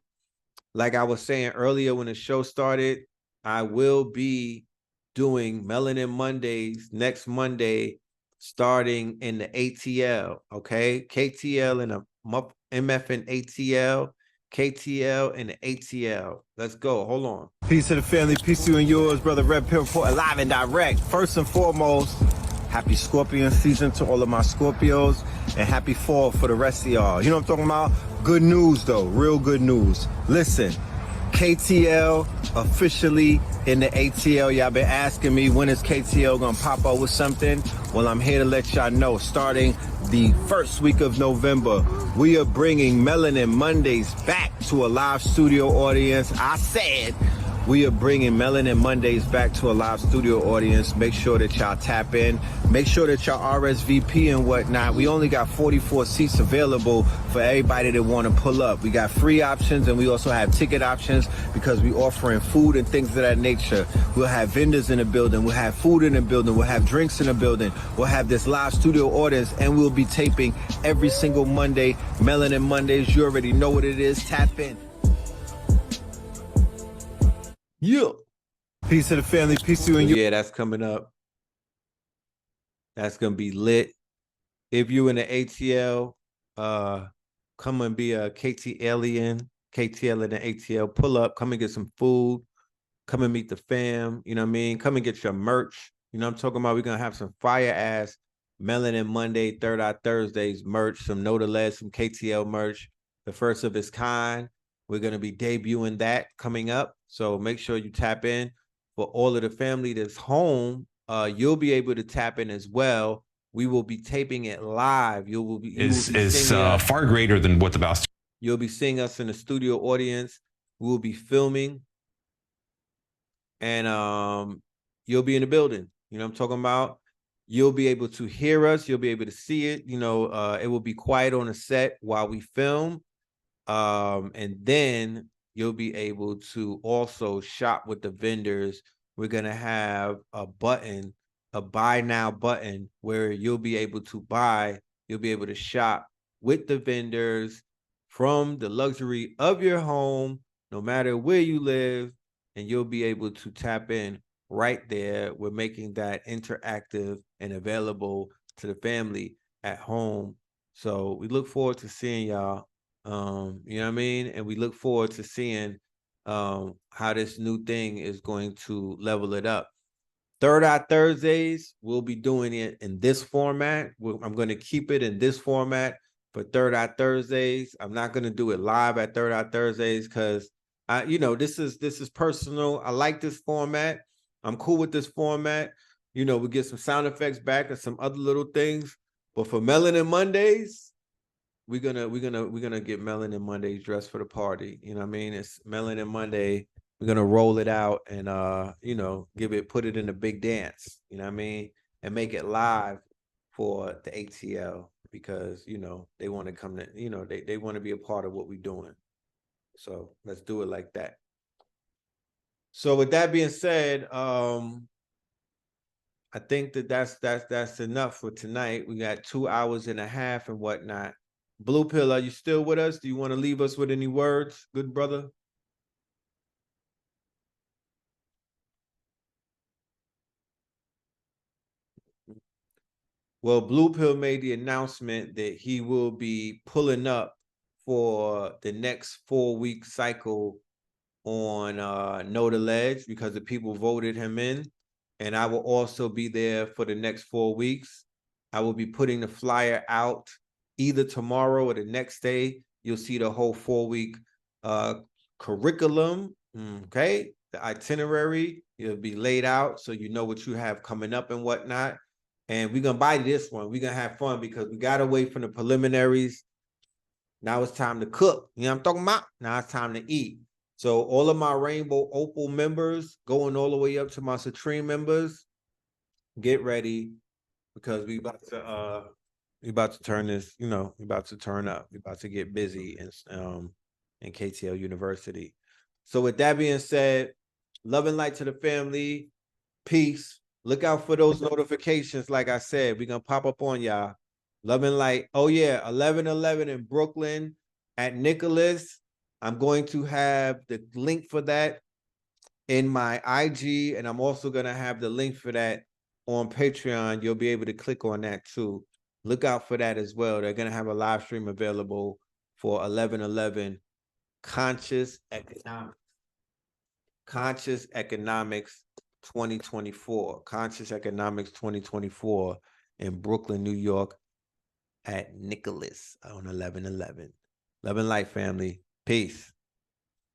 Like I was saying earlier when the show started, I will be doing Melanin Mondays next Monday, starting in the ATL, okay? KTL and a MF and ATL, KTL and the ATL. Let's go. Hold on. Peace to the family, peace to you and yours, brother Red Pill Report, live and direct. First and foremost, happy Scorpion season to all of my Scorpios, and happy fall for the rest of y'all. You know what I'm talking about? Good news though, real good news. Listen, KTL officially in the ATL. Y'all been asking me when is KTL gonna pop up with something? Well, I'm here to let y'all know, starting the first week of November, we are bringing Melanin Mondays back to a live studio audience. I said we are bringing Melanin Mondays back to a live studio audience. Make sure that y'all tap in. Make sure that y'all RSVP and whatnot. We only got 44 seats available for everybody that want to pull up. We got free options, and we also have ticket options because we offering food and things of that nature. We'll have vendors in the building. We'll have food in the building. We'll have drinks in the building. We'll have this live studio audience, and we'll be taping every single Monday. Melanin Mondays, you already know what it is. Tap in. Yeah. Peace to the family, peace to you and you. Yeah, that's coming up. That's gonna be lit. If you in the ATL, come and be a KTLian, KTL in the ATL. Pull up, come and get some food. Come and meet the fam. You know what I mean? Come and get your merch. You know what I'm talking about? We're gonna have some fire ass Melanin Monday, Third Eye Thursdays merch, some Know the Lead, some KTL merch, the first of its kind. We're gonna be debuting that coming up. So make sure you tap in. For all of the family that's home, you'll be able to tap in as well. We will be taping it live. You will be far greater than what the Mouse. You'll be seeing us in the studio audience. We will be filming, and you'll be in the building. You know what I'm talking about? You'll be able to hear us. You'll be able to see it. You know, it will be quiet on the set while we film, and then you'll be able to also shop with the vendors. We're going to have a button, a buy now button, where you'll be able to buy, you'll be able to shop with the vendors from the luxury of your home, no matter where you live, and you'll be able to tap in right there. We're making that interactive and available to the family at home. So we look forward to seeing y'all. You know what I mean? And we look forward to seeing how this new thing is going to level it up. Third Eye Thursdays, we'll be doing it in this format. I'm going to keep it in this format for Third Eye Thursdays. I'm not going to do it live at Third Eye Thursdays because you know, this is personal. I like this format. I'm cool with this format. You know, we get some sound effects back and some other little things. But for Melanin Mondays, we're gonna get Melanin Mondays dressed for the party. You know what I mean? It's Melanin Monday. We're gonna roll it out and you know, put it in a big dance, you know what I mean? And make it live for the ATL because, you know, they want to come to, you know, they want to be a part of what we're doing. So let's do it like that. So with that being said, I think that's enough for tonight. We got 2 hours and a half and whatnot. Blue Pill, are you still with us? Do you want to leave us with any words, good brother? Well, Blue Pill made the announcement that he will be pulling up for the next 4-week cycle on Know the Ledge because the people voted him in. And I will also be there for the next 4 weeks. I will be putting the flyer out either tomorrow or the next day. You'll see the whole 4-week curriculum, okay? The itinerary, it'll be laid out so you know what you have coming up and whatnot. And we're going to buy this one. We're going to have fun because we got away from the preliminaries. Now it's time to cook. You know what I'm talking about? Now it's time to eat. So all of my Rainbow Opal members, going all the way up to my Citrine members, get ready because we about to we about to turn this, we about to turn up. We about to get busy in KTL University. So with that being said, love and light to the family. Peace. Look out for those notifications. Like I said, we're gonna pop up on y'all. Love and light. Oh yeah, 1111 in Brooklyn at Nicholas. I'm going to have the link for that in my IG, and I'm also gonna have the link for that on Patreon. You'll be able to click on that too. Look out for that as well. They're gonna have a live stream available for 1111 Conscious Economics. Conscious Economics 2024. Conscious Economics 2024 in Brooklyn, New York at Nicholas on 1111. Love and light, family. Peace.